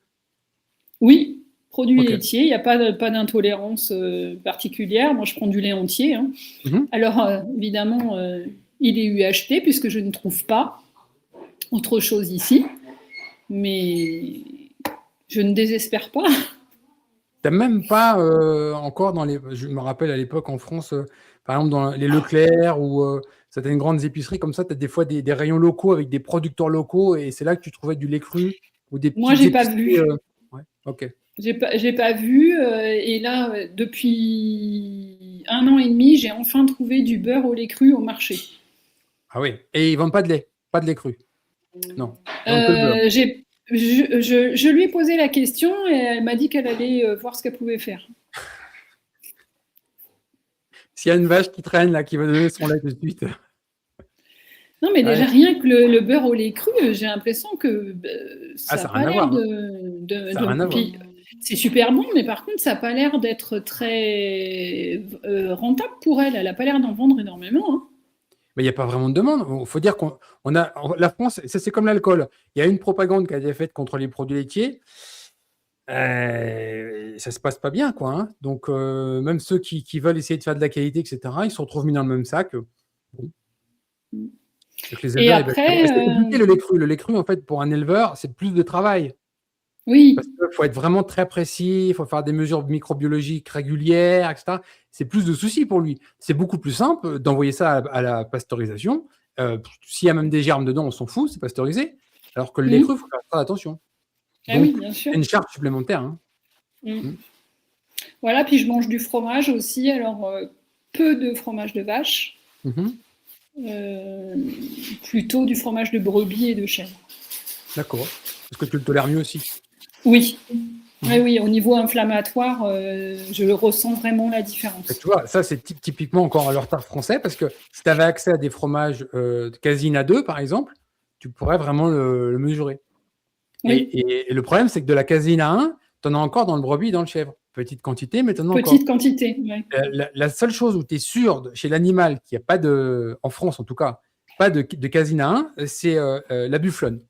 Oui, produits laitiers. Il n'y a pas d'intolérance particulière. Moi, je prends du lait entier. Hein. Alors, évidemment, il est UHT puisque je ne trouve pas autre chose ici. Mais je ne désespère pas. T'as même pas encore je me rappelle à l'époque en France, par exemple dans les Leclerc ou certaines grandes épiceries comme ça, tu as des fois des rayons locaux avec des producteurs locaux et c'est là que tu trouvais du lait cru ou des Moi, petites j'ai pas épiceries. vu. Ouais, ok. J'ai pas vu. Et là, depuis 1 an et demi, j'ai enfin trouvé du beurre au lait cru au marché. Ah oui. Et ils vendent pas de lait cru. Non. Ils vendent que le beurre. Je lui ai posé la question et elle m'a dit qu'elle allait voir ce qu'elle pouvait faire. S'il y a une vache qui traîne là, qui va donner son lait tout de suite. Non, mais déjà, Ouais. rien que le beurre au lait cru, j'ai l'impression que Ah, ça ça n'a n'a rien pas à l'air voir. Hein. Ça n'a rien à voir. Puis, c'est super bon, mais par contre, ça n'a pas l'air d'être très rentable pour elle. Elle n'a pas l'air d'en vendre énormément. Hein. Mais il n'y a pas vraiment de demande. Il faut dire la France, ça c'est comme l'alcool. Il y a une propagande qui a été faite contre les produits laitiers. Ça se passe pas bien, quoi. Hein. Donc, même ceux qui veulent essayer de faire de la qualité, etc., ils se retrouvent mis dans le même sac. Bon. Donc, les Et éleveurs, ils baissent les prix. Et après, c'est compliqué le lait cru. Le lait cru, en fait, pour un éleveur, c'est plus de travail. Parce oui, qu'il faut être vraiment très précis, il faut faire des mesures microbiologiques régulières, etc. C'est plus de soucis pour lui. C'est beaucoup plus simple d'envoyer ça à la pasteurisation. S'il y a même des germes dedans, on s'en fout, c'est pasteurisé. Alors que le lait cru, il faut faire très attention. ah oui, Donc, bien sûr. c'est une charge supplémentaire. Hein. Mm. Voilà, puis je mange du fromage aussi. Alors, peu de fromage de vache, Mhm. plutôt du fromage de brebis et de chèvre. D'accord. Est-ce que tu le tolères mieux aussi? Oui. Oui, oui, au niveau inflammatoire, je le ressens vraiment la Et différence. tu vois, ça, c'est typiquement encore le retard français, parce que si tu avais accès à des fromages Casina 2, par exemple, tu pourrais vraiment le mesurer. Oui, Et le problème, c'est que de la Casina 1, tu en as encore dans le brebis et dans le chèvre. Petite quantité, mais tu en as encore. petite quantité. Ouais. La seule chose où tu es sûr, chez l'animal, qu'il n'y a pas en France en tout cas, pas de Casina 1, c'est la bufflone.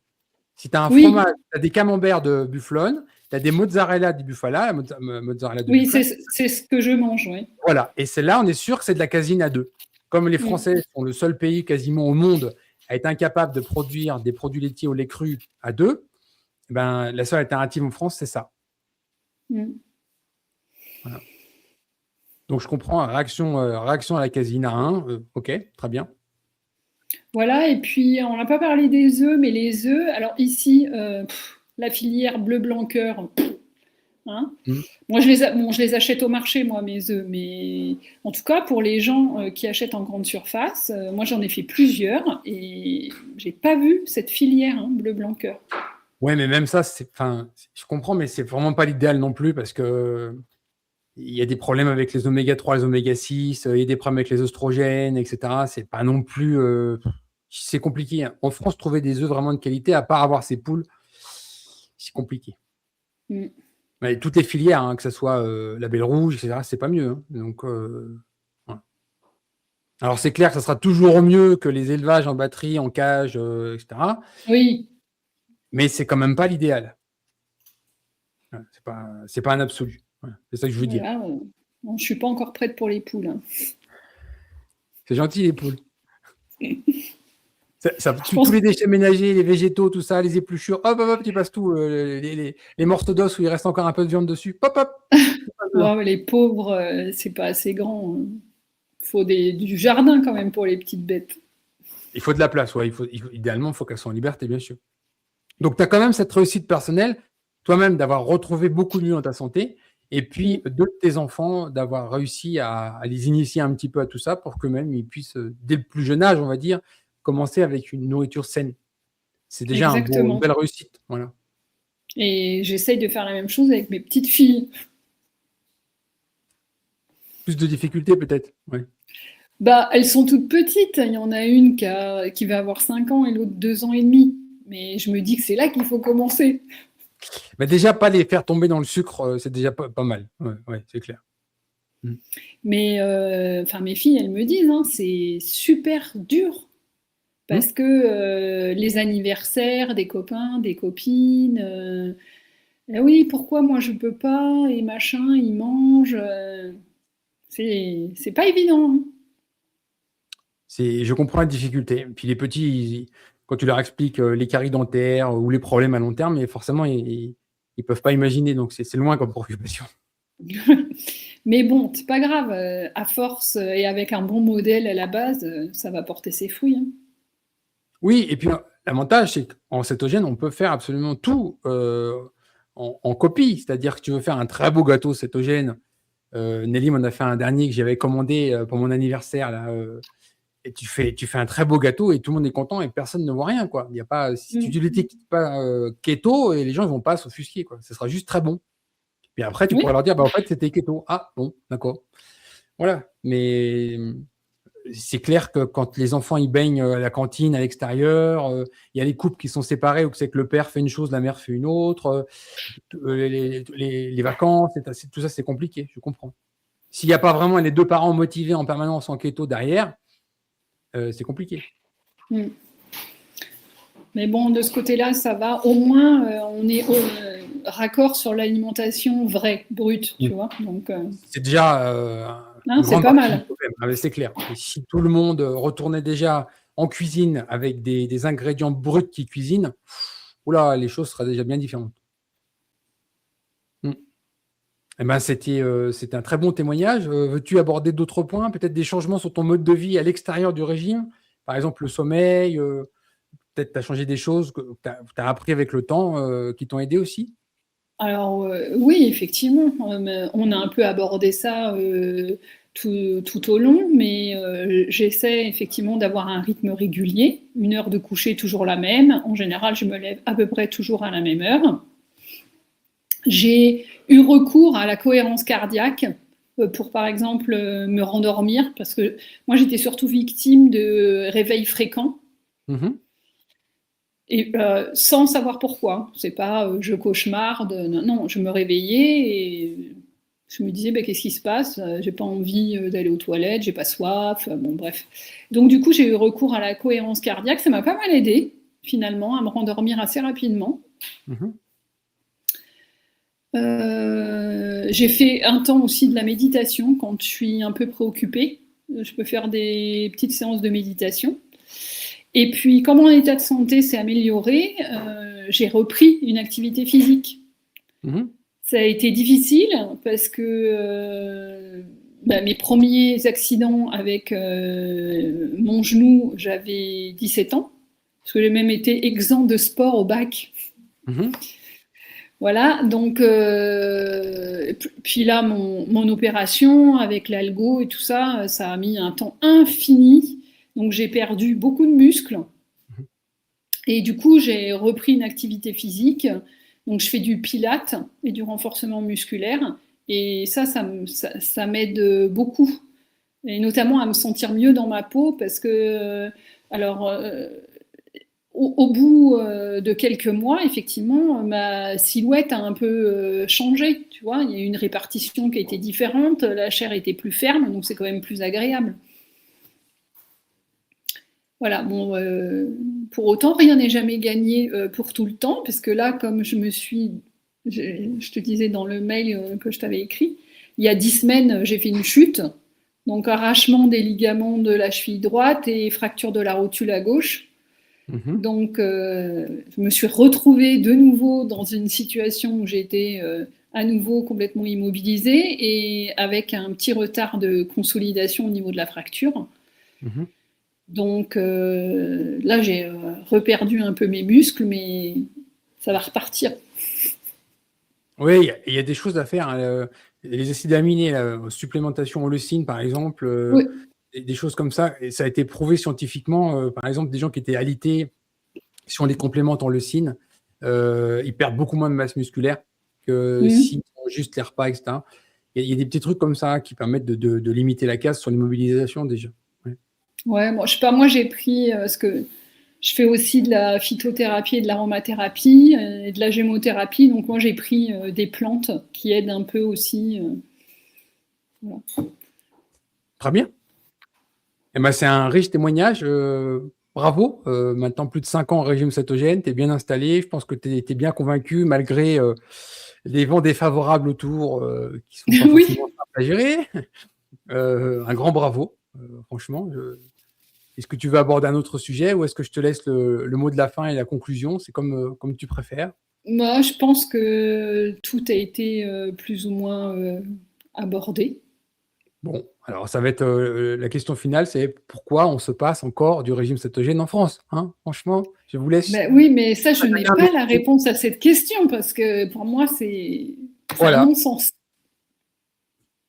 Si tu as un Oui, fromage, tu as des camemberts de bufflone, tu as des mozzarella de bufala, mozzarella de oui, bufflone. c'est ce que je mange. Oui. Voilà. Et c'est là, on est sûr que c'est de la Casina 2. Comme les Mm. Français sont le seul pays quasiment au monde à être incapable de produire des produits laitiers au lait cru à 2, ben, la seule alternative en France, c'est ça. Mm. Voilà. Donc, je comprends, réaction à la Casina 1, ok, très bien. Voilà, et puis on n'a pas parlé des œufs, mais les œufs, alors ici, la filière bleu blanc cœur, hein. Mm. Moi, bon, je les achète au marché, moi, mes œufs, mais en tout cas, pour les gens qui achètent en grande surface, moi, j'en ai fait plusieurs et j'ai pas vu cette filière hein, bleu blanc cœur. Ouais, mais même ça, je comprends, mais c'est vraiment pas l'idéal non plus parce que il y a des problèmes avec les oméga 3, les oméga 6, il y a des problèmes avec les oestrogènes, etc. C'est pas non plus. C'est compliqué. Hein. En France, trouver des œufs vraiment de qualité, à part avoir ces poules, c'est compliqué. Mm. Mais toutes les filières, hein, que ce soit la Belle Rouge, etc., c'est pas mieux. Hein. Donc, voilà. Alors, c'est clair que ça sera toujours mieux que les élevages en batterie, en cage, etc. Oui, Mais c'est quand même pas l'idéal. C'est pas un absolu. Voilà. C'est ça que je veux dire. voilà. Bon, je suis pas encore prête pour les poules. Hein. C'est gentil, les poules. Je Tous pense les déchets ménagers, les végétaux, tout ça, les épluchures, hop, hop, hop, tu passes tout. Les morceaux d'os où il reste encore un peu de viande dessus, hop, hop. que les pauvres, c'est pas assez grand. Hein. Faut du jardin quand même pour les petites bêtes. Il faut de la place, ouais. Idéalement, il faut qu'elles soient en liberté, bien sûr. Donc, tu as quand même cette réussite personnelle, toi-même, d'avoir retrouvé beaucoup mieux dans ta santé, et puis de tes enfants, d'avoir réussi à les initier un petit peu à tout ça pour qu'eux-mêmes, ils puissent, dès le plus jeune âge, on va dire, commencer avec une nourriture saine. C'est déjà une Exactement. belle réussite. Voilà. Et j'essaye de faire la même chose avec mes petites filles. Plus de difficultés, peut-être. Ouais. Bah, elles sont toutes petites. Il y en a une qui va avoir 5 ans et l'autre 2 ans et demi. Mais je me dis que c'est là qu'il faut commencer. Mais déjà, pas les faire tomber dans le sucre, c'est déjà pas mal. Ouais, ouais, c'est clair. Mais enfin, mes filles, elles me disent, hein, c'est super dur. Parce que les anniversaires des copains, des copines, eh oui, pourquoi moi je peux pas et machin, ils mangent. C'est pas évident. Hein. Je comprends la difficulté. Puis les petits, quand tu leur expliques les caries dentaires ou les problèmes à long terme, mais forcément, ils peuvent pas imaginer. Donc, c'est loin comme préoccupation. Mais bon, c'est pas grave. À force et avec un bon modèle à la base, ça va porter ses fruits. Hein. Oui, et puis l'avantage, c'est qu'en cétogène, on peut faire absolument tout en copie. C'est-à-dire que tu veux faire un très beau gâteau cétogène. Nelly m'en a fait un dernier que j'avais commandé pour mon anniversaire. Là, et tu fais un très beau gâteau et tout le monde est content et personne ne voit rien. Quoi. Il y a pas, si tu ne l'étiquetes pas keto, et les gens ne vont pas s'offusquer. Ce sera juste très bon. Puis après, tu pourras Oui, leur dire, bah, en fait, c'était keto. Ah, bon, d'accord. Voilà. Mais c'est clair que quand les enfants ils baignent à la cantine, à l'extérieur, il y a les couples qui sont séparés où c'est que le père fait une chose, la mère fait une autre. Les vacances, tout ça, c'est compliqué, je comprends. S'il n'y a pas vraiment les deux parents motivés en permanence en keto derrière, c'est compliqué. Mais bon, de ce côté-là, ça va. Au moins, on est raccord sur l'alimentation vraie, brute, tu vois. Donc, c'est déjà une c'est grande pas partie mal. du problème. C'est clair. Et si tout le monde retournait déjà en cuisine avec des ingrédients bruts qui cuisinent, oula, les choses seraient déjà bien différentes. Eh ben, c'était un très bon témoignage. Veux-tu aborder d'autres points, peut-être des changements sur ton mode de vie à l'extérieur du régime? Par exemple, le sommeil, peut-être tu as changé des choses que tu as appris avec le temps qui t'ont aidé aussi? Alors, oui, effectivement, on a un peu abordé ça tout au long, mais j'essaie effectivement d'avoir un rythme régulier, une heure de coucher toujours la même. En général, je me lève à peu près toujours à la même heure. J'ai eu recours à la cohérence cardiaque pour, par exemple, me rendormir, parce que moi, j'étais surtout victime de réveils fréquents. Et sans savoir pourquoi. C'est pas je cauchemarde, non, je me réveillais et je me disais qu'est-ce qui se passe, j'ai pas envie d'aller aux toilettes, j'ai pas soif, bon bref. Donc du coup j'ai eu recours à la cohérence cardiaque, ça m'a pas mal aidé finalement à me rendormir assez rapidement. J'ai fait un temps aussi de la méditation quand je suis un peu préoccupée. Je peux faire des petites séances de méditation. Et puis, comme mon état de santé s'est amélioré, j'ai repris une activité physique. Ça a été difficile parce que mes premiers accidents avec mon genou, j'avais 17 ans, parce que j'ai même été exempt de sport au bac. Voilà, donc puis là, mon opération avec l'algo et tout ça, ça a mis un temps infini. Donc j'ai perdu beaucoup de muscles. Et du coup, j'ai repris une activité physique. Donc je fais du pilate et du renforcement musculaire. Et ça m'aide beaucoup. Et notamment à me sentir mieux dans ma peau parce que, au bout de quelques mois, effectivement, ma silhouette a un peu changé. Tu vois, il y a eu une répartition qui a été différente, la chair était plus ferme, donc c'est quand même plus agréable. Voilà, bon, pour autant, rien n'est jamais gagné pour tout le temps, parce que là, comme je te disais dans le mail que je t'avais écrit, il y a 10 semaines, j'ai fait une chute, donc arrachement des ligaments de la cheville droite et fracture de la rotule à gauche. Donc, je me suis retrouvée de nouveau dans une situation où j'étais à nouveau complètement immobilisée et avec un petit retard de consolidation au niveau de la fracture. Donc là, j'ai reperdu un peu mes muscles, mais ça va repartir. Oui, il y a des choses à faire. Les acides aminés, la supplémentation en leucine, par exemple, Oui. des choses comme ça. Et ça a été prouvé scientifiquement. Par exemple, des gens qui étaient alités, si on les complémente en leucine, ils perdent beaucoup moins de masse musculaire que s'ils font juste les repas, etc. Il y a des petits trucs comme ça qui permettent de limiter la casse sur l'immobilisation déjà. Ouais, moi, je sais pas, moi j'ai pris, parce que je fais aussi de la phytothérapie et de l'aromathérapie et de la gémothérapie, donc moi j'ai pris des plantes qui aident un peu aussi. Voilà. Très bien. Eh ben, c'est un riche témoignage. Bravo. Maintenant plus de 5 ans en régime cétogène, tu es bien installé. Je pense que tu es bien convaincu malgré les vents défavorables autour qui ne sont pas forcément simples à gérer. Un grand bravo, franchement. Est-ce que tu veux aborder un autre sujet ou est-ce que je te laisse le mot de la fin et la conclusion? C'est comme tu préfères. Moi, je pense que tout a été plus ou moins abordé. Bon, alors ça va être la question finale, c'est pourquoi on se passe encore du régime cétogène en France, hein? Franchement, je vous laisse. Oui, mais ça, je n'ai pas la réponse à cette question parce que pour moi, c'est un non-sens.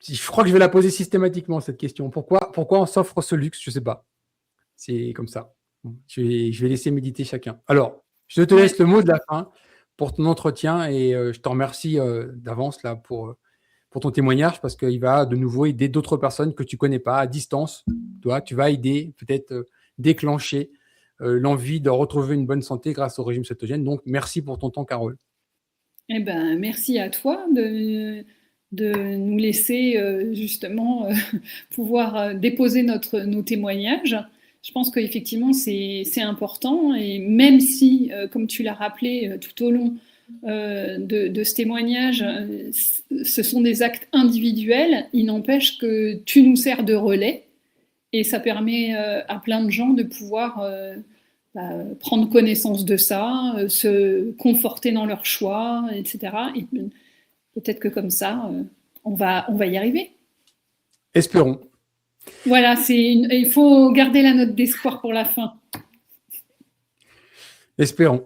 Je crois que je vais la poser systématiquement, cette question. Pourquoi on s'offre ce luxe? Je ne sais pas. C'est comme ça. Je vais laisser méditer chacun. Alors, je te laisse le mot de la fin pour ton entretien et je te remercie d'avance là pour pour ton témoignage parce qu'il va de nouveau aider d'autres personnes que tu ne connais pas à distance. Toi, tu vas aider, peut-être déclencher l'envie de retrouver une bonne santé grâce au régime cétogène. Donc, merci pour ton temps, Carole. Eh ben, merci à toi de nous laisser justement pouvoir déposer nos témoignages. Je pense qu'effectivement, c'est important. Et même si, comme tu l'as rappelé tout au long de ce témoignage, ce sont des actes individuels, il n'empêche que tu nous sers de relais. Et ça permet à plein de gens de pouvoir prendre connaissance de ça, se conforter dans leur choix, etc. Et peut-être que comme ça, on va y arriver. Espérons. Voilà, il faut garder la note d'espoir pour la fin. Espérons.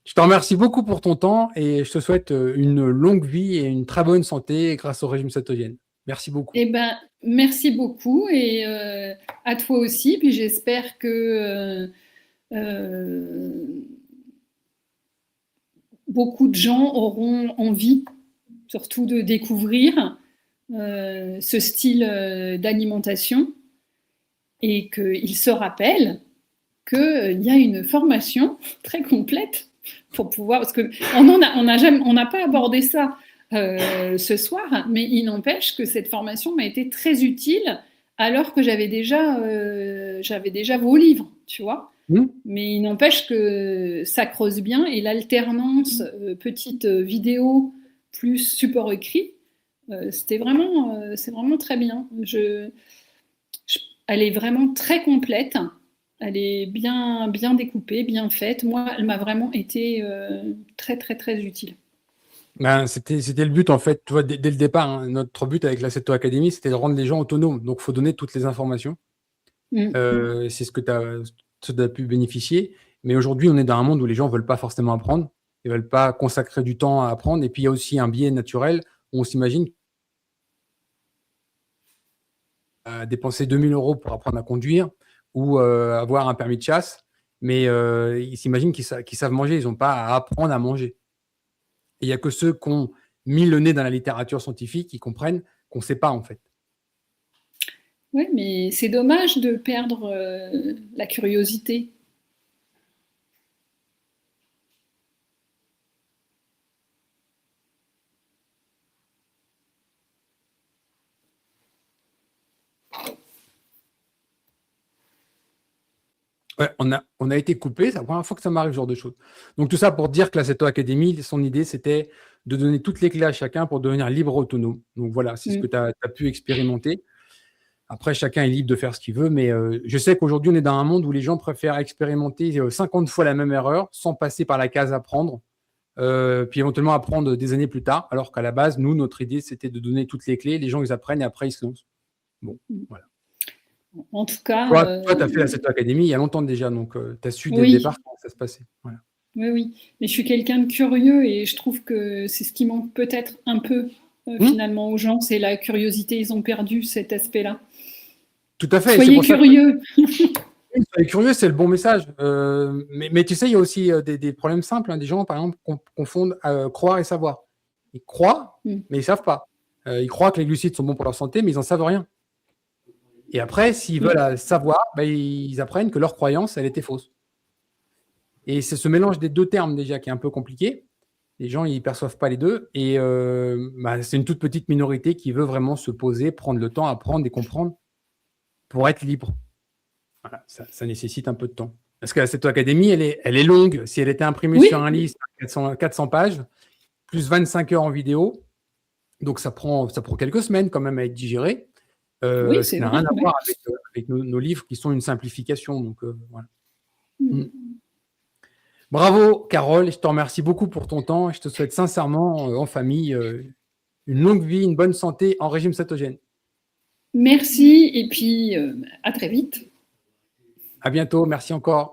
Je te remercie beaucoup pour ton temps et je te souhaite une longue vie et une très bonne santé grâce au régime cétogène. Merci beaucoup. Eh ben, merci beaucoup et à toi aussi. Puis j'espère que beaucoup de gens auront envie, surtout de découvrir ce style d'alimentation et qu'ils se rappellent qu'il y a une formation très complète pour pouvoir, parce qu'on n'a pas abordé ça ce soir, mais il n'empêche que cette formation m'a été très utile alors que j'avais déjà vos livres, tu vois. Mais il n'empêche que ça creuse bien et l'alternance petite vidéo plus support écrit, c'est vraiment très bien. Elle est vraiment très complète. Elle est bien découpée, bien faite. Moi, elle m'a vraiment été très, très, très utile. Ben, c'était le but, en fait. Tu vois, dès le départ, hein, notre but avec la Ceto Academy, c'était de rendre les gens autonomes. Donc, il faut donner toutes les informations. C'est ce que tu as pu bénéficier. Mais aujourd'hui, on est dans un monde où les gens ne veulent pas forcément apprendre. Ils ne veulent pas consacrer du temps à apprendre. Et puis, il y a aussi un biais naturel où on s'imagine dépenser 2 000 € pour apprendre à conduire ou avoir un permis de chasse. Mais ils s'imaginent qu'ils savent manger. Ils n'ont pas à apprendre à manger. Et il n'y a que ceux qui ont mis le nez dans la littérature scientifique qui comprennent qu'on ne sait pas, en fait. Oui, mais c'est dommage de perdre la curiosité. Ouais, on a été coupé, c'est la première fois que ça m'arrive ce genre de choses. Donc tout ça pour dire que la Ceto Academy, son idée, c'était de donner toutes les clés à chacun pour devenir libre autonome. Donc voilà, c'est ce que tu as pu expérimenter. Après, chacun est libre de faire ce qu'il veut, mais je sais qu'aujourd'hui, on est dans un monde où les gens préfèrent expérimenter 50 fois la même erreur sans passer par la case apprendre, puis éventuellement apprendre des années plus tard, alors qu'à la base, nous, notre idée, c'était de donner toutes les clés, les gens, ils apprennent et après, ils se lancent. Bon, voilà. En tout cas… Toi, tu as fait la Ceto Academy il y a longtemps déjà, donc tu as su dès le départ comment ça se passait. Voilà. Oui. Mais je suis quelqu'un de curieux et je trouve que c'est ce qui manque peut-être un peu finalement aux gens, c'est la curiosité. Ils ont perdu cet aspect-là. Tout à fait. Soyez curieux. Soyez curieux, c'est le bon message. Mais tu sais, il y a aussi des problèmes simples. Hein. Des gens, par exemple, confondent croire et savoir. Ils croient, mais ils ne savent pas. Ils croient que les glucides sont bons pour leur santé, mais ils n'en savent rien. Et après, s'ils veulent savoir, ils apprennent que leur croyance, elle était fausse. Et c'est ce mélange des deux termes déjà qui est un peu compliqué. Les gens, ils ne perçoivent pas les deux. Et c'est une toute petite minorité qui veut vraiment se poser, prendre le temps, apprendre et comprendre pour être libre. Voilà, ça nécessite un peu de temps. Parce que la Ceto Academy, elle est longue. Si elle était imprimée sur un livre, 400 pages, plus 25 heures en vidéo. Donc, ça prend quelques semaines quand même à être digéré. Ça n'a rien à voir avec nos livres qui sont une simplification. Donc, voilà. Bravo, Carole. Je te remercie beaucoup pour ton temps. Et je te souhaite sincèrement, en famille, une longue vie, une bonne santé en régime cétogène. Merci et puis à très vite. À bientôt. Merci encore.